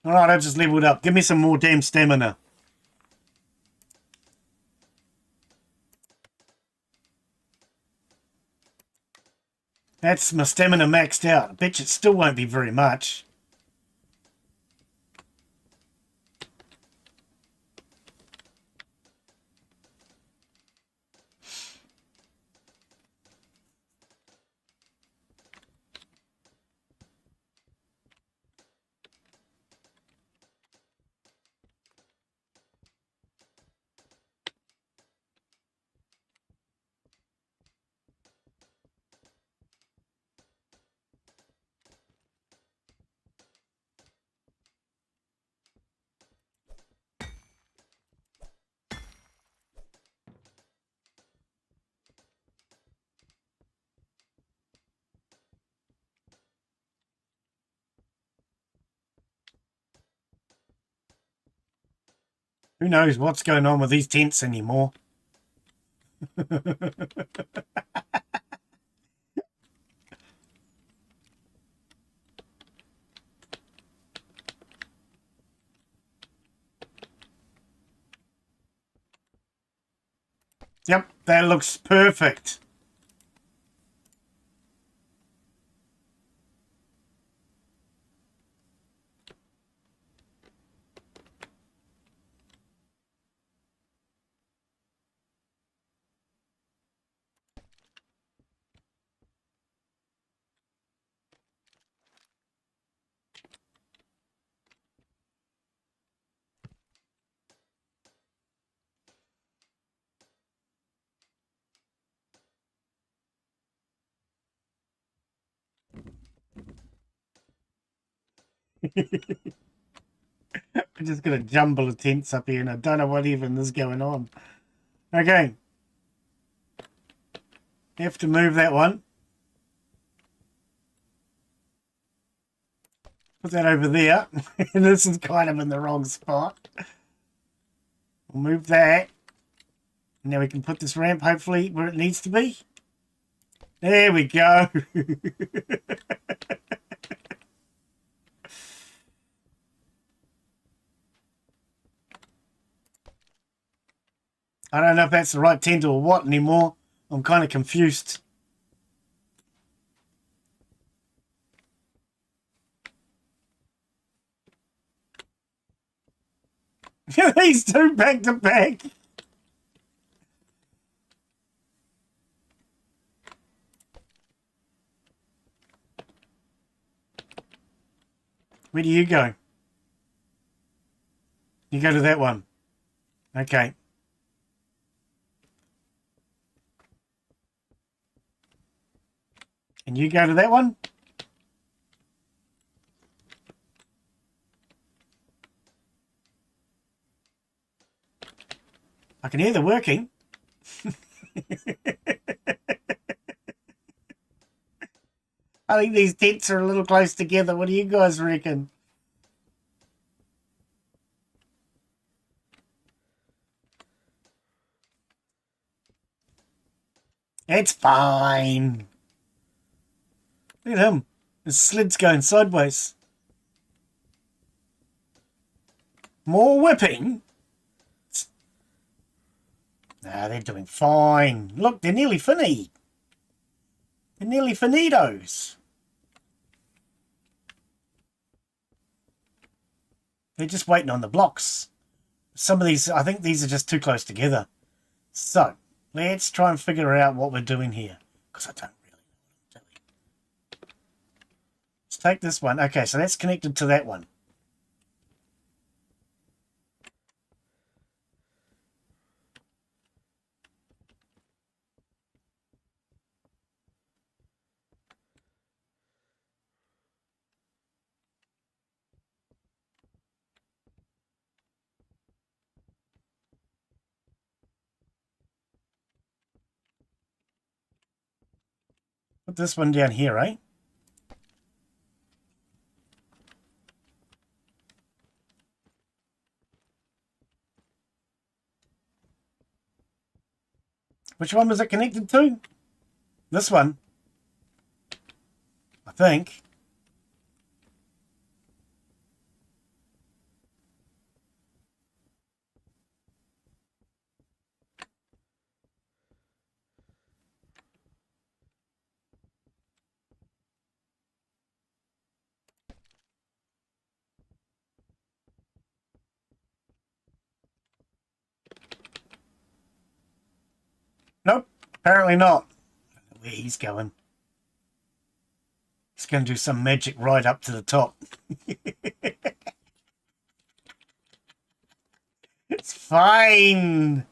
All right, I just leveled up. Give me some more damn stamina. That's my stamina maxed out. I bet you it still won't be very much. Who knows what's going on with these tents anymore? Yep, that looks perfect. I'm just going to jumble of tents up here and I don't know what even is going on. Okay. Have to move that one. Put that over there. This is kind of in the wrong spot. We'll move that. Now we can put this ramp hopefully where it needs to be. There we go. I don't know if that's the right tent or what anymore. I'm kind of confused. These two back to back. Where do you go? You go to that one. Okay. And you go to that one? I can hear them working. I think these tents are a little close together. What do you guys reckon? It's fine. Look at him. The slid's going sideways. More whipping? Ah, they're doing fine. Look, they're nearly finny. They're nearly finitos. They're just waiting on the blocks. Some of these, I think these are just too close together. So, let's try and figure out what we're doing here. Because I don't really know what I'm doing. Let's take this one. Okay, so that's connected to that one. Put this one down here, eh? Which one was it connected to? This one. I think. Nope, apparently not. I don't know where he's going. He's going to do some magic right up to the top. It's fine.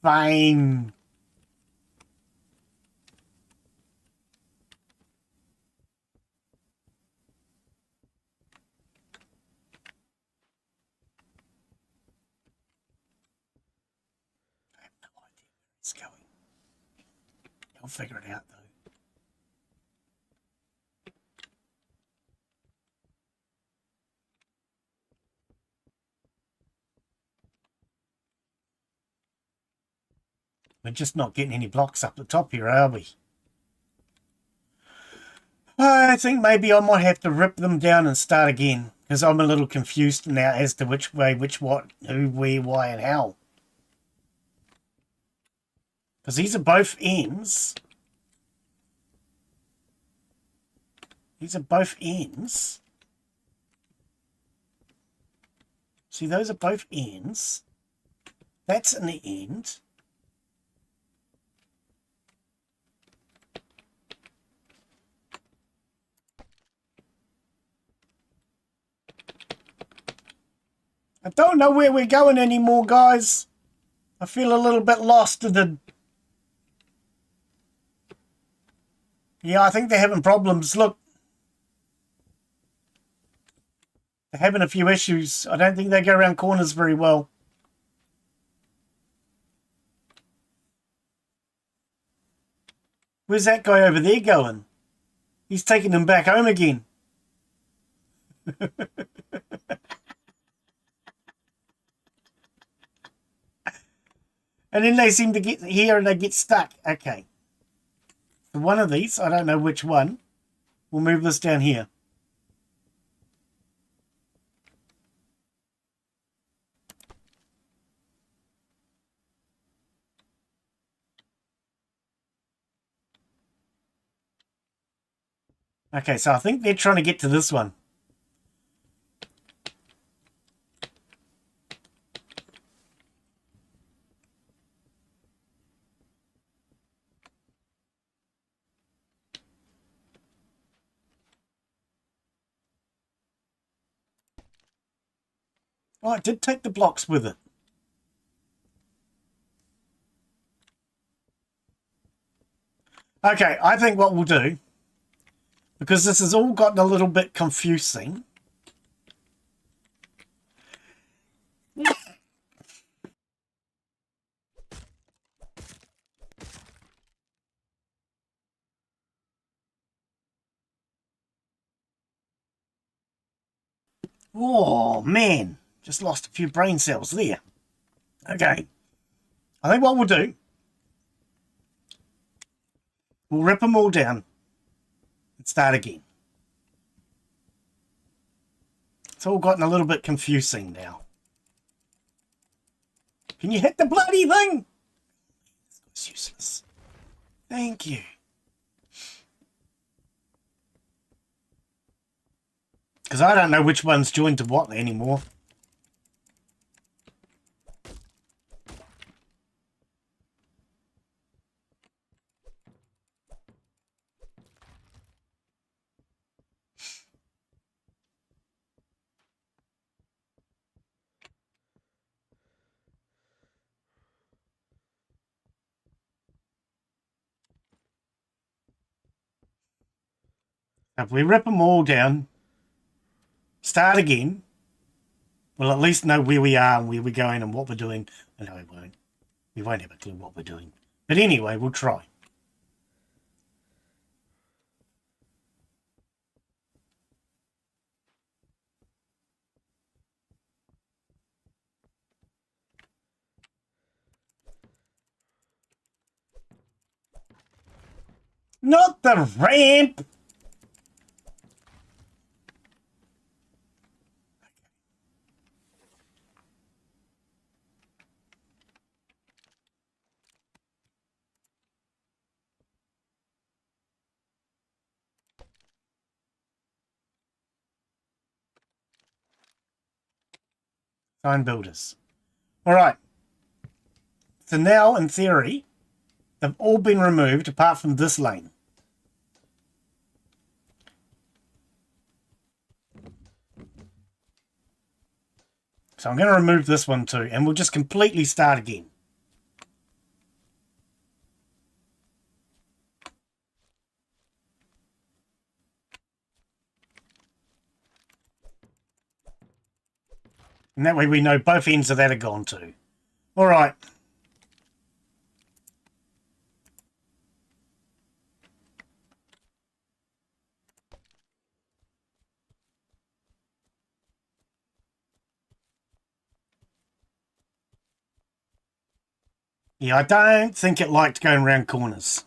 Fine. I have no idea where it's going. I'll figure it out though. We're just not getting any blocks up the top here, are we? I think maybe I might have to rip them down and start again, because I'm a little confused now as to which way, which, what, who, where, why, and how. Because these are both ends. These are both ends. See, those are both ends. That's an end. I don't know where we're going anymore, guys. I feel a little bit lost in the... Yeah, I think they're having problems. Look. They're having a few issues. I don't think they go around corners very well. Where's that guy over there going? He's taking them back home again. And then they seem to get here and they get stuck. Okay. So one of these, I don't know which one. We'll move this down here. Okay, so I think they're trying to get to this one. Oh, it did take the blocks with it. Okay, I think what we'll do, because this has all gotten a little bit confusing. Oh, man. Just lost a few brain cells there. Okay. I think what we'll do, we'll rip them all down and start again. It's all gotten a little bit confusing now. Can you hit the bloody thing? Thank you. Because I don't know which one's joined to what anymore. If we rip them all down, start again, we'll at least know where we are and where we're going and what we're doing. No, we won't. We won't have a clue what we're doing. But anyway, we'll try. Not the ramp! Sign builders. All right. So now, in theory, they've all been removed apart from this lane. So I'm going to remove this one too, and we'll just completely start again. And that way we know both ends of that are gone too. All right. Yeah, I don't think it liked going around corners.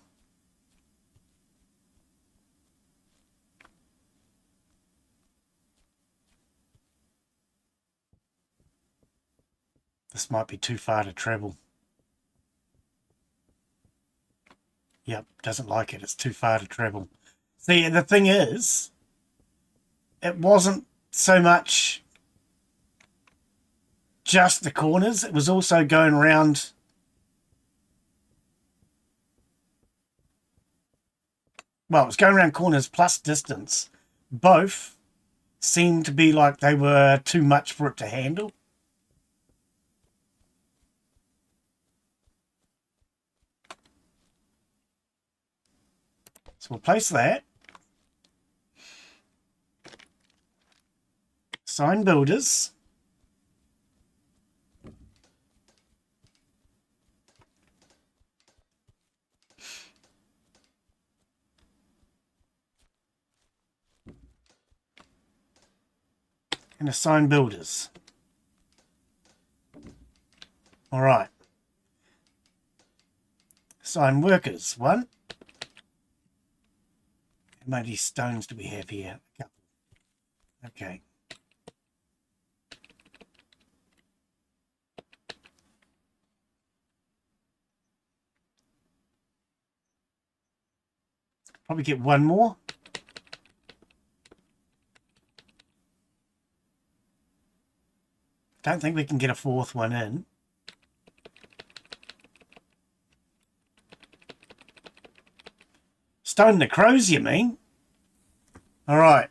This might be too far to travel. Yep, doesn't like it. It's too far to travel. See, the thing is, it wasn't so much just the corners. It was also going around. Well, it was going around corners plus distance. Both seemed to be like they were too much for it to handle. So we'll place that. Sign builders. And assign builders. All right. Assign workers. 1. How many stones do we have here? A couple. Okay. Probably get one more. Don't think we can get a 4th one in. Stone the crows, you mean? All right.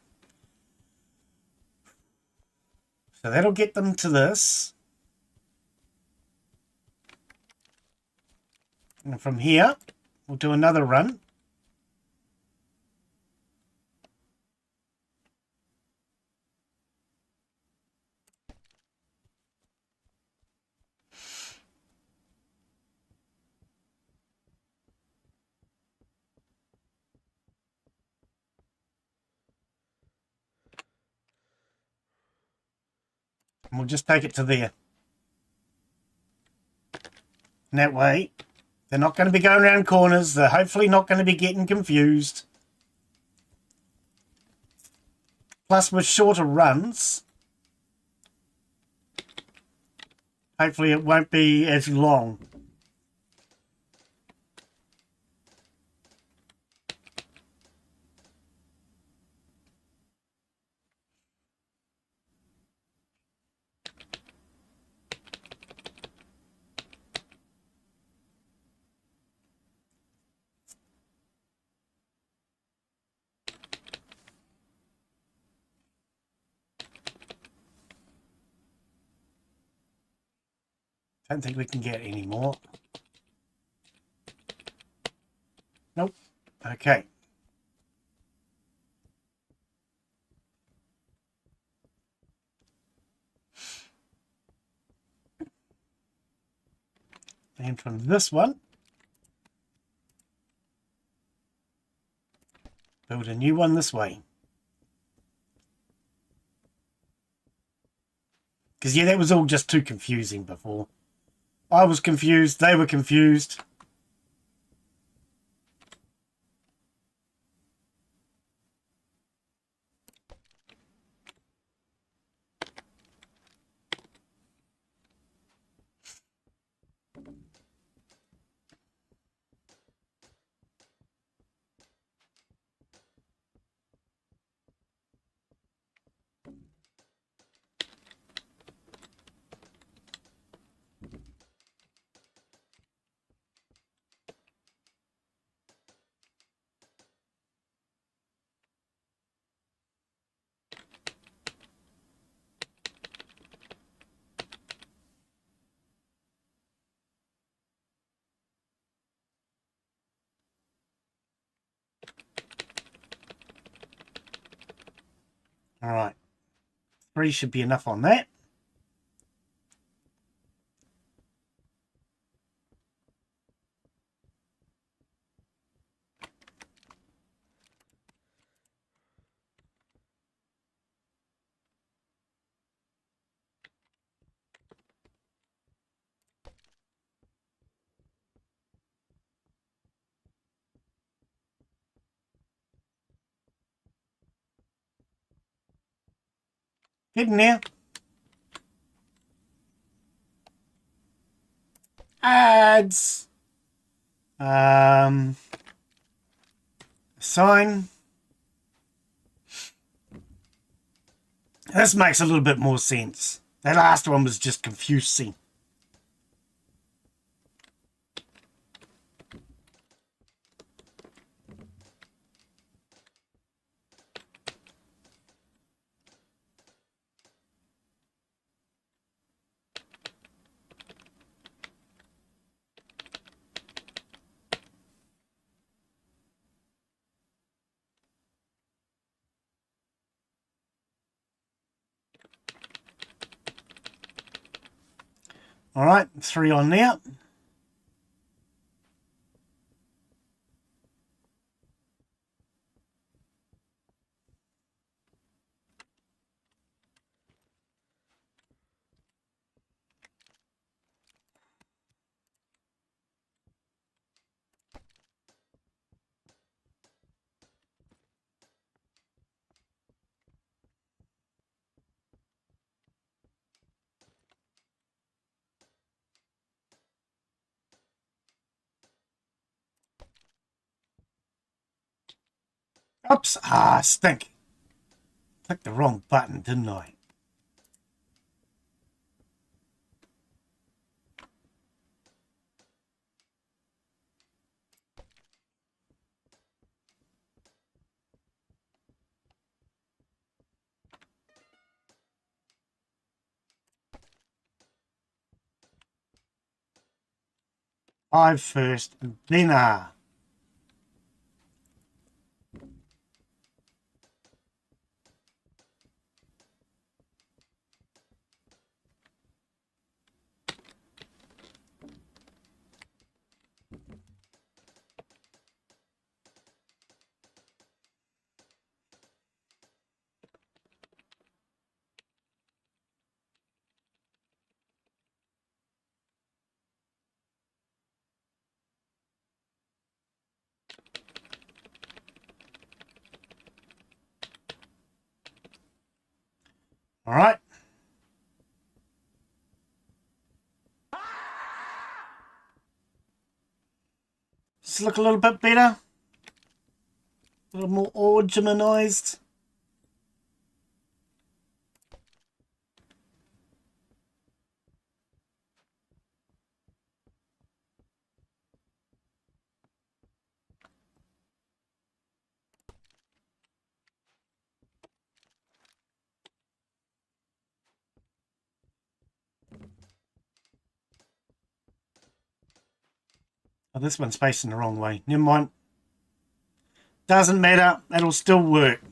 So that'll get them to this. And from here, we'll do another run. And we'll just take it to there. And that way, they're not going to be going around corners. They're hopefully not going to be getting confused. Plus, with shorter runs, hopefully it won't be as long. Don't think we can get any more. Nope. Okay. And from this one, build a new one this way. Because, yeah, that was all just too confusing before. I was confused. They were confused. All right. 3 should be enough on that. Getting there. Ads. Sign. This makes a little bit more sense. That last one was just confusing. All right, 3 on there. Oops. Stink. Clicked the wrong button, didn't I? I first, and then R. All right. Does this look a little bit better? A little more organized. Oh, this one's facing the wrong way. Never mind. Doesn't matter. It'll still work.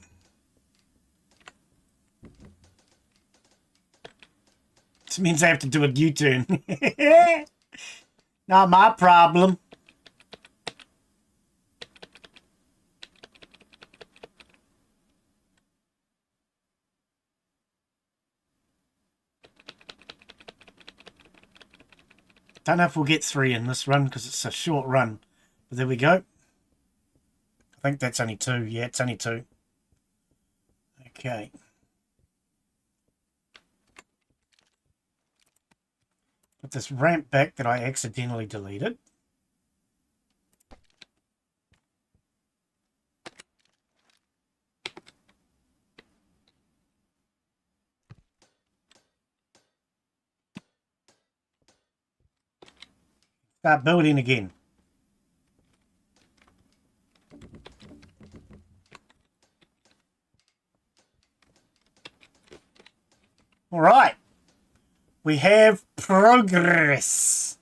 This means I have to do a U-turn. Not my problem. Don't know if we'll get 3 in this run because it's a short run. But there we go. I think that's only 2. Yeah, it's only 2. Okay. Put this ramp back that I accidentally deleted. Start building again. All right. We have progress.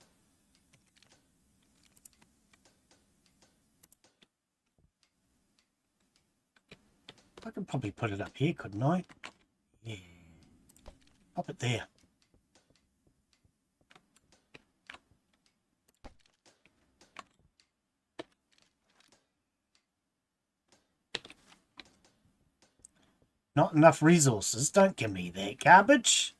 I could probably put it up here, couldn't I? Yeah. Pop it there. Not enough resources. Don't give me that garbage.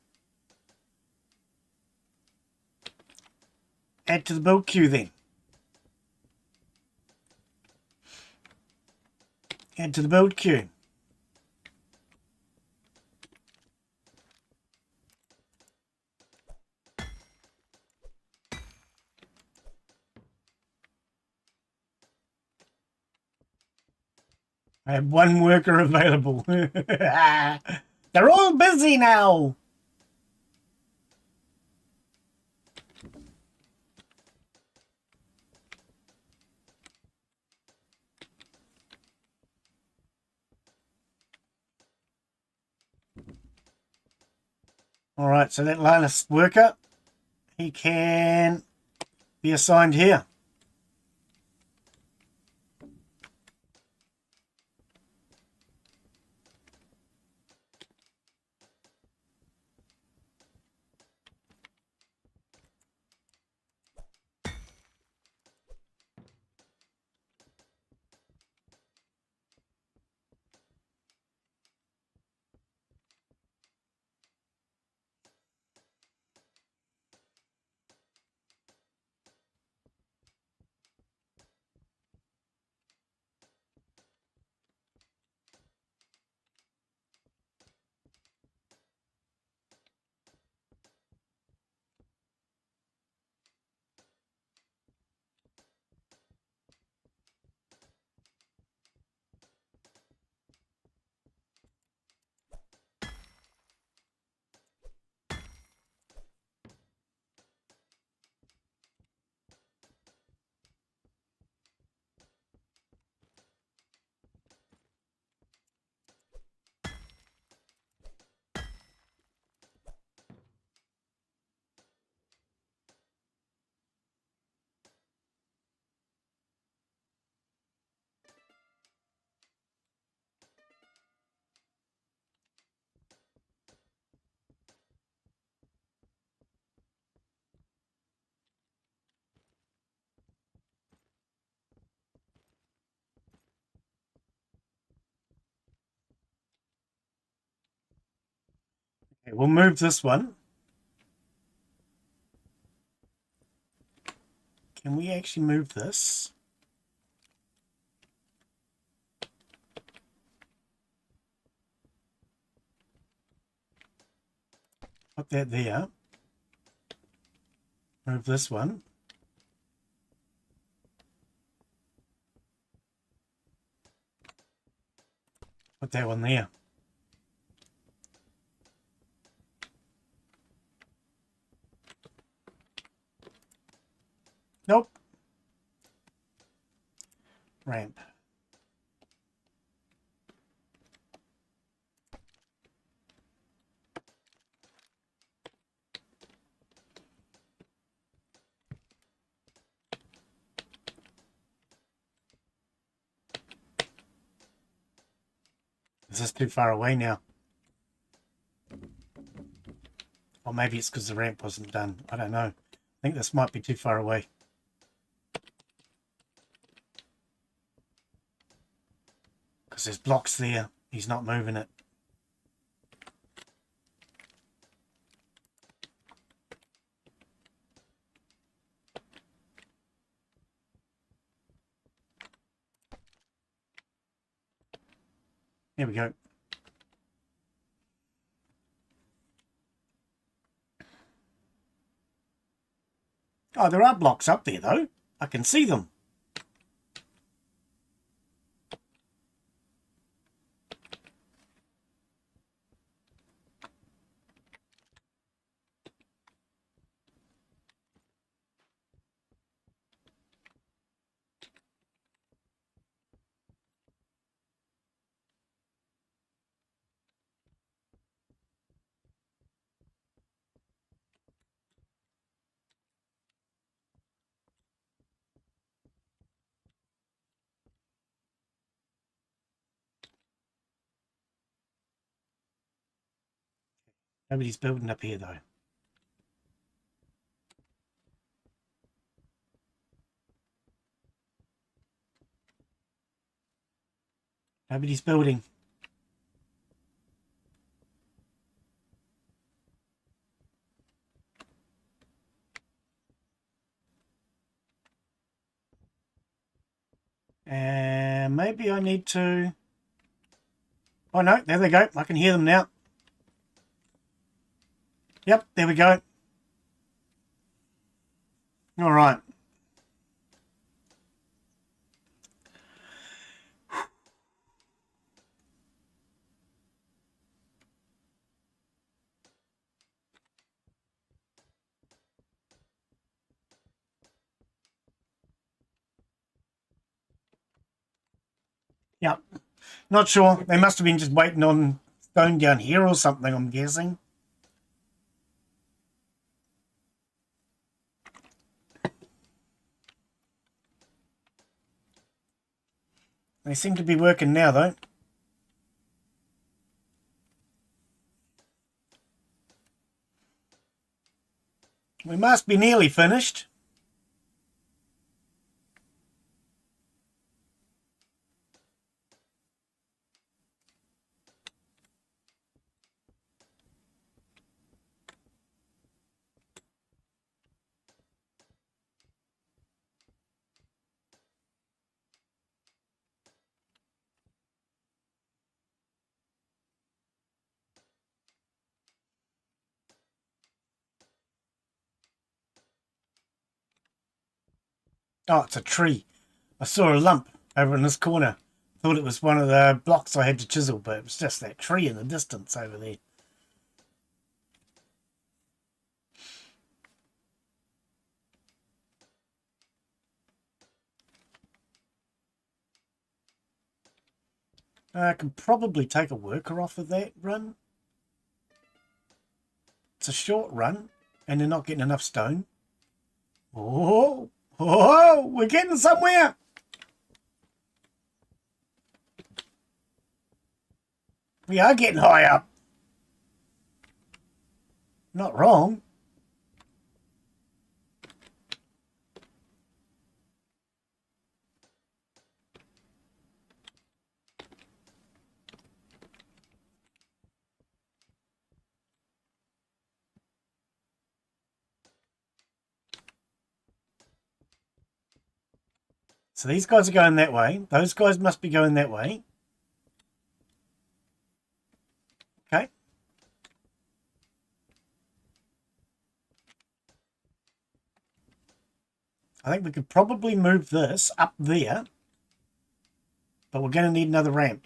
Add to the build queue then. Add to the build queue. I have 1 worker available. They're all busy now. All right, so that last worker, he can be assigned here. Okay, we'll move this one. Can we actually move this? Put that there. Move this one. Put that one there. Nope. Ramp. Is this too far away now? Or maybe it's because the ramp wasn't done. I don't know. I think this might be too far away. Because there's blocks there. He's not moving it. Here we go. Oh, there are blocks up there, though. I can see them. Nobody's building up here, though. Nobody's building. And maybe I need to... Oh, no, there they go. I can hear them now. Yep, there we go. All right. Yep. Not sure. They must have been just waiting on stone down here or something, I'm guessing. They seem to be working now, though. We must be nearly finished. Oh, it's a tree. I saw a lump over in this corner. Thought it was one of the blocks I had to chisel, but it was just that tree in the distance over there. I can probably take a worker off of that run. It's a short run, and they're not getting enough stone. Oh, oh, we're getting somewhere. We are getting high up. Not wrong. So these guys are going that way. Those guys must be going that way. Okay. I think we could probably move this up there. But we're going to need another ramp.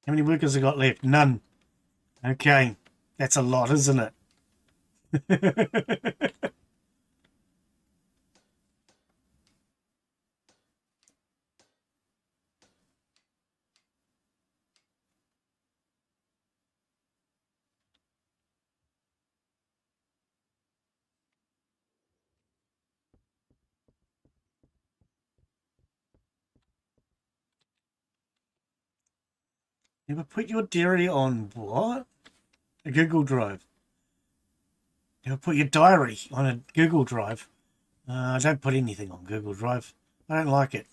How many workers have got left? None. Okay. That's a lot, isn't it? Never put your diary on what? A Google Drive. Never put your diary on a Google Drive. Don't put anything on Google Drive. I don't like it.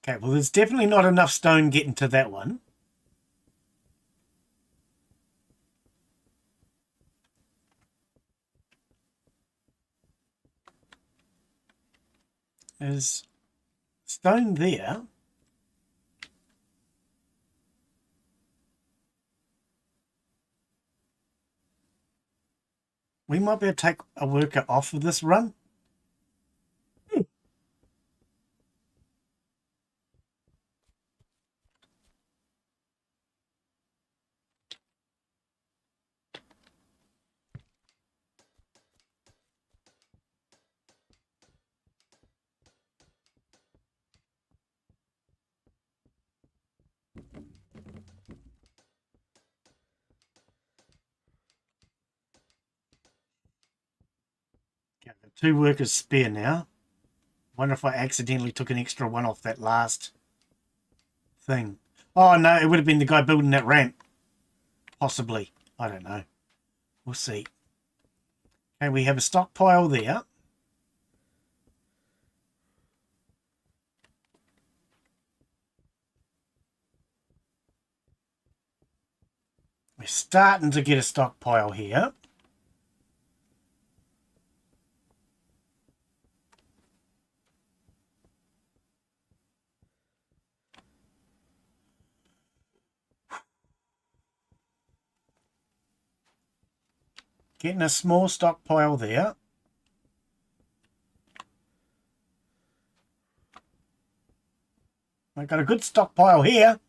Okay, well, there's definitely not enough stone getting to that one. There's stone there. We might be able to take a worker off of this run. Okay, I've got 2 workers spare now. Wonder if I accidentally took an extra one off that last thing. Oh, no, it would have been the guy building that ramp. Possibly. I don't know. We'll see. Okay, we have a stockpile there. We're starting to get a stockpile here. Getting a small stockpile there. I've got a good stockpile here.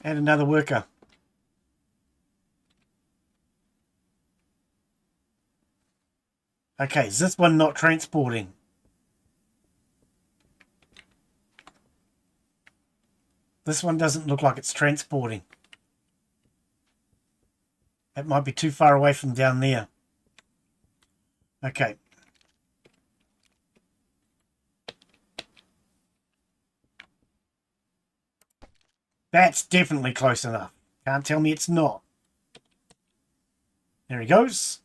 And another worker. Okay, is this one not transporting? This one doesn't look like it's transporting. It might be too far away from down there. Okay. That's definitely close enough. Can't tell me it's not. There he goes.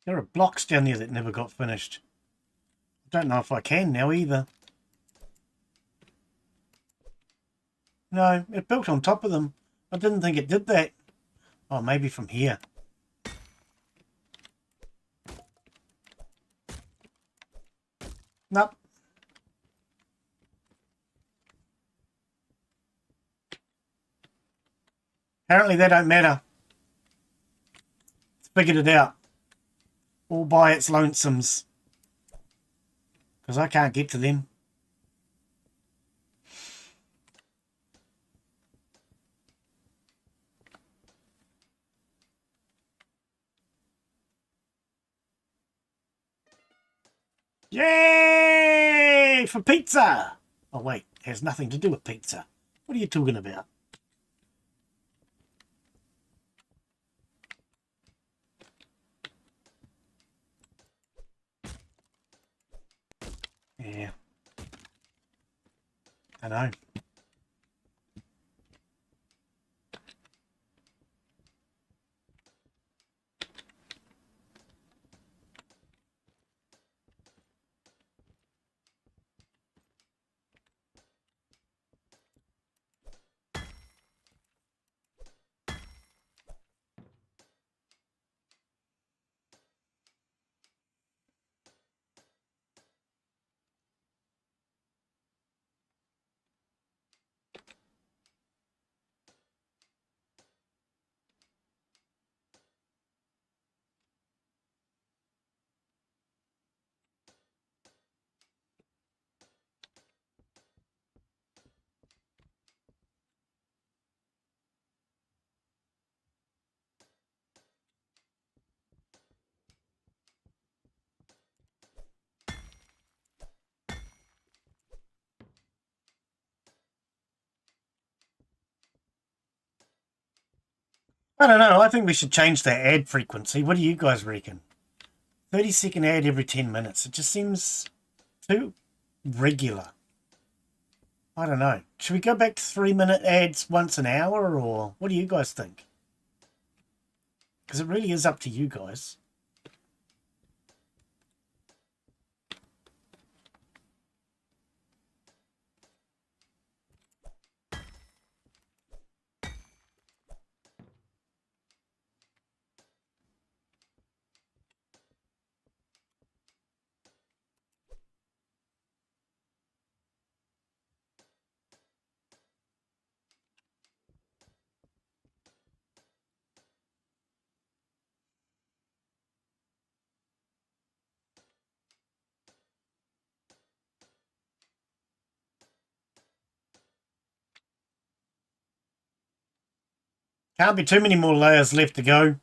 There are blocks down there that never got finished. I don't know if I can now either. No, it built on top of them. I didn't think it did that. Oh, maybe from here. Nope. Apparently they don't matter. It's figured it out. All by its lonesomes. Because I can't get to them. Yay! For pizza! Oh wait, it has nothing to do with pizza. What are you talking about? Yeah. I know. I don't know. I think we should change the ad frequency. What do you guys reckon? 30-second ad every 10 minutes. It just seems too regular. I don't know. Should we go back to 3-minute ads once an hour, or what do you guys think? Because it really is up to you guys. Can't be too many more layers left to go.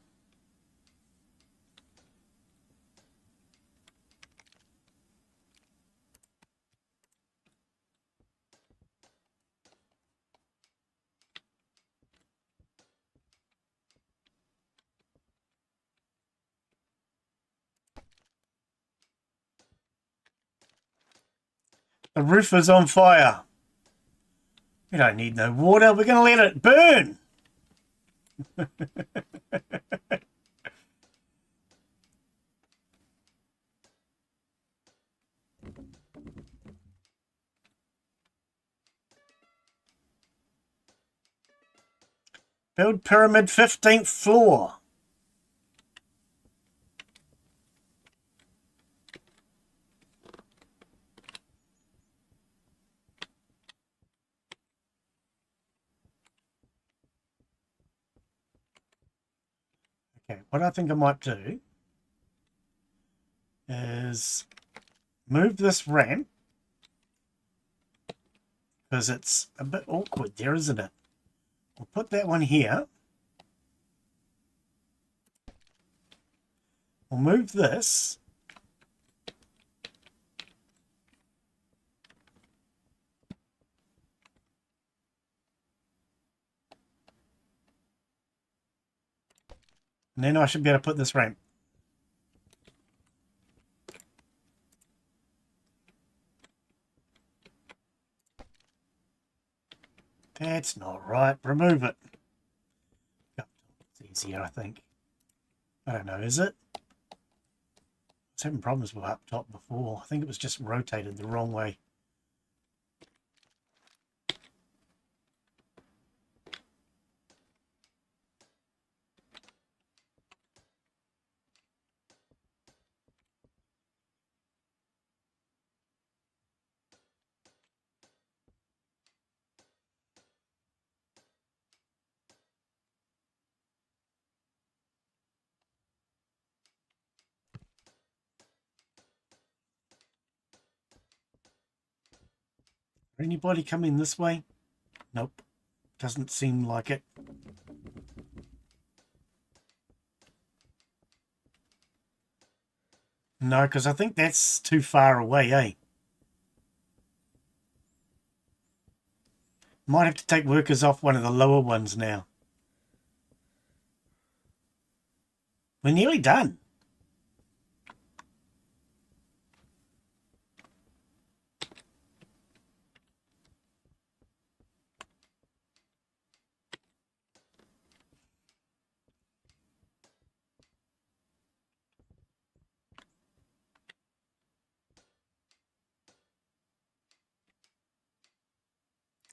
The roof is on fire. We don't need no water. We're going to let it burn. Build pyramid 15th floor. Okay, what I think I might do is move this ramp, because it's a bit awkward there, isn't it? We'll put that one here. We'll move this. And then I should be able to put this ramp. That's not right. Remove it. It's easier, I think. I don't know, is it? I was having problems with up top before. I think it was just rotated the wrong way. Anybody coming this way? Nope. Doesn't seem like it. No, because I think that's too far away, eh? Might have to take workers off one of the lower ones now. We're nearly done.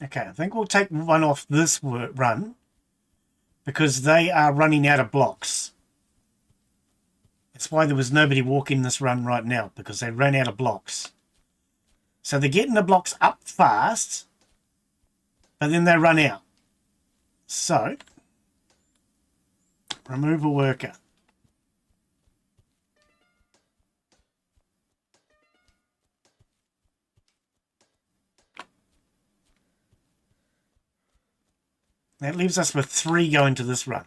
Okay, I think we'll take one off this run because they are running out of blocks. That's why there was nobody walking this run right now, because they ran out of blocks. So they're getting the blocks up fast, but then they run out. So, remove a worker. That leaves us with 3 going to this run.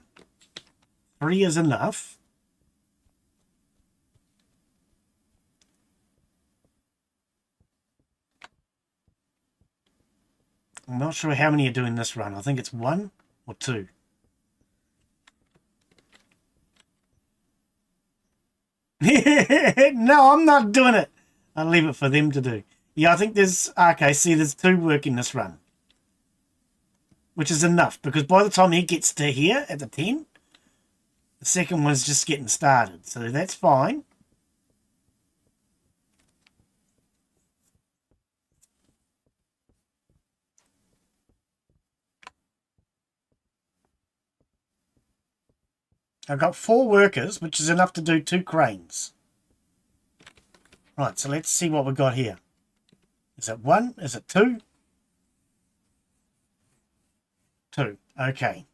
3 is enough. I'm not sure how many are doing this run. I think it's 1 or 2. No, I'm not doing it. I'll leave it for them to do. Yeah, I think there's... Okay, see, there's 2 working this run. Which is enough, because by the time he gets to here at the 10, the second one's just getting started. So that's fine. I've got 4 workers, which is enough to do 2 cranes. Right, so let's see what we've got here. Is it 1? Is it 2? 2. Okay.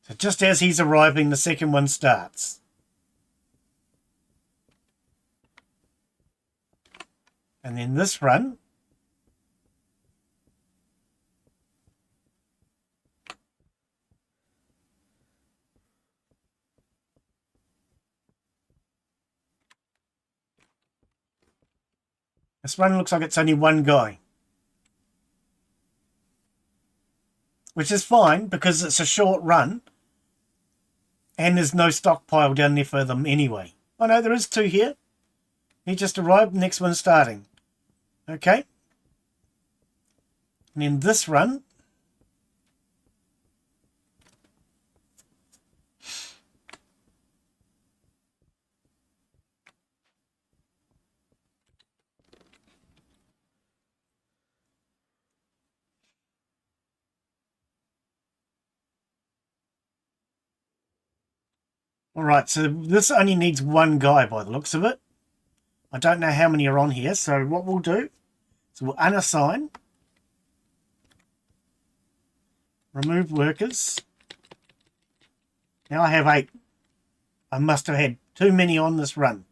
So just as he's arriving, the second one starts. And then this run. This run looks like it's only 1 guy. Which is fine, because it's a short run. And there's no stockpile down there for them anyway. Oh no, there is 2 here. He just arrived, next one's starting. Okay. And then this run. Alright, so this only needs 1 guy by the looks of it. I don't know how many are on here, so what we'll do is we'll unassign, remove workers. Now I have 8. I must have had too many on this run.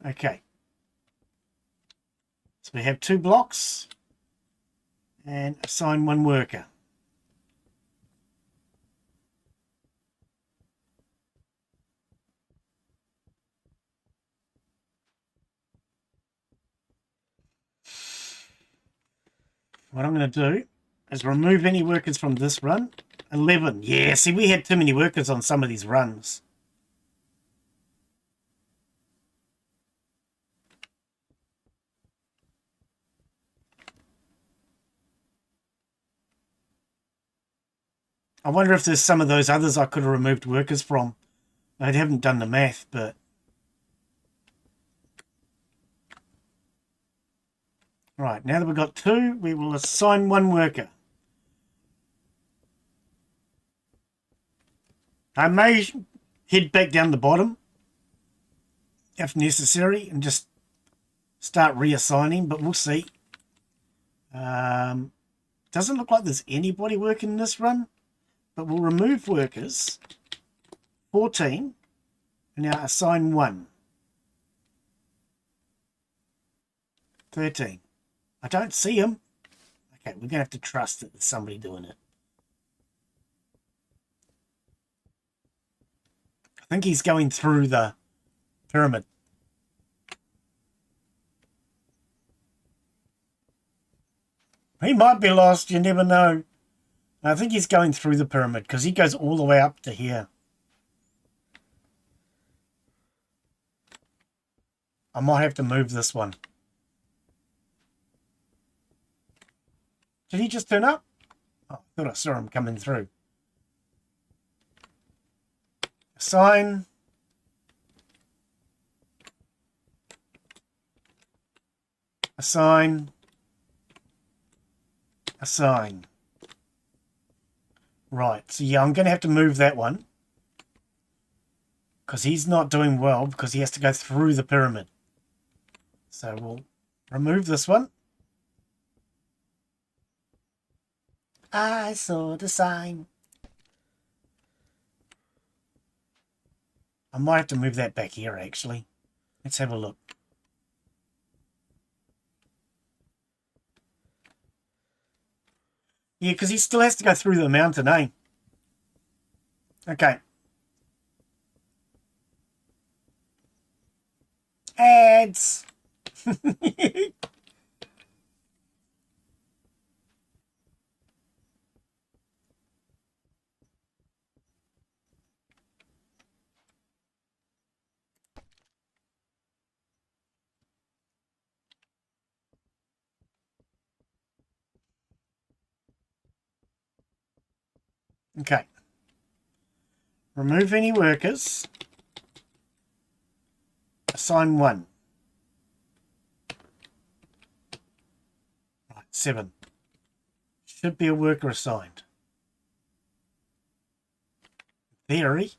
Okay. So we have 2 blocks and assign 1 worker. What I'm going to do is remove any workers from this run. 11. Yeah, see, we had too many workers on some of these runs. I wonder if there's some of those others I could have removed workers from. I haven't done the math, but... Right, now that we've got 2, we will assign 1 worker. I may head back down the bottom, if necessary, and just start reassigning, but we'll see. Doesn't look like there's anybody working this run, but we'll remove workers. 14, and now assign 1. 13. I don't see him. Okay, we're going to have to trust that there's somebody doing it. think he's going through the pyramid. He might be lost, you never know. I think he's going through the pyramid because he goes all the way up to here. I might have to move this one. Did he just turn up? Oh, I thought I saw him coming through. Assign. Assign. Assign. Right, so yeah, I'm going to have to move that one. Because he's not doing well because he has to go through the pyramid. So we'll remove this one. I saw the sign. I might have to move that back here, actually. Let's have a look. Yeah, because he still has to go through the mountain, eh? Okay. Ads. Okay. Remove any workers. Assign one. Right, 7. Should be a worker assigned. Theory.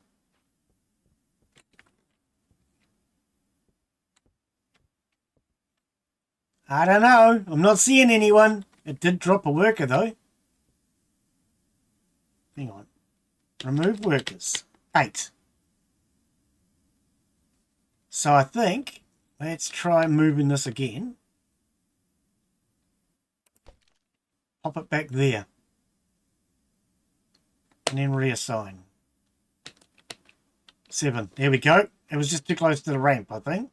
I don't know. I'm not seeing anyone. It did drop a worker though. Hang on. Remove workers. 8. So I think let's try moving this again. Pop it back there. And then reassign. 7. There we go. It was just too close to the ramp, I think.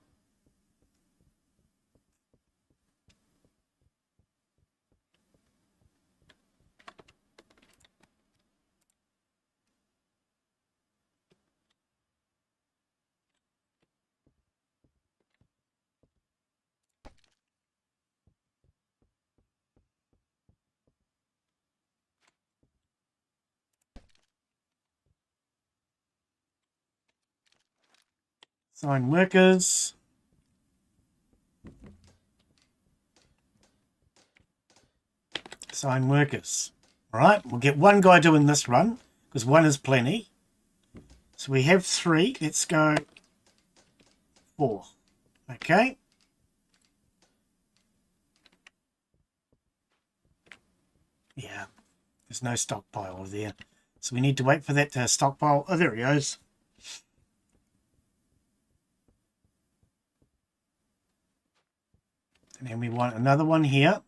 Assign workers. Assign workers. All right, we'll get one guy doing this run because 1 is plenty. So we have 3. Let's go 4. Okay. Yeah, there's no stockpile there. So we need to wait for that to stockpile. Oh, there he goes. And then we want another one here.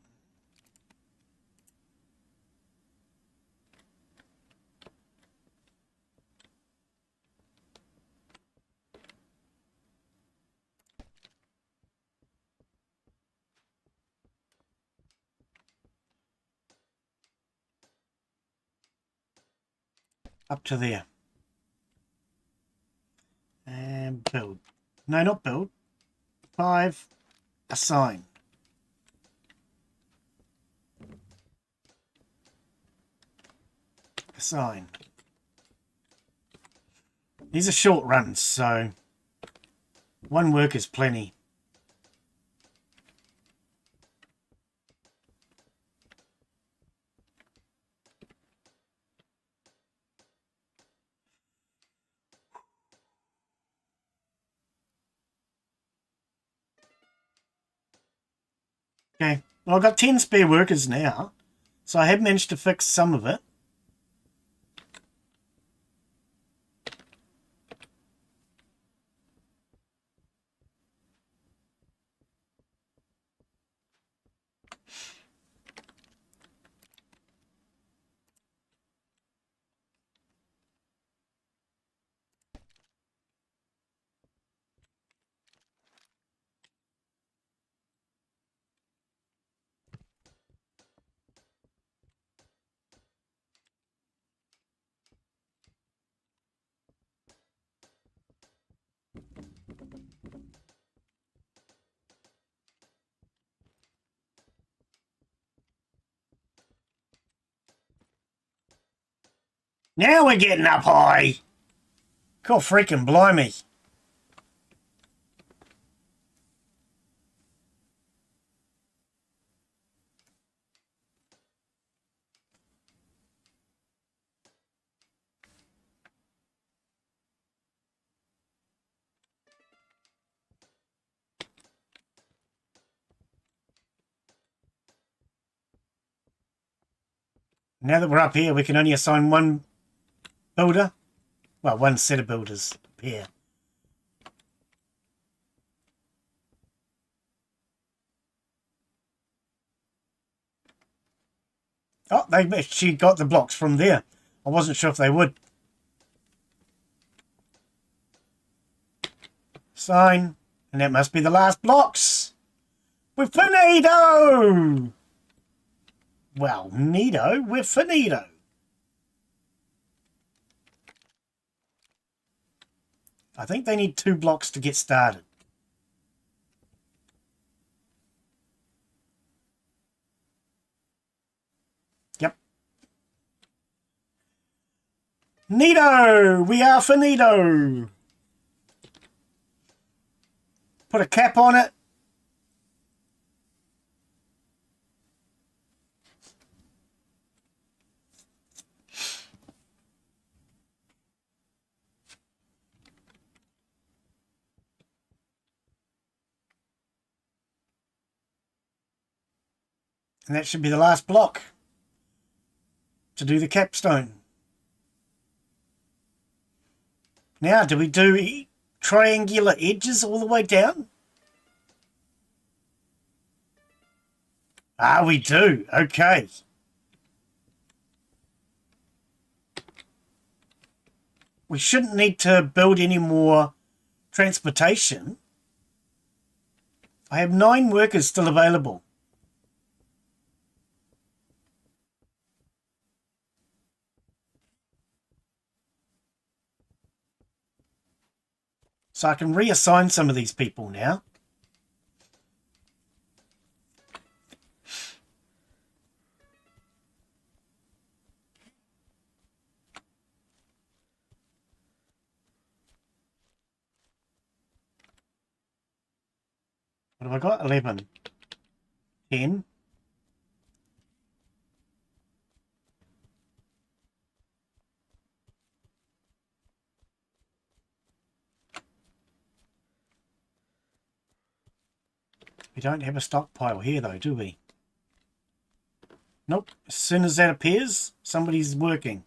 Up to there. And build. No, not build. 5. Assign. Assign. These are short runs, so 1 work is plenty. Okay, well, I've got 10 spare workers now, so I have managed to fix some of it. Now we're getting up high. God freaking blimey. Now that we're up here, we can only assign one builder. Well, one set of builders here. Oh, they actually got the blocks from there. I wasn't sure if they would. Sign. And that must be the last blocks. We're finito! Well, neato, we're finito. I think they need 2 blocks to get started. Yep. Neato! We are finito! Put a cap on it. And that should be the last block to do the capstone. Now, do we do triangular edges all the way down? Ah, we do. Okay. We shouldn't need to build any more transportation. I have 9 workers still available. So I can reassign some of these people now. What have I got? 11. 10. We don't have a stockpile here though, do we? Nope. As soon as that appears, somebody's working.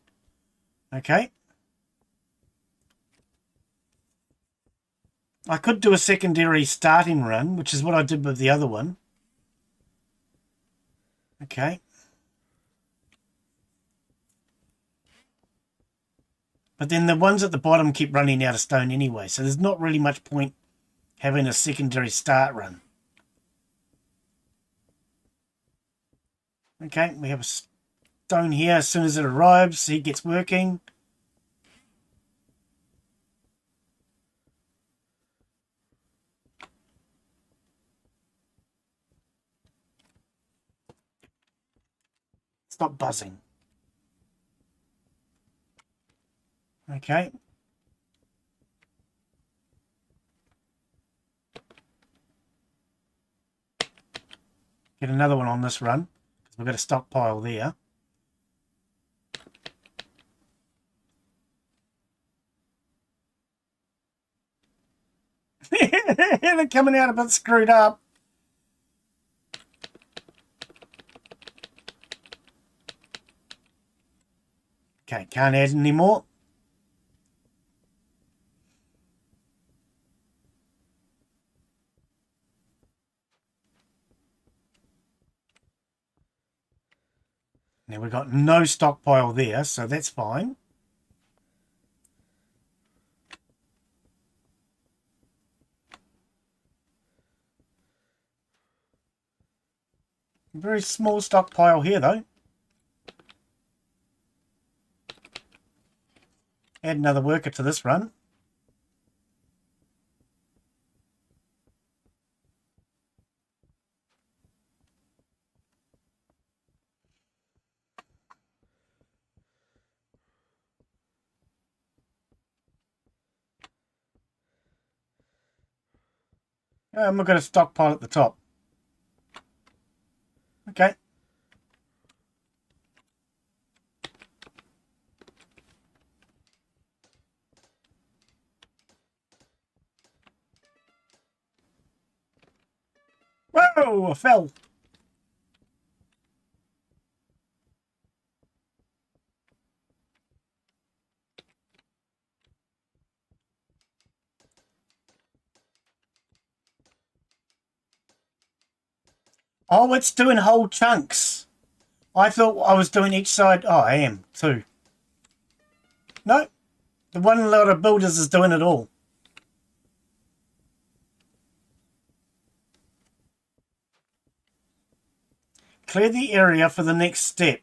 Okay. I could do a secondary starting run, which is what I did with the other one. Okay. But then the ones at the bottom keep running out of stone anyway, so there's not really much point having a secondary start run. Okay, we have a stone here. As soon as it arrives, he gets working. Stop buzzing. Okay. Get another one on this run, because we've got a stockpile there. They're coming out a bit screwed up. Okay, can't add any more. Now we've got no stockpile there, so that's fine. Very small stockpile here though. Add another worker to this run. We've got a stockpile at the top. Okay. Whoa, I fell. Oh, it's doing whole chunks. I thought I was doing each side. Oh, I am too. No, the one lot of builders is doing it all. Clear the area for the next step.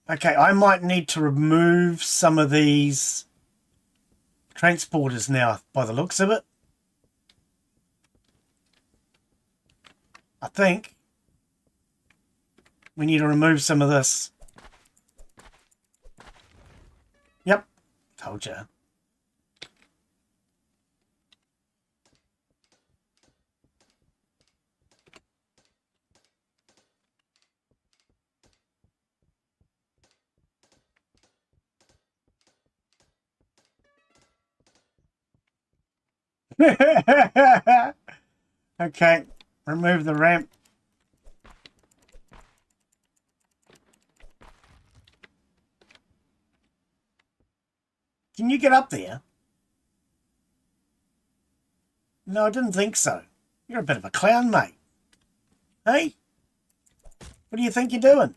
Okay, I might need to remove some of these transporters now by the looks of it. I think we need to remove some of this. Yep, told you. Okay, remove the ramp. Can you get up there? No, I didn't think so. You're a bit of a clown, mate. Hey? What do you think you're doing?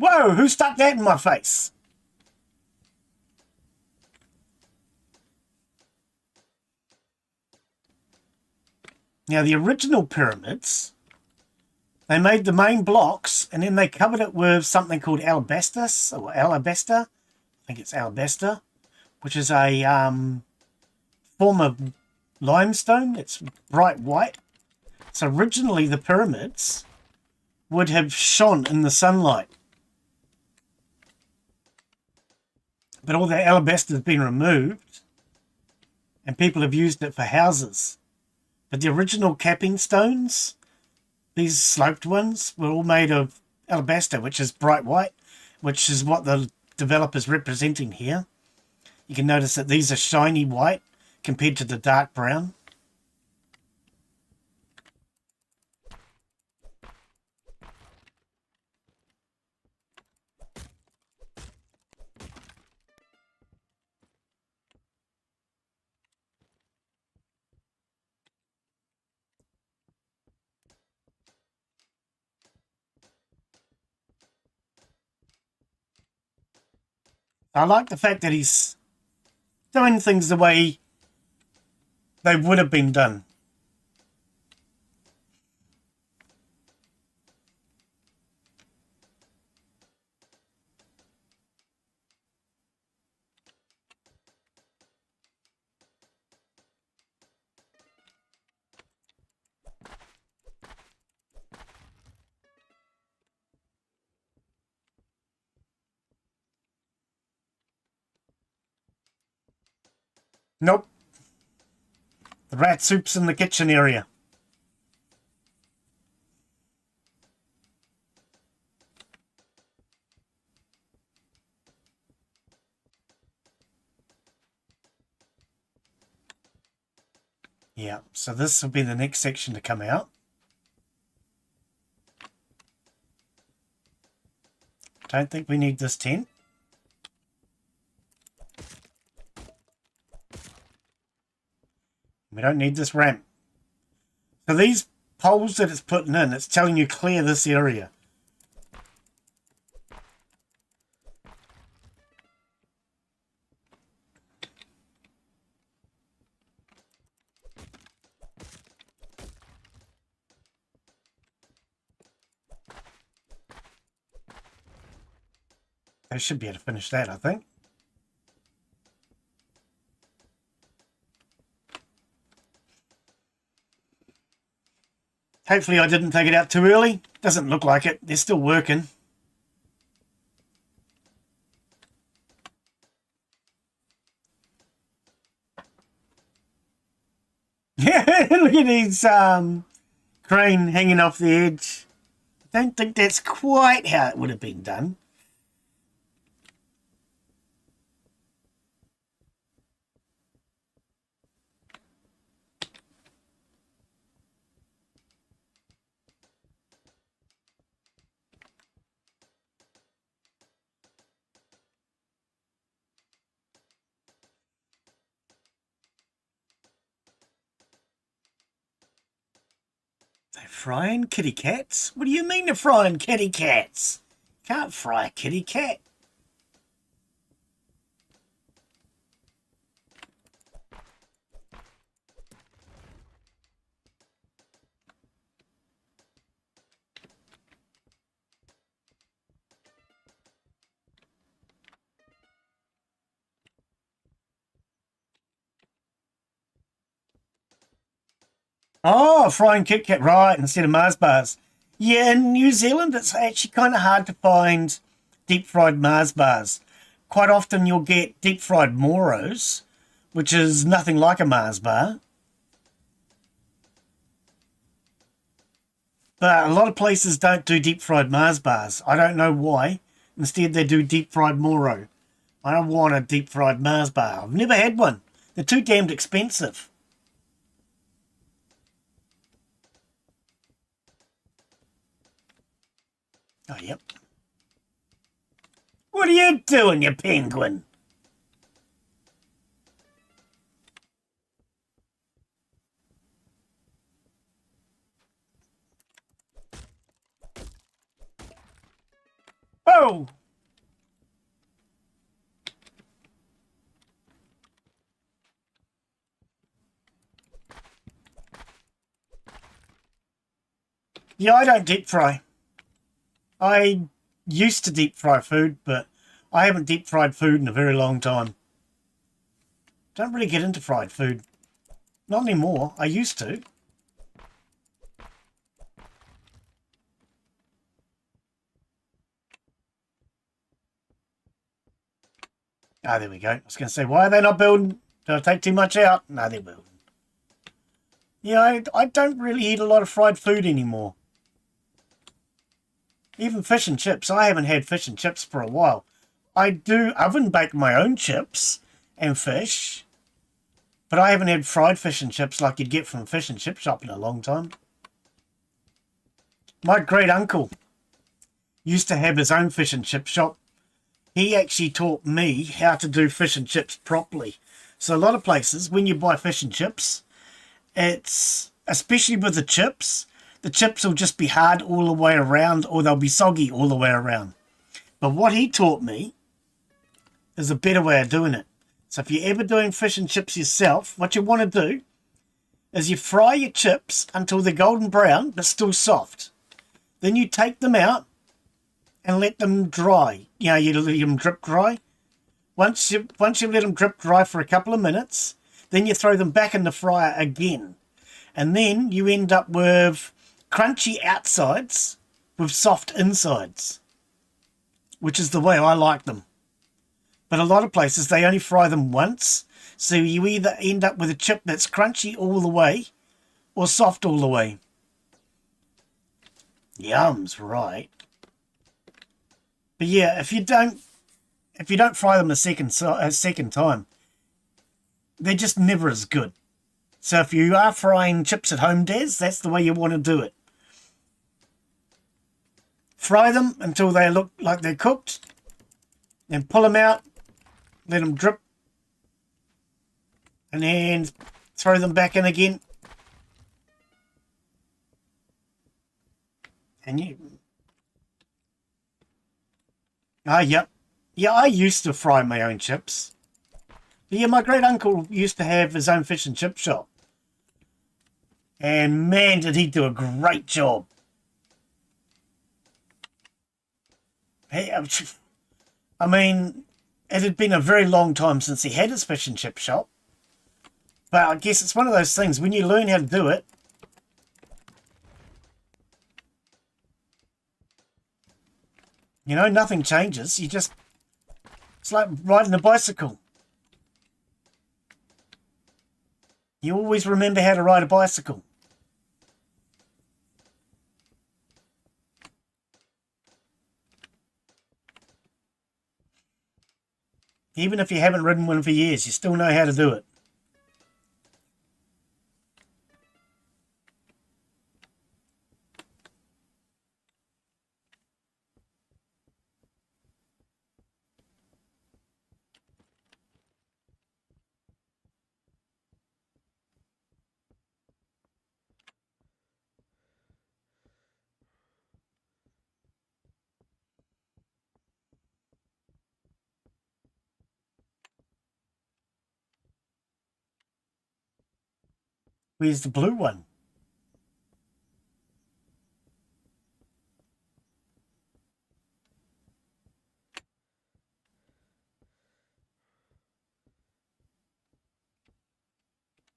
Whoa, who stuck that in my face? Now, the original pyramids, they made the main blocks and then they covered it with something called alabastus or alabaster. I think it's alabaster, which is a form of limestone. It's bright white. So originally the pyramids would have shone in the sunlight. But all that alabaster has been removed and people have used it for houses. But the original capping stones, these sloped ones, were all made of alabaster, which is bright white, which is what the developer's representing here. You can notice that these are shiny white compared to the dark brown. I like the fact that he's doing things the way they would have been done. Nope. The rat soup's in the kitchen area. Yeah, so this will be the next section to come out. Don't think we need this tent. We don't need this ramp. So these poles that it's putting in, it's telling you clear this area. They should be able to finish that, I think. Hopefully I didn't take it out too early. Doesn't look like it. They're still working. Look at his crane hanging off the edge. I don't think that's quite how it would have been done. They're frying kitty cats? What do you mean they're frying kitty cats? Can't fry a kitty cat. Oh, frying Kit Kat, right, instead of Mars bars. Yeah, in New Zealand, it's actually kind of hard to find deep-fried Mars bars. Quite often you'll get deep-fried Moros, which is nothing like a Mars bar. But a lot of places don't do deep-fried Mars bars. I don't know why. Instead, they do deep-fried Moro. I don't want a deep-fried Mars bar. I've never had one. They're too damned expensive. Oh, yep. What are you doing, you penguin? Oh! Yeah, I don't deep fry. I used to deep fry food, but I haven't deep fried food in a very long time. Don't really get into fried food. Not anymore. I used to. Ah, there we go. I was going to say, why are they not building? Did I take too much out? No, they're building. Yeah, I don't really eat a lot of fried food anymore. Even fish and chips. I haven't had fish and chips for a while. I do oven bake my own chips and fish, but I haven't had fried fish and chips like you'd get from a fish and chip shop in a long time. My great uncle used to have his own fish and chip shop. He actually taught me how to do fish and chips properly. So a lot of places, when you buy fish and chips, it's, especially with the chips will just be hard all the way around, or they'll be soggy all the way around. But what he taught me is a better way of doing it. So if you're ever doing fish and chips yourself, what you want to do is you fry your chips until they're golden brown but still soft. Then you take them out and let them dry. You know, you let them drip dry. Once you let them drip dry for a couple of minutes, then you throw them back in the fryer again. And then you end up with crunchy outsides with soft insides, which is the way I like them. But a lot of places, they only fry them once. So you either end up with a chip that's crunchy all the way or soft all the way. Yum's right. But yeah, if you don't fry them a second time, they're just never as good. So if you are frying chips at home, Des, that's the way you want to do it. Fry them until they look like they're cooked. Then pull them out, let them drip, and then throw them back in again. And you... Ah, yep. Yeah, I used to fry my own chips. But yeah, my great uncle used to have his own fish and chip shop. And man, did he do a great job. Hey, I mean, it had been a very long time since he had his fish and chip shop. But I guess it's one of those things, when you learn how to do it, you know, nothing changes. You just, it's like riding a bicycle. You always remember how to ride a bicycle. Even if you haven't ridden one for years, you still know how to do it. Where's the blue one?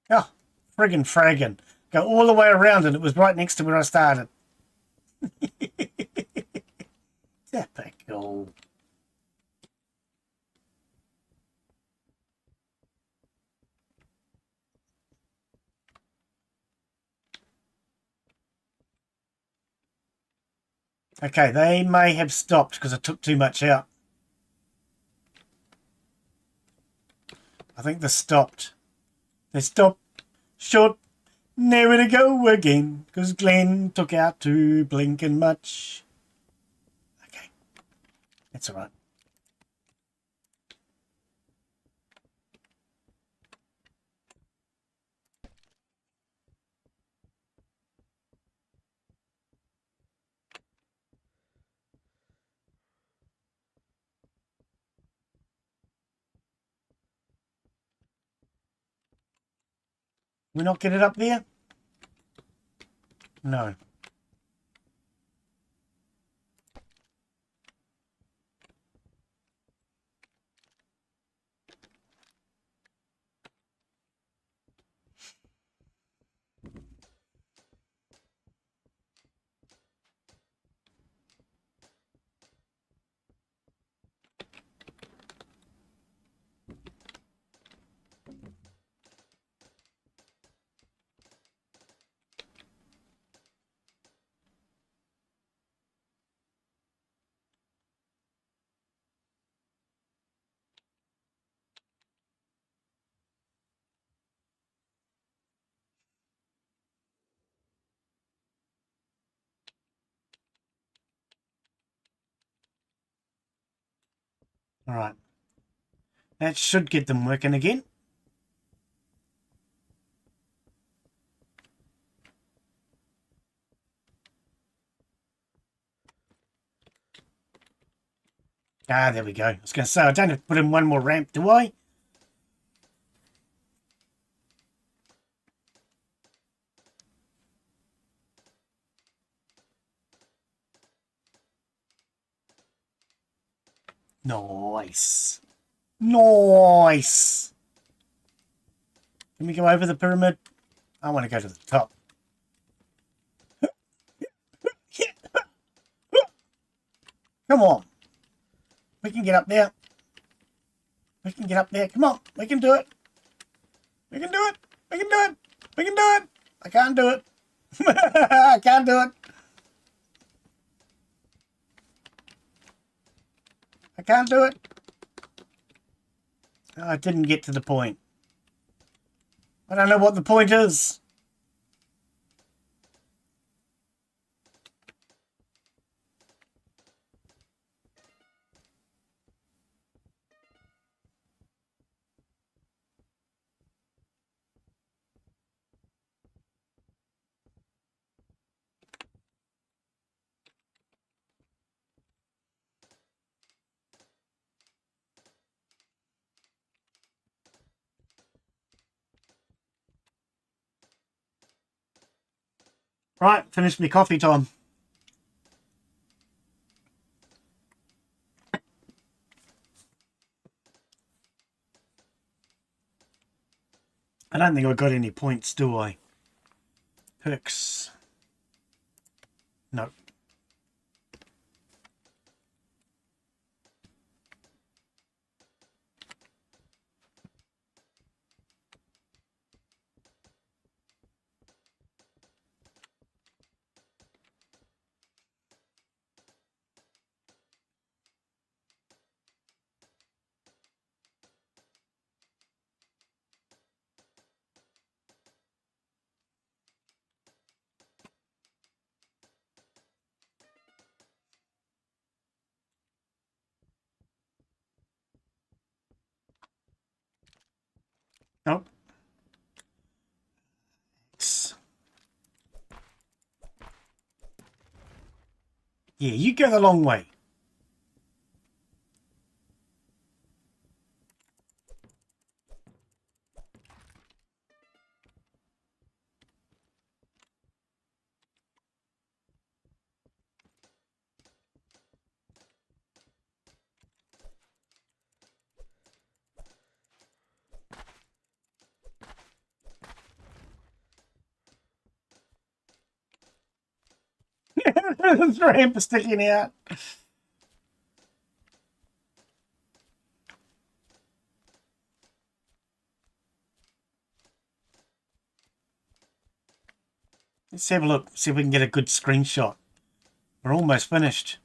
Oh, friggin' fraggin'. Go all the way around and it was right next to where I started. Typical. Okay, they may have stopped because I took too much out. I think they stopped. They stopped short. Never to go again because Glenn took out too blinking much. Okay, that's all right. We not get it up there? No. All right. That should get them working again. Ah, there we go. I was going to say, I don't have to put in one more ramp, do I? Nice. Nice. Can we go over the pyramid? I want to go to the top. Come on. We can get up there. We can get up there. Come on. We can do it. We can do it. We can do it. We can do it. I can't do it. I can't do it. I can't do it. Oh, I didn't get to the point. I don't know what the point is. Right, finished my coffee time. I don't think I got any points, do I? Perks. No. Nope. Yeah, you go the long way. The ramp is sticking out. Let's have a look, see if we can get a good screenshot. We're almost finished.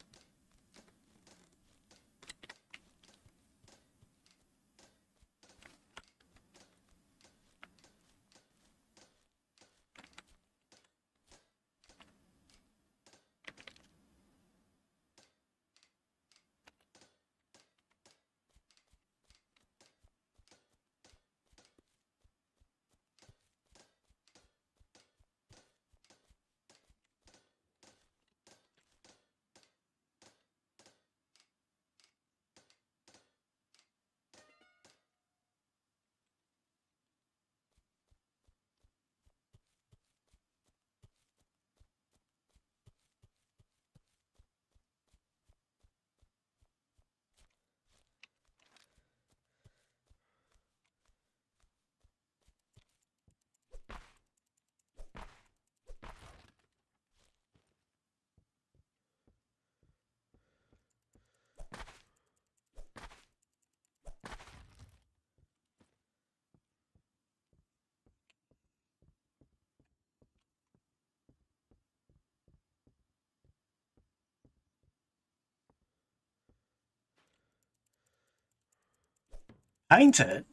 Paint it?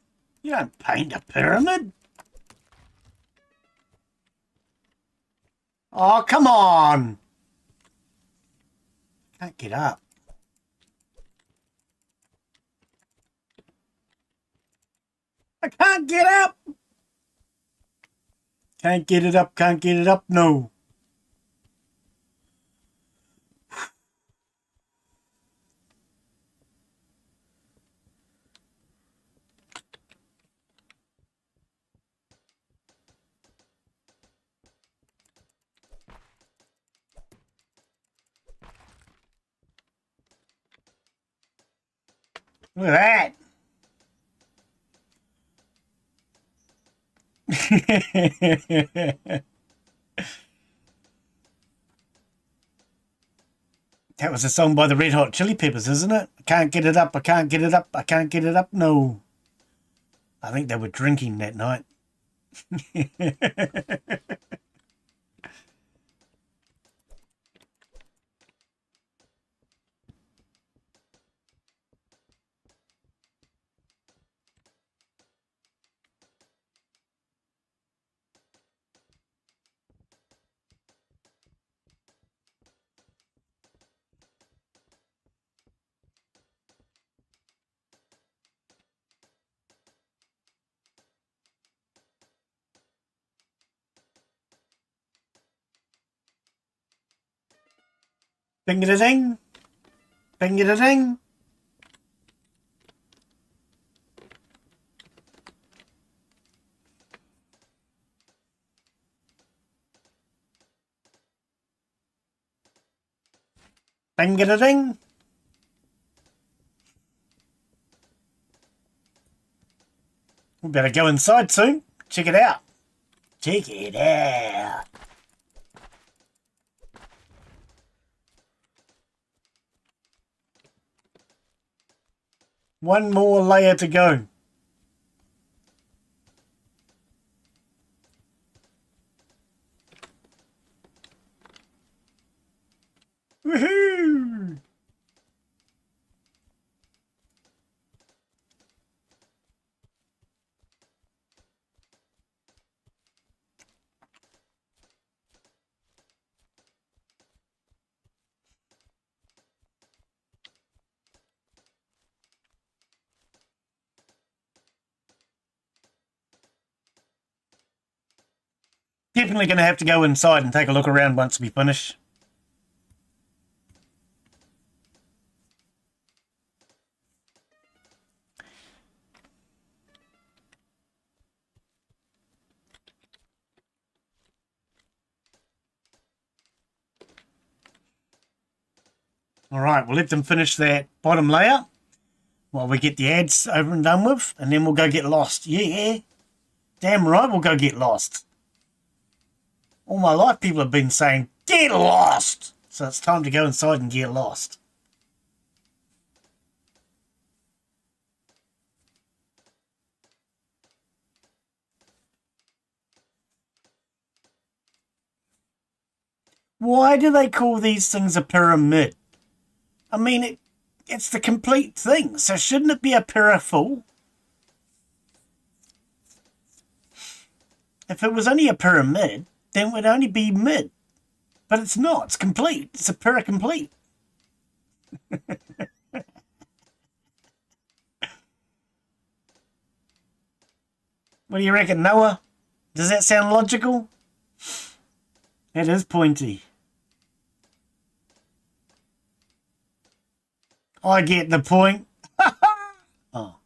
You don't paint a pyramid. Oh, come on. Can't get up. I can't get up. Can't get it up, can't get it up, no. Look at that. That was a song by the Red Hot Chili Peppers, isn't it? I can't get it up, I can't get it up, I can't get it up, no. I think they were drinking that night. Bing-a-da-ding. Bing-a-da-ding. Bing-a-da-ding. We better go inside soon. Check it out. Check it out. One more layer to go. Woohoo! Definitely going to have to go inside and take a look around once we finish. All right, we'll let them finish that bottom layer while we get the ads over and done with, and then we'll go get lost. Yeah, damn right we'll go get lost. All my life people have been saying, get lost! So it's time to go inside and get lost. Why do they call these things a pyramid? I mean, it's the complete thing, so shouldn't it be a pyra-full? If it was only a pyramid, then it would only be mid. But it's not, it's complete. It's a pyra-complete. What do you reckon, Noah? Does that sound logical? It is pointy. I get the point. Oh.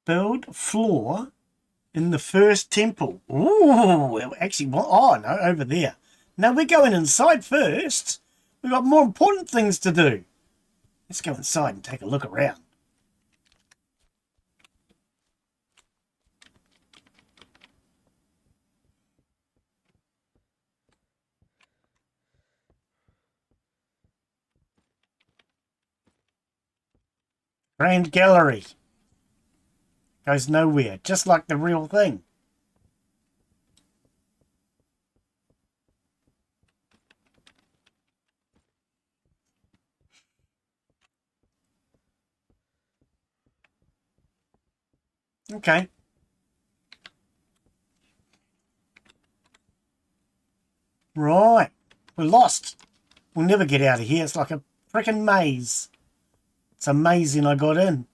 Build floor in the first temple. Ooh, actually, oh no, over there. Now we're going inside first. We've got more important things to do. Let's go inside and take a look around. Grand gallery. Goes nowhere, just like the real thing. Okay. Right. We're lost. We'll never get out of here. It's like a freaking maze. It's amazing I got in.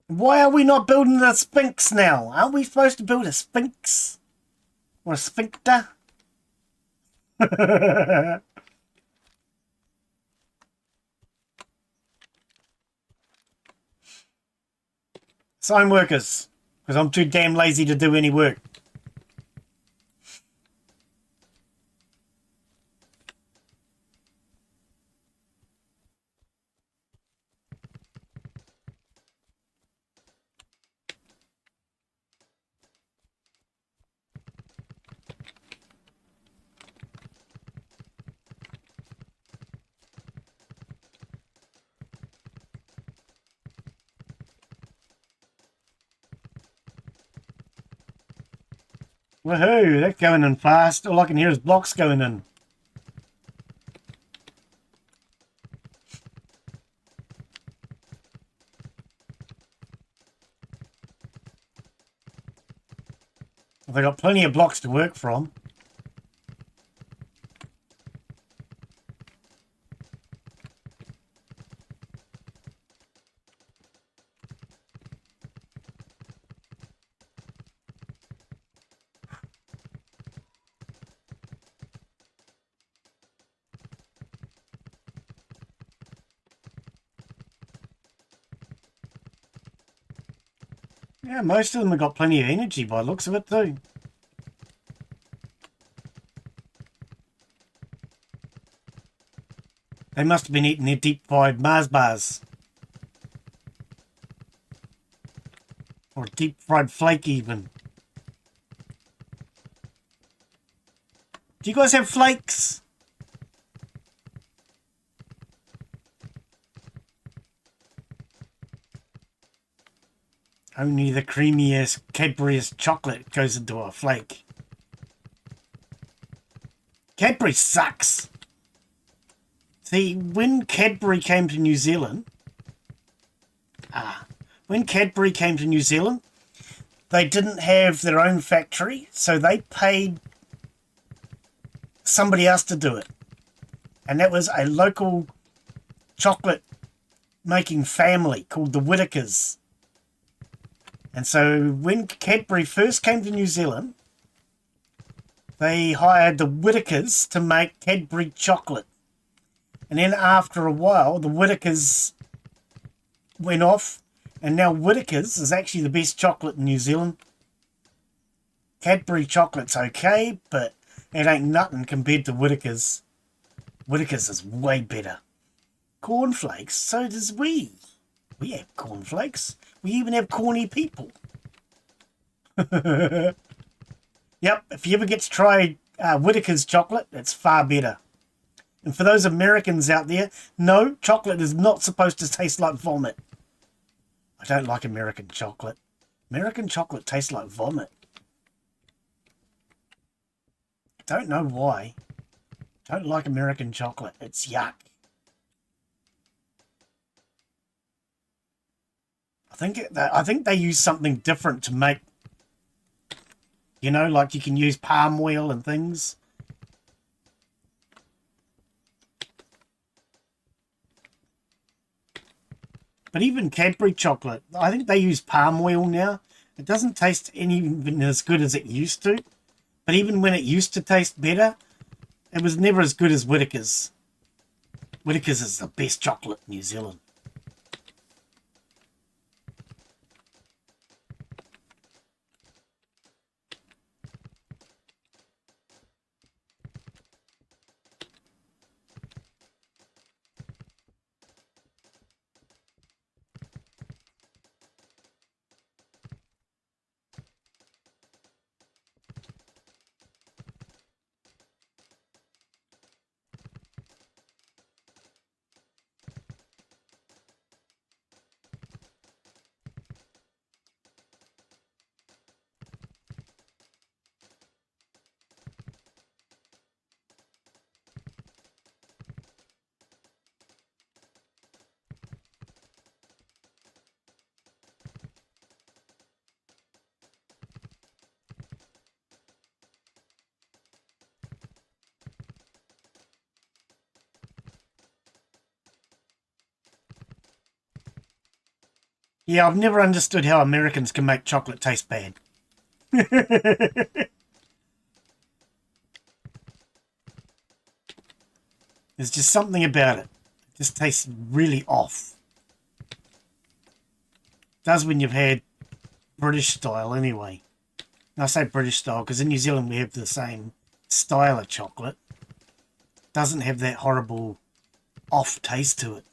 Why are we not building a sphinx now? Aren't we supposed to build a sphinx? Or a sphincter? Sign workers. Because I'm too damn lazy to do any work. Woohoo, that's going in fast. All I can hear is blocks going in. They've got plenty of blocks to work from. Yeah, most of them have got plenty of energy by the looks of it too. They must have been eating their deep-fried Mars bars. Or deep-fried flake even. Do you guys have flakes? Only the creamiest, Cadbury's chocolate goes into a flake. Cadbury sucks. See, when Cadbury came to New Zealand, they didn't have their own factory, so they paid somebody else to do it. And that was a local chocolate making family called the Whitakers. And so when Cadbury first came to New Zealand, they hired the Whitakers to make Cadbury chocolate. And then after a while, the Whitakers went off, and now Whitakers is actually the best chocolate in New Zealand. Cadbury chocolate's okay, but it ain't nothing compared to Whitakers. Whitakers is way better. Cornflakes, so does we. We have cornflakes. We even have corny people. Yep, if you ever get to try Whittaker's chocolate, it's far better. And for those Americans out there, no, chocolate is not supposed to taste like vomit. I don't like American chocolate. American chocolate tastes like vomit. Don't know why. Don't like American chocolate. It's yuck. I think they use something different to make, you know, like you can use palm oil and things. But even Cadbury chocolate, I think they use palm oil now. It doesn't taste even as good as it used to. But even when it used to taste better, it was never as good as Whittaker's. Whittaker's is the best chocolate in New Zealand. Yeah, I've never understood how Americans can make chocolate taste bad. There's just something about it. It just tastes really off. It does when you've had British style anyway. And I say British style because in New Zealand we have the same style of chocolate. It doesn't have that horrible off taste to it.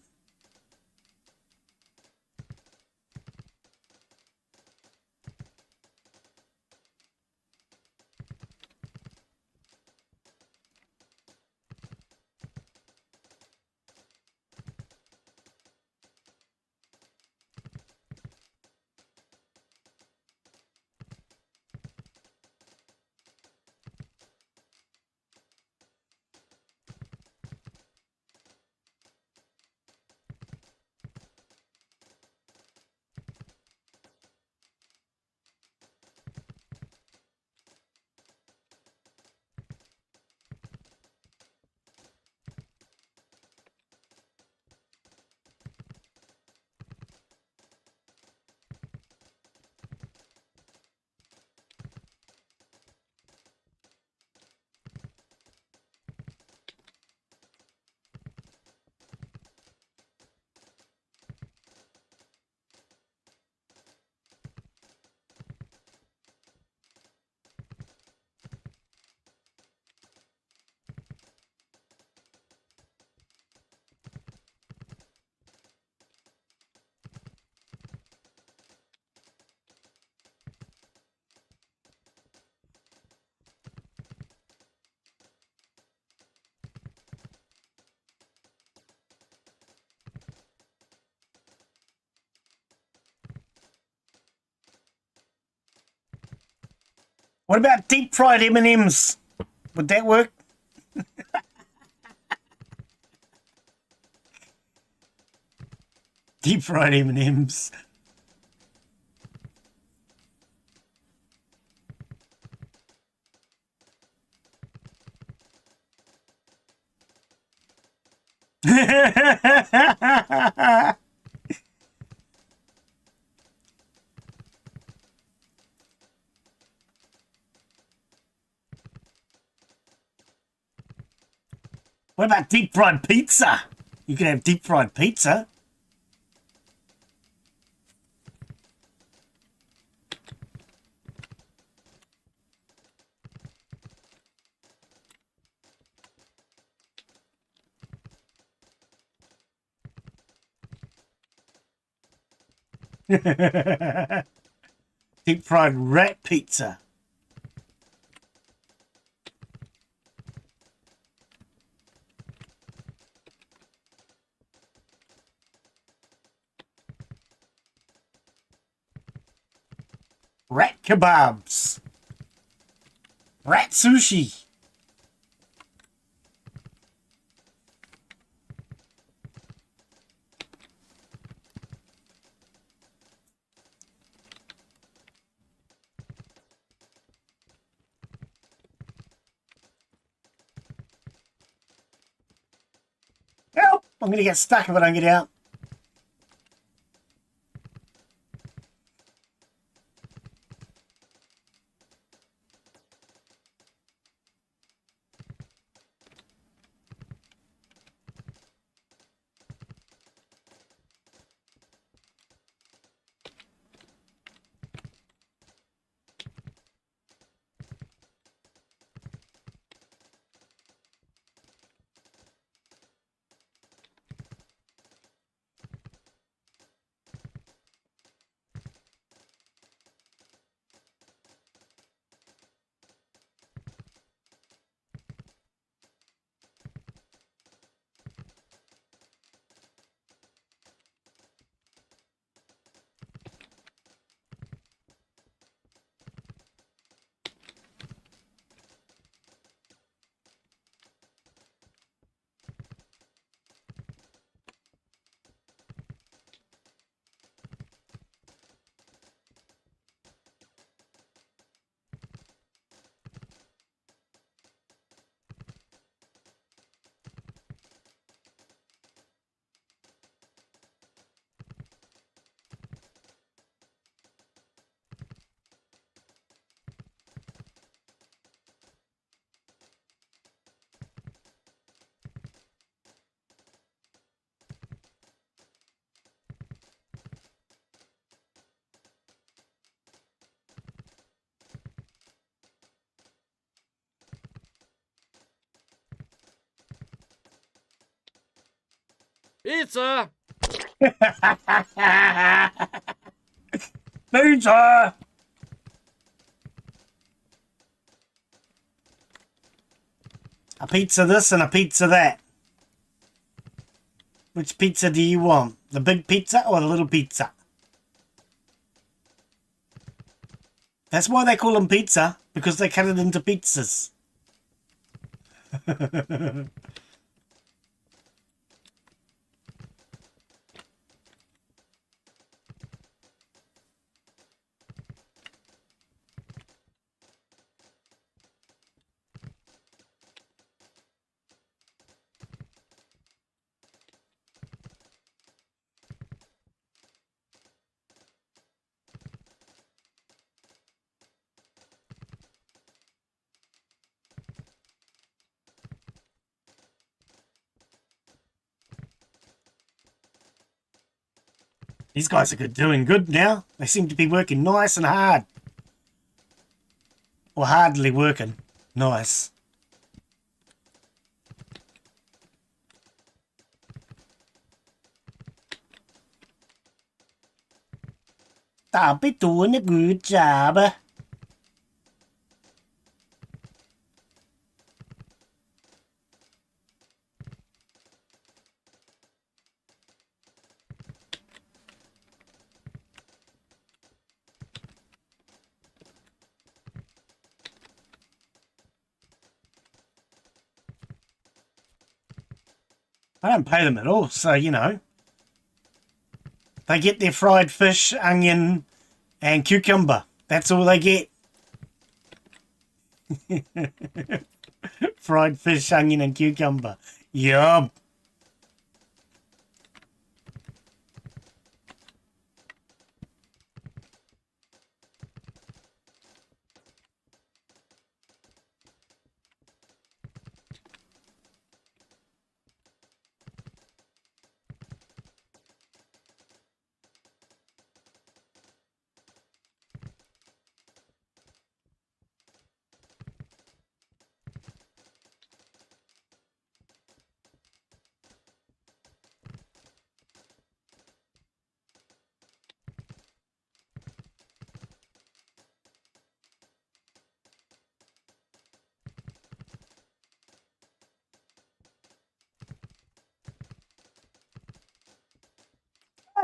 What about deep fried M&Ms? Would that work? Deep fried M&Ms. What about deep fried pizza? You can have deep fried pizza. Deep fried rat pizza. Rat kebabs. Rat sushi. Help! I'm going to get stuck if I don't get out. Pizza! Pizza! A pizza this and a pizza that. Which pizza do you want? The big pizza or the little pizza? That's why they call them pizza, because they cut it into pizzas. These guys are doing good now. They seem to be working nice and hard. Or hardly working. Nice. They'll be doing a good job. I don't pay them at all, so, you know. They get their fried fish, onion, and cucumber. That's all they get. Fried fish, onion, and cucumber. Yum.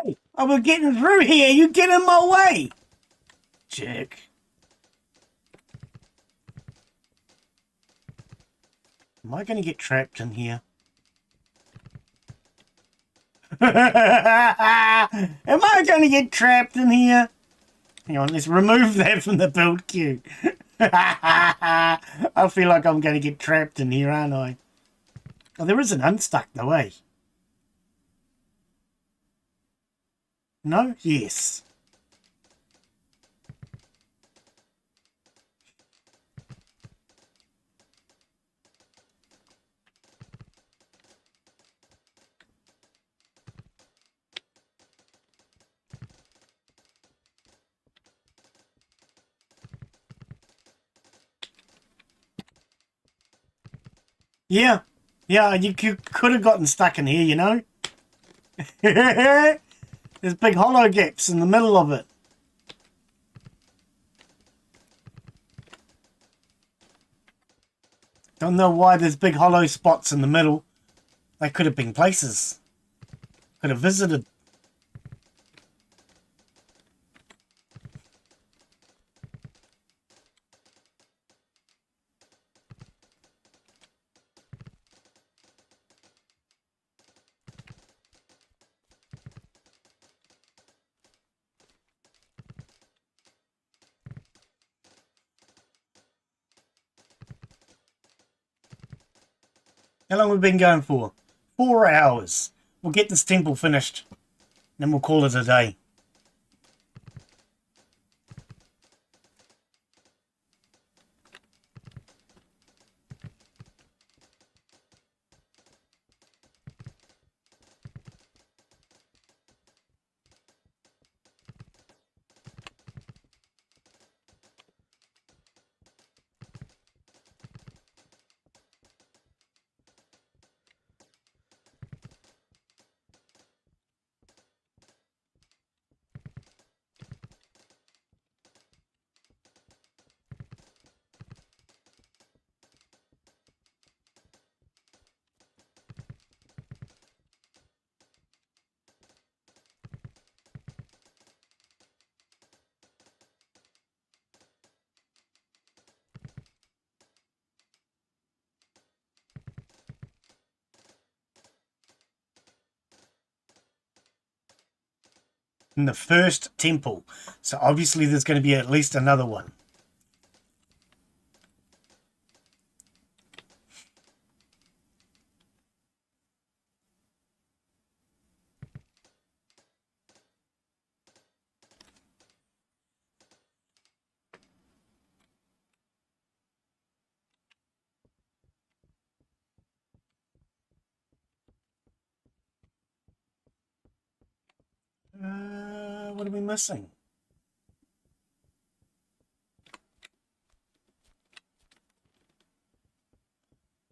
Hey, I was getting through here. You get in my way. Jerk. Am I going to get trapped in here? Am I going to get trapped in here? Hang on, let's remove that from the build queue. I feel like I'm going to get trapped in here, aren't I? Oh, there is an unstuck though, eh? No? Yes. Yeah. Yeah, you could have gotten stuck in here, you know? There's big hollow gaps in the middle of it. Don't know why there's big hollow spots in the middle. They could have been places. Could have visited. How long have we been going for? 4 hours. We'll get this temple finished. Then we'll call it a day. In the first temple. So obviously there's going to be at least another one. What are we missing?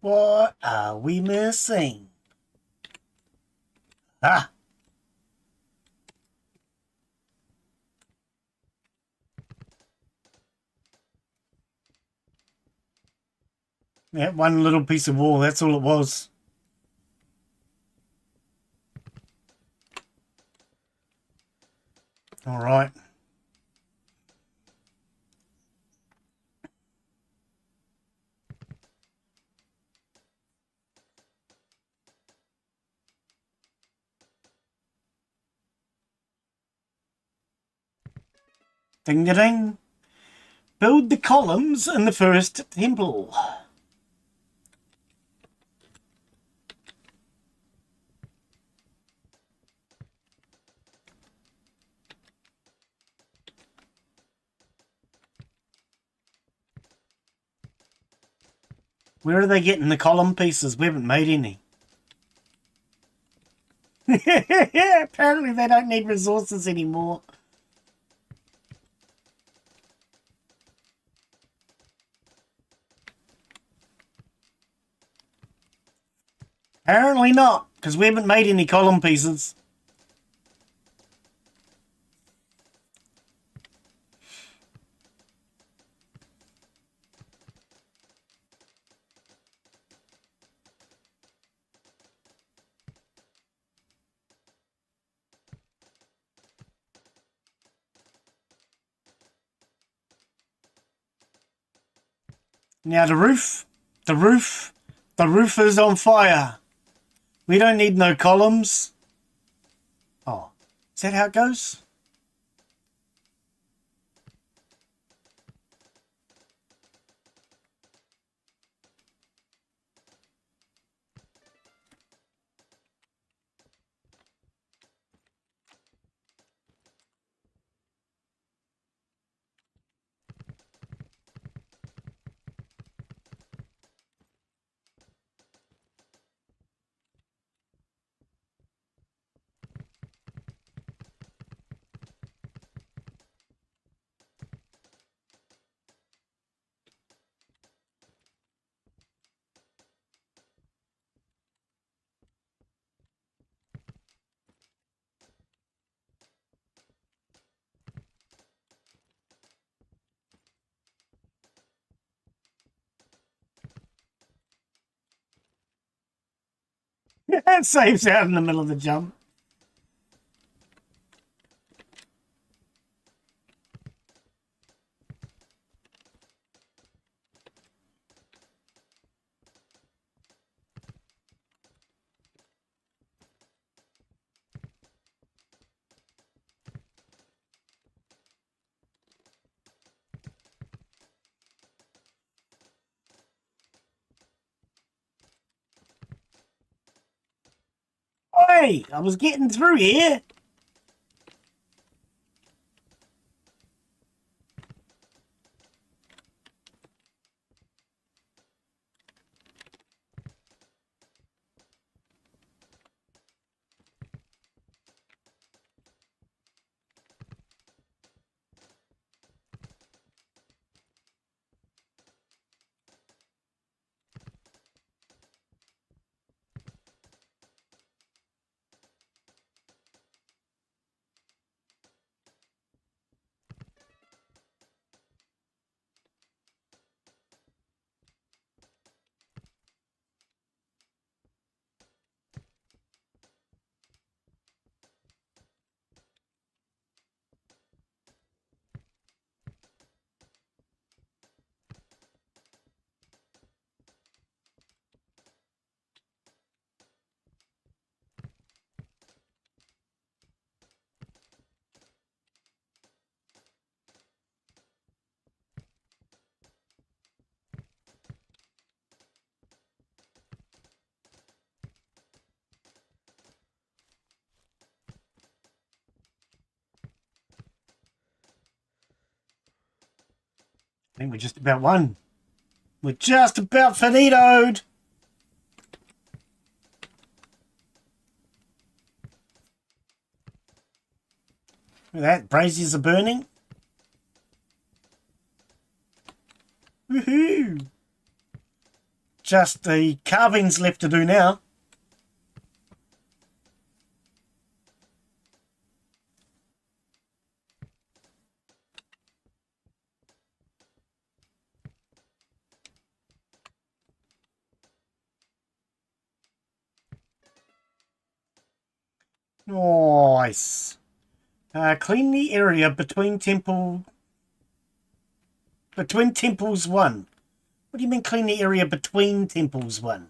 What are we missing? Ah! Yeah, one little piece of wall, that's all it was. All right. Ding-a-ding. Build the columns in the first temple. Where are they getting the column pieces? We haven't made any. Apparently they don't need resources anymore. Apparently not, because we haven't made any column pieces. Now the roof is on fire. We don't need no columns. Oh, is that how it goes? It saves out in the middle of the jump. Hey, I was getting through here. I think we're just about one. We're just about finitoed. Look at that, braziers are burning. Woohoo! Just the carvings left to do now. Nice. Clean the area between temples 1. What do you mean clean the area between temples 1?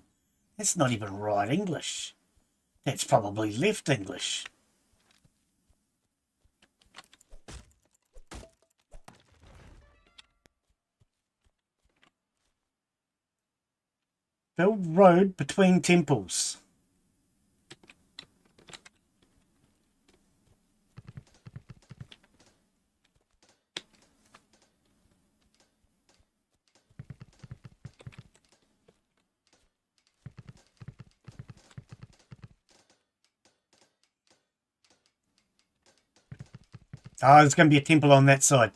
That's not even right English. That's probably left English. Build road between temples. Oh, there's going to be a temple on that side.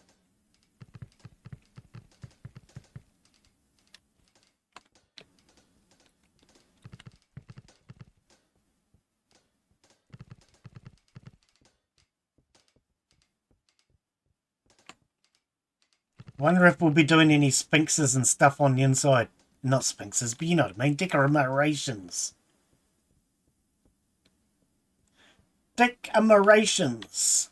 Wonder if we'll be doing any sphinxes and stuff on the inside. Not sphinxes, but you know what I mean. Decorations. Decorations.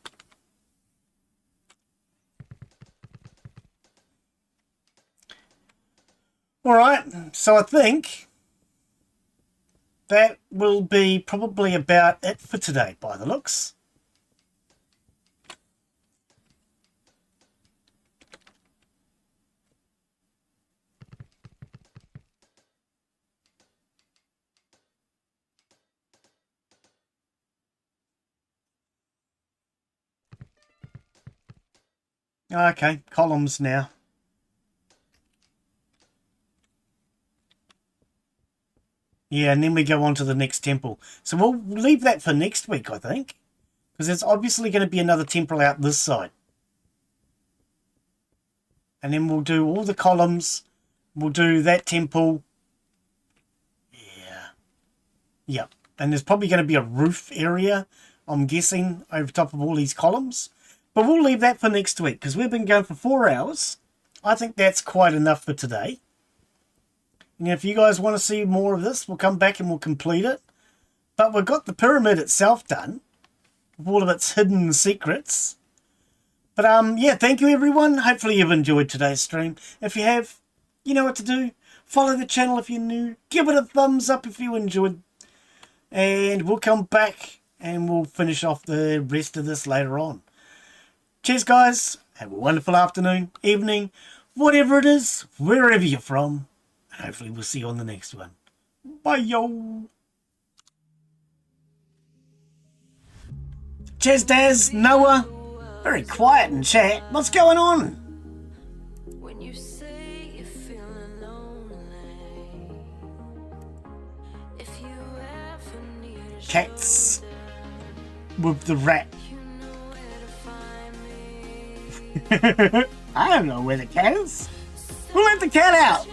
Alright, so I think that will be probably about it for today by the looks. Okay, columns now. Yeah, and then we go on to the next temple. So we'll leave that for next week, I think. Because there's obviously going to be another temple out this side. And then we'll do all the columns. We'll do that temple. Yeah. Yep. And there's probably going to be a roof area, I'm guessing, over top of all these columns. But we'll leave that for next week, because we've been going for 4 hours. I think that's quite enough for today. And if you guys want to see more of this, we'll come back and we'll complete it. But we've got the pyramid itself done, with all of its hidden secrets. But yeah, thank you everyone. Hopefully you've enjoyed today's stream. If you have, you know what to do. Follow the channel if you're new. Give it a thumbs up if you enjoyed. And we'll come back and we'll finish off the rest of this later on. Cheers guys. Have a wonderful afternoon, evening, whatever it is, wherever you're from. And hopefully we'll see you on the next one. Bye yo. Cheers Daz, Noah. Very quiet in chat. What's going on? When you say you're feeling lonely, if you ever need a Cats with the rat. you know where to find me. I don't know where the cat is. We'll let the cat out.